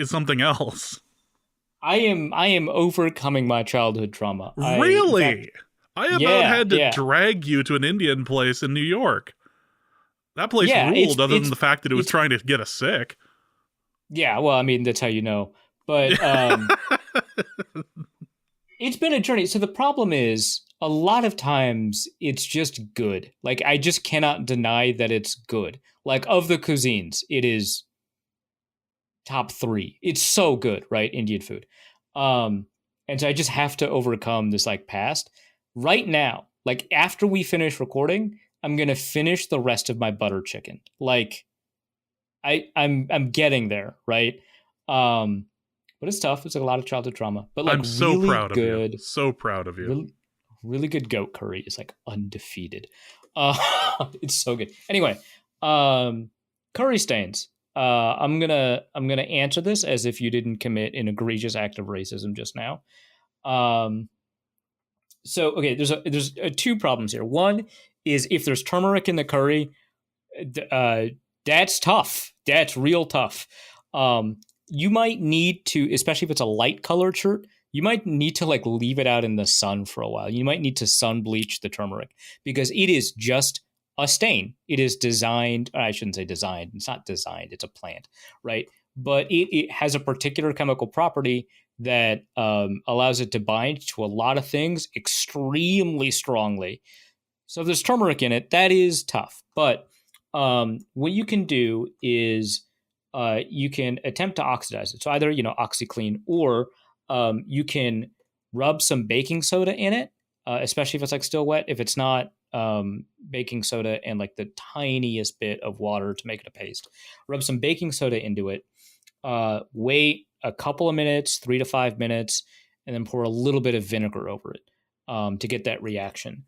something else. I am overcoming my childhood trauma. Really? I about had to drag you to an Indian place in New York. That place ruled, other than the fact that it was trying to get us sick. Yeah, well, I mean, that's how you know. But it's been a journey. So the problem is, a lot of times, it's just good. I just cannot deny that it's good. Of the cuisines, it is top 3. It's so good, right? Indian food. And so I just have to overcome this past. Right now, after we finish recording, I'm going to finish the rest of my butter chicken. I'm getting there, right? But it's tough. It's a lot of childhood trauma. But I'm so really proud of you. So proud of you. Really, really good goat curry is undefeated. It's so good. Anyway, curry stains. I'm gonna answer this as if you didn't commit an egregious act of racism just now. So okay, there's 2 problems here. One is if there's turmeric in the curry, that's tough. That's real tough. You might need to, especially if it's a light colored shirt, you might need to leave it out in the sun for a while. You might need to sun bleach the turmeric because it is just a stain. It is designed, I shouldn't say designed. It's not designed. It's a plant, right? But it has a particular chemical property that allows it to bind to a lot of things extremely strongly. So if there's turmeric in it, that is tough. But what you can do is you can attempt to oxidize it. So either, OxyClean, or you can rub some baking soda in it, especially if it's still wet. If it's not, baking soda and the tiniest bit of water to make it a paste. Rub some baking soda into it. Wait a couple of minutes, 3 to 5 minutes, and then pour a little bit of vinegar over it to get that reaction.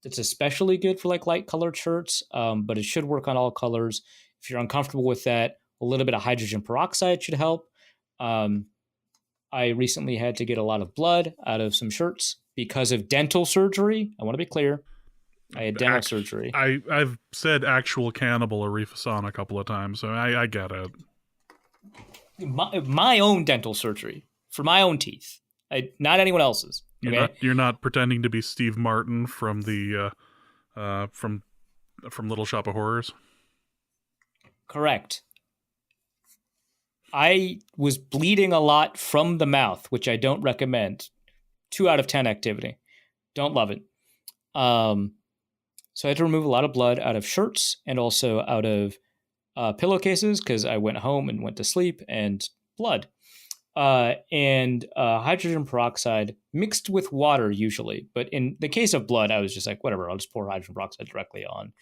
It's especially good for light colored shirts, but it should work on all colors. If you're uncomfortable with that, a little bit of hydrogen peroxide should help. I recently had to get a lot of blood out of some shirts because of dental surgery. I want to be clear. I had dental surgery. I've said actual cannibal Arif Hassan a couple of times, so I get it. My own dental surgery for my own teeth. Not anyone else's. Okay? You're not pretending to be Steve Martin from the from Little Shop of Horrors. Correct. I was bleeding a lot from the mouth, which I don't recommend. 2 out of 10 activity. Don't love it. So I had to remove a lot of blood out of shirts and also out of pillowcases because I went home and went to sleep, and blood. And hydrogen peroxide mixed with water usually. But in the case of blood, I was just like, whatever, I'll just pour hydrogen peroxide directly on.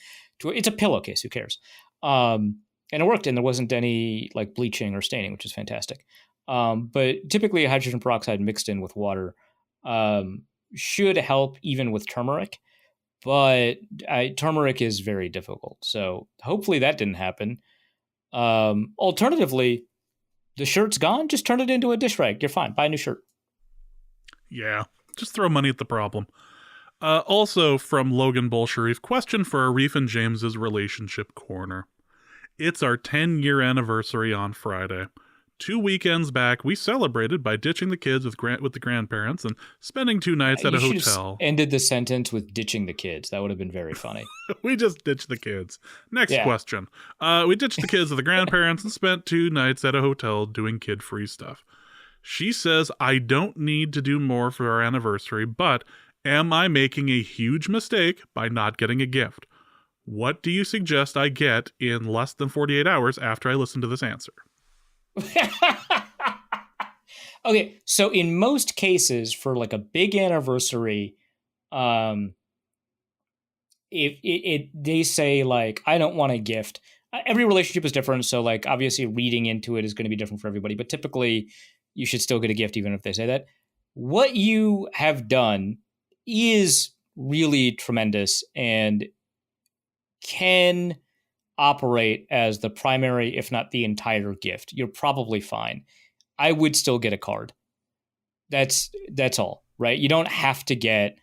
It's a pillowcase, who cares? And it worked, and there wasn't any like bleaching or staining, which is fantastic. But typically hydrogen peroxide mixed in with water should help even with turmeric. But turmeric is very difficult. So hopefully that didn't happen. Alternatively, the shirt's gone, just turn it into a dish rag. You're fine. Buy a new shirt. Yeah, just throw money at the problem. Also from Logan Bolsharif, question for Arif and James's relationship corner. It's our 10-year anniversary on Friday. 2 weekends back, we celebrated by ditching the kids with the grandparents and spending 2 nights at a hotel. Ended the sentence with ditching the kids. That would have been very funny. We just ditched the kids. Next question. We ditched the kids with the grandparents and spent 2 nights at a hotel doing kid-free stuff. She says, I don't need to do more for our anniversary, but am I making a huge mistake by not getting a gift? What do you suggest I get in less than 48 hours after I listen to this answer? Okay, so in most cases for like a big anniversary, if they say like, I don't want a gift. Every relationship is different, so like obviously reading into it is going to be different for everybody, but typically you should still get a gift even if they say that. What you have done is really tremendous and can operate as the primary, if not the entire gift. You're probably fine. I would still get a card. That's all, right? You don't have to get,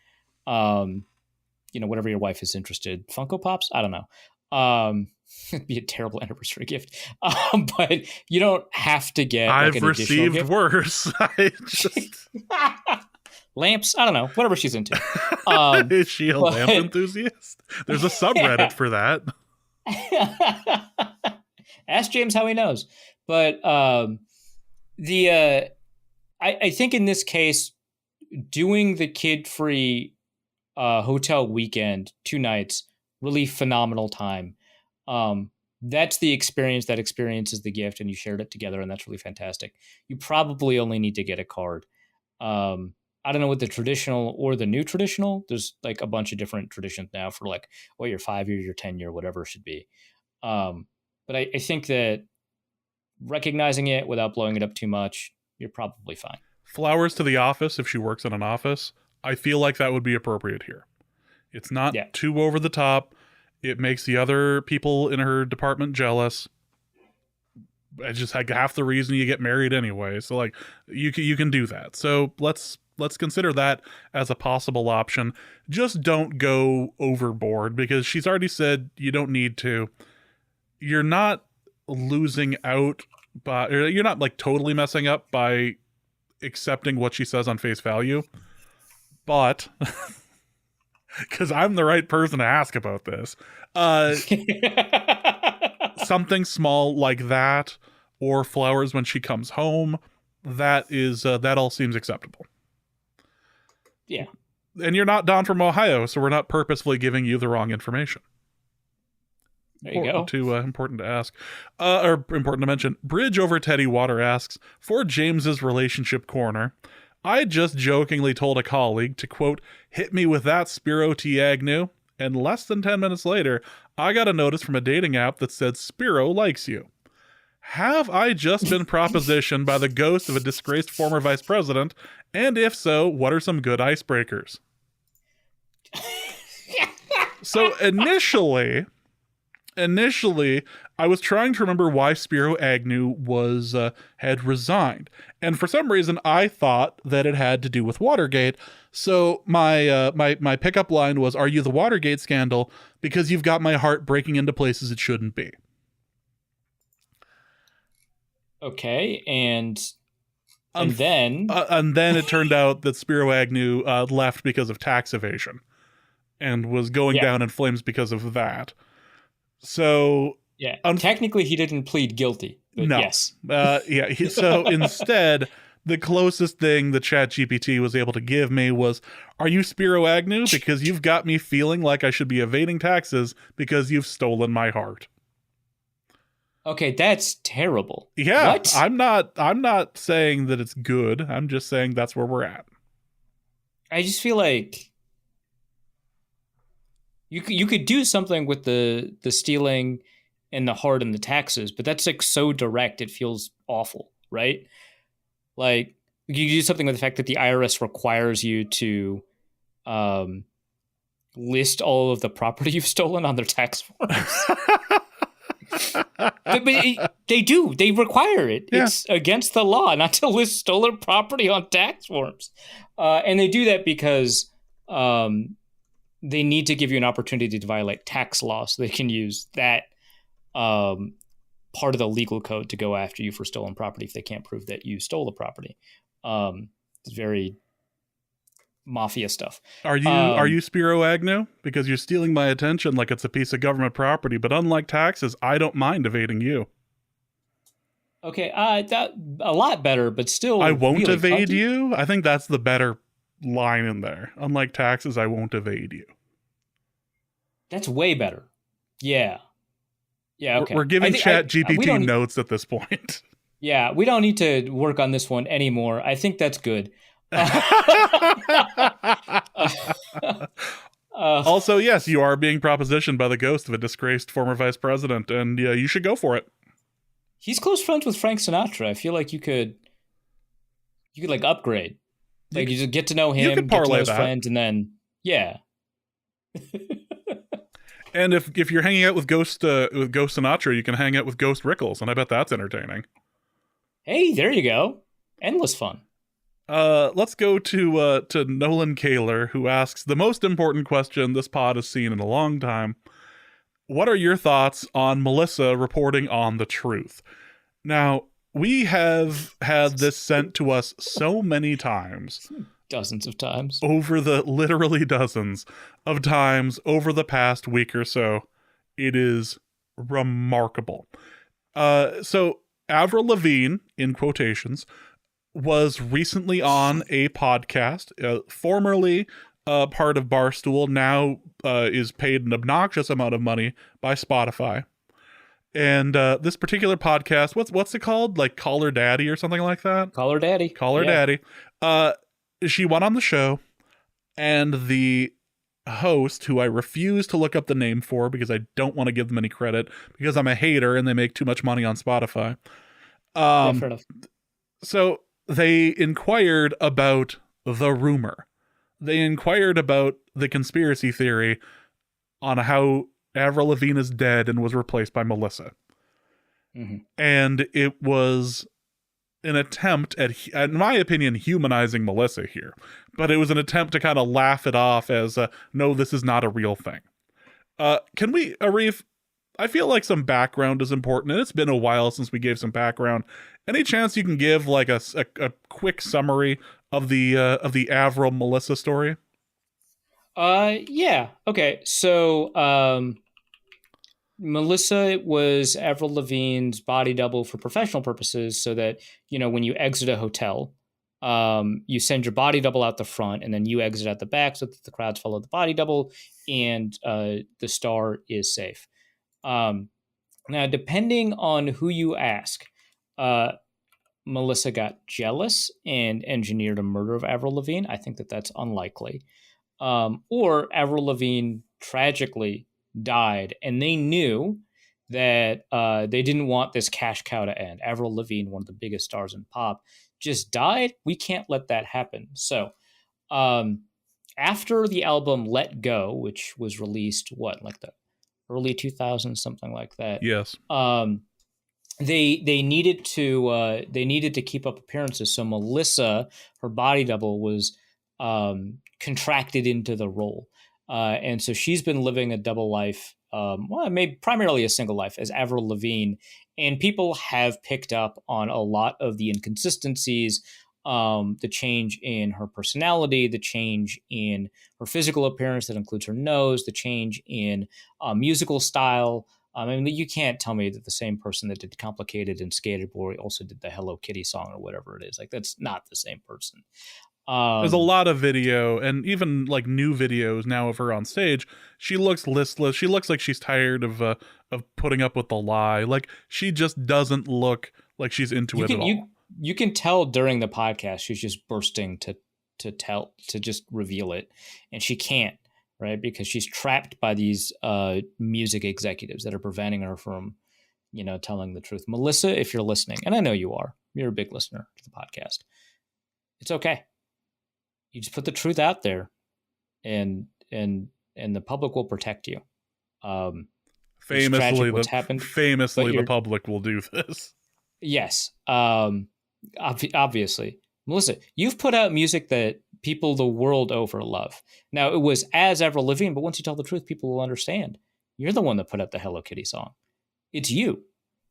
whatever your wife is interested. Funko Pops? I don't know. It'd be a terrible anniversary gift. But you don't have to get. I've received worse. Lamps? I don't know. Whatever she's into. Is she a lamp enthusiast? There's a subreddit for that. Ask James how he knows. But I think in this case, doing the kid-free hotel weekend, 2 nights, really phenomenal time. That's the experience. That experience is the gift, and you shared it together, and that's really fantastic. You probably only need to get a card. I don't know what the traditional or the new traditional. There's like a bunch of different traditions now for like what your 5-year, your 10-year, whatever it should be. But I think that recognizing it without blowing it up too much, you're probably fine. Flowers to the office if she works in an office. I feel like that would be appropriate here. It's not too over the top. It makes the other people in her department jealous. It's just like half the reason you get married anyway. So like you can do that. So let's consider that as a possible option. Just don't go overboard because she's already said you don't need to. You're not losing out by, or you're not like totally messing up by accepting what she says on face value. But because I'm the right person to ask about this, something small like that, or flowers when she comes home, that all seems acceptable. Yeah. And you're not Don from Ohio, so we're not purposefully giving you the wrong information. There you go. Important to ask. Or important to mention. Bridge over Teddy Water asks, for James's relationship corner, I just jokingly told a colleague to, quote, hit me with that Spiro T. Agnew, and less than 10 minutes later, I got a notice from a dating app that said Spiro likes you. Have I just been propositioned by the ghost of a disgraced former vice president? And if so, what are some good icebreakers? So initially, I was trying to remember why Spiro Agnew had resigned. And for some reason, I thought that it had to do with Watergate. So my pickup line was, are you the Watergate scandal? Because you've got my heart breaking into places it shouldn't be. Okay, and And then it turned out that Spiro Agnew left because of tax evasion and was going down in flames because of that. So yeah, technically he didn't plead guilty, but no. yes. So instead, the closest thing the ChatGPT was able to give me was, are you Spiro Agnew? Because you've got me feeling like I should be evading taxes because you've stolen my heart. Okay, that's terrible. Yeah, what? I'm not saying that it's good. I'm just saying that's where we're at. I just feel like you could do something with the stealing and the heart and the taxes, but that's like so direct it feels awful, right? Like you could do something with the fact that the IRS requires you to list all of the property you've stolen on their tax forms. but they do. They require it. Yeah. It's against the law not to list stolen property on tax forms. And they do that because they need to give you an opportunity to violate tax law so they can use that part of the legal code to go after you for stolen property if they can't prove that you stole the property. It's very mafia stuff. Are you Spiro Agnew? Because you're stealing my attention like it's a piece of government property, but unlike taxes, I don't mind evading you. Okay, that a lot better, but still I won't really evade funky. you. I think that's the better line in there. Unlike taxes, I won't evade you. That's way better. Yeah. Yeah, okay. We're giving ChatGPT notes at this point. Yeah, we don't need to work on this one anymore. I think that's good. Also, yes, you are being propositioned by the ghost of a disgraced former vice president, and you should go for it. He's close friends with Frank Sinatra. I feel like you could like upgrade. Like you just get to know him, you could get to know parlay his that. friends, and then And if you're hanging out with Ghost Sinatra, you can hang out with Ghost Rickles, and I bet that's entertaining. Hey, there you go. Endless fun. Let's go to Nolan Kaler, who asks the most important question this pod has seen in a long time. What are your thoughts on Melissa reporting on the truth? Now, we have had this sent to us so many times. Dozens of times. Literally dozens of times over the past week or so. It is remarkable. So Avril Lavigne, in quotations, was recently on a podcast, formerly part of Barstool, now is paid an obnoxious amount of money by Spotify. And this particular podcast, what's it called? Like Call Her Daddy or something like that? Call Her Daddy. Call Her Daddy. She went on the show, and the host, who I refuse to look up the name for because I don't want to give them any credit because I'm a hater and they make too much money on Spotify. Fair enough. So they inquired about the rumor. They inquired about the conspiracy theory on how Avril Lavigne is dead and was replaced by Melissa. Mm-hmm. And it was an attempt at, in my opinion, humanizing Melissa here. But it was an attempt to kind of laugh it off as, no, this is not a real thing. Can we, Arif, I feel like some background is important, and it's been a while since we gave some background. Any chance you can give like a quick summary of the Avril Melissa story? Yeah. Okay. So, Melissa was Avril Lavigne's body double for professional purposes, so that, when you exit a hotel, you send your body double out the front, and then you exit out the back so that the crowds follow the body double, and the star is safe. Now, depending on who you ask, Melissa got jealous and engineered a murder of Avril Lavigne. I think that that's unlikely. Or Avril Lavigne tragically died, and they knew that they didn't want this cash cow to end. Avril Lavigne, one of the biggest stars in pop, just died. We can't let that happen. So after the album Let Go, which was released, like the early 2000s, something like that. Yes. They needed to keep up appearances. So Melissa, her body double, was contracted into the role. And so she's been living a double life, maybe primarily a single life as Avril Lavigne. And people have picked up on a lot of the inconsistencies, the change in her personality, the change in her physical appearance that includes her nose, the change in musical style. I mean, you can't tell me that the same person that did Complicated and Skateboard also did the Hello Kitty song or whatever it is. Like, that's not the same person. There's a lot of video and even like new videos now of her on stage. She looks listless. She looks like she's tired of putting up with the lie. Like, she just doesn't look like she's into it at all. You can tell during the podcast she's just bursting to just reveal it, and she can't, right? Because she's trapped by these music executives that are preventing her from, telling the truth. Melissa, if you're listening, and I know you are, you're a big listener to the podcast. It's okay. You just put the truth out there, and the public will protect you. Famously, happened, the public will do this. Yes. Obviously. Melissa, you've put out music that people the world over love. Now, it was As Ever Living, but once you tell the truth, people will understand. You're the one that put out the Hello Kitty song. It's you.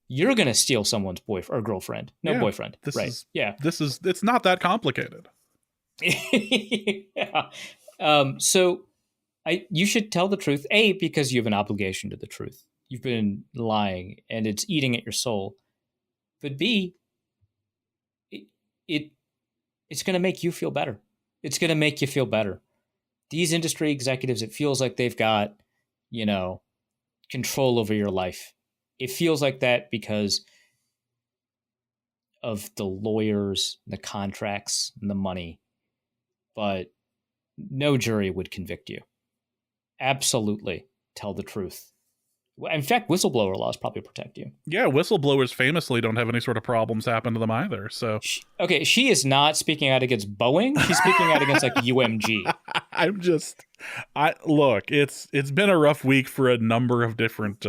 You're going to steal someone's boyfriend or girlfriend. Boyfriend. It's not that complicated. Yeah. So you should tell the truth, A, because you have an obligation to the truth. You've been lying and it's eating at your soul. But B, it's going to make you feel better. It's going to make you feel better. These industry executives, it feels like they've got, control over your life. It feels like that because of the lawyers, the contracts, and the money. But no jury would convict you. Absolutely tell the truth. In fact, whistleblower laws probably protect you. Yeah, whistleblowers famously don't have any sort of problems happen to them either. So she is not speaking out against Boeing. She's speaking out against like UMG. It's been a rough week for a number of different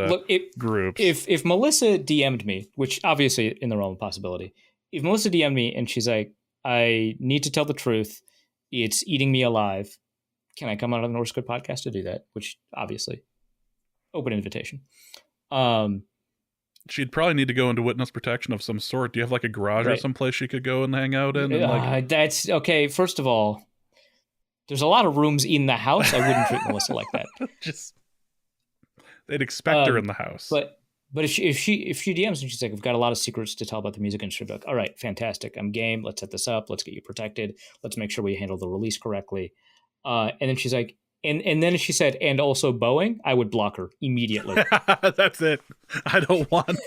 groups. If Melissa DM'd me, which obviously in the realm of possibility, if Melissa DM'd me and she's like, I need to tell the truth, it's eating me alive. Can I come on the Norse Good podcast to do that? Which obviously, open invitation. She'd probably need to go into witness protection of some sort. Do you have like a garage or someplace she could go and hang out in? And that's okay. First of all, there's a lot of rooms in the house. I wouldn't treat Melissa like that. They'd expect her in the house. But if she DMs and she's like, I've got a lot of secrets to tell about the music industry, like, all right, fantastic. I'm game. Let's set this up. Let's get you protected. Let's make sure we handle the release correctly. And then she's like, and then she said, and also Boeing, I would block her immediately. That's it. I don't want.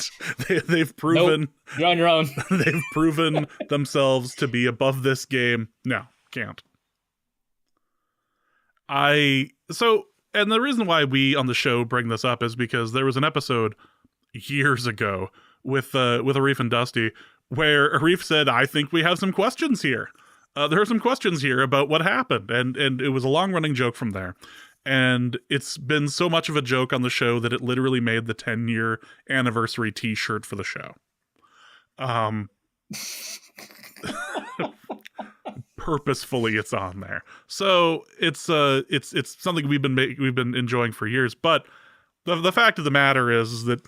They've proven. Nope, you're on your own. They've proven themselves to be above this game. No, can't. And the reason why we on the show bring this up is because there was an episode years ago with Arif and Dusty where Arif said, I think we have some questions here. There are some questions here about what happened, and it was a long-running joke from there. And it's been so much of a joke on the show that it literally made the 10-year anniversary t-shirt for the show. Purposefully, it's on there. So it's something we've been enjoying for years. But the fact of the matter is that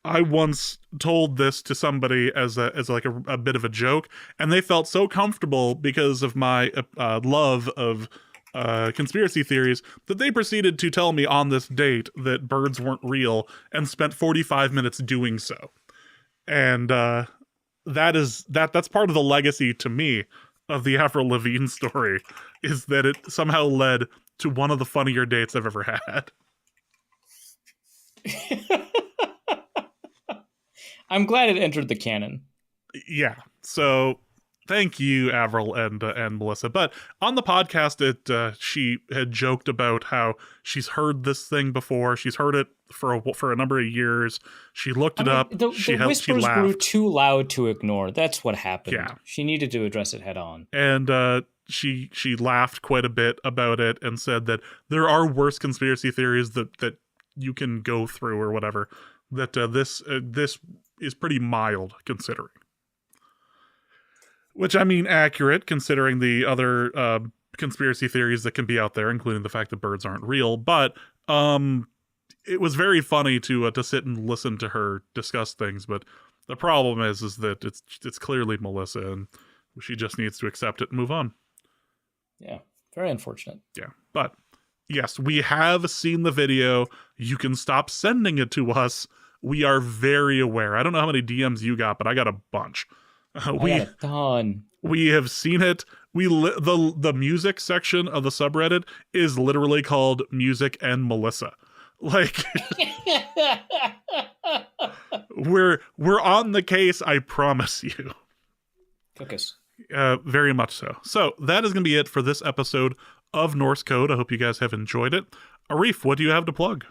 I once told this to somebody as a bit of a joke, and they felt so comfortable because of my love of conspiracy theories that they proceeded to tell me on this date that birds weren't real and spent 45 minutes doing so. And that's part of the legacy to me of the Avril Lavigne story, is that it somehow led to one of the funnier dates I've ever had. I'm glad it entered the canon. Yeah. So thank you, Avril and Melissa. But on the podcast, she had joked about how she's heard this thing before. She's heard it for a number of years. She looked it up. The whispers grew too loud to ignore. That's what happened. Yeah. She needed to address it head on. And she laughed quite a bit about it and said that there are worse conspiracy theories that you can go through or whatever. That this is pretty mild considering. Which, I mean, accurate considering the other conspiracy theories that can be out there, including the fact that birds aren't real. But it was very funny to sit and listen to her discuss things. But the problem is that it's clearly Melissa, and She just needs to accept it and move on. Yeah, very unfortunate. Yeah, but yes, we have seen the video. You can stop sending it to us. We are very aware. I don't know how many DMs you got, but I got a bunch. I got a ton. We have seen it. The music section of the subreddit is literally called Music and Melissa. Like, we're on the case, I promise you. Focus. Very much so. So that is going to be it for this episode of Norse Code. I hope you guys have enjoyed it. Arif, what do you have to plug?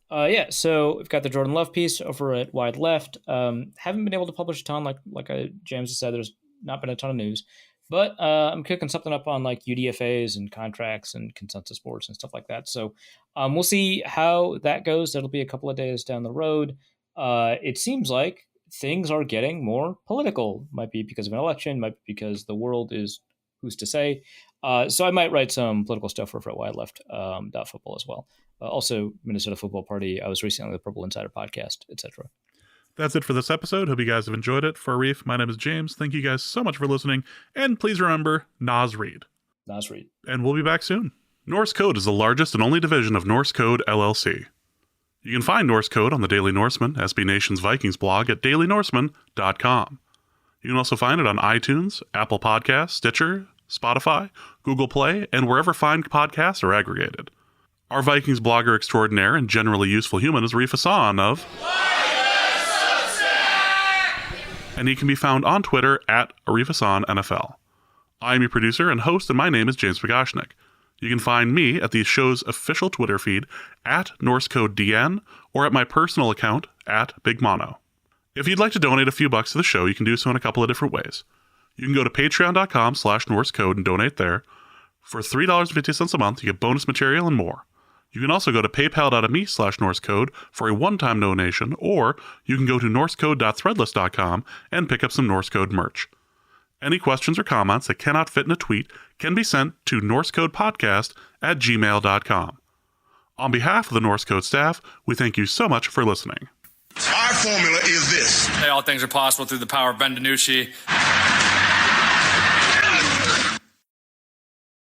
Yeah, so we've got the Jordan Love piece over at Wide Left. Haven't been able to publish a ton, like James has said. There's not been a ton of news, but I'm cooking something up on like UDFAs and contracts and consensus boards and stuff like that. So we'll see how that goes. That'll be a couple of days down the road. It seems like things are getting more political. Might be because of an election, might be because the world is who's to say. So I might write some political stuff over at Wide Left .football as well. Also, Minnesota Football Party. I was recently on the Purple Insider podcast, etc. That's it for this episode. Hope you guys have enjoyed it. For Arif, my name is James. Thank you guys so much for listening. And please remember, Naz Reid. Naz Reid. And we'll be back soon. Norse Code is the largest and only division of Norse Code LLC. You can find Norse Code on the Daily Norseman, SB Nation's Vikings blog at dailynorseman.com. You can also find it on iTunes, Apple Podcasts, Stitcher, Spotify, Google Play, and wherever fine podcasts are aggregated. Our Vikings blogger extraordinaire and generally useful human is Arif Hassan of... and he can be found on Twitter at Arif Hassan NFL. I am your producer and host, and my name is James Pagashnik. You can find me at the show's official Twitter feed at NorseCodeDN or at my personal account at Big Mono. If you'd like to donate a few bucks to the show, you can do so in a couple of different ways. You can go to patreon.com/NorseCode and donate there. For $3.50 a month, you get bonus material and more. You can also go to paypal.me/NorseCode for a one-time donation, or you can go to norsecode.threadless.com and pick up some Norse Code merch. Any questions or comments that cannot fit in a tweet can be sent to norsecodepodcast@gmail.com. On behalf of the Norse Code staff, we thank you so much for listening. Our formula is this. Hey, all things are possible through the power of Ben DiNucci.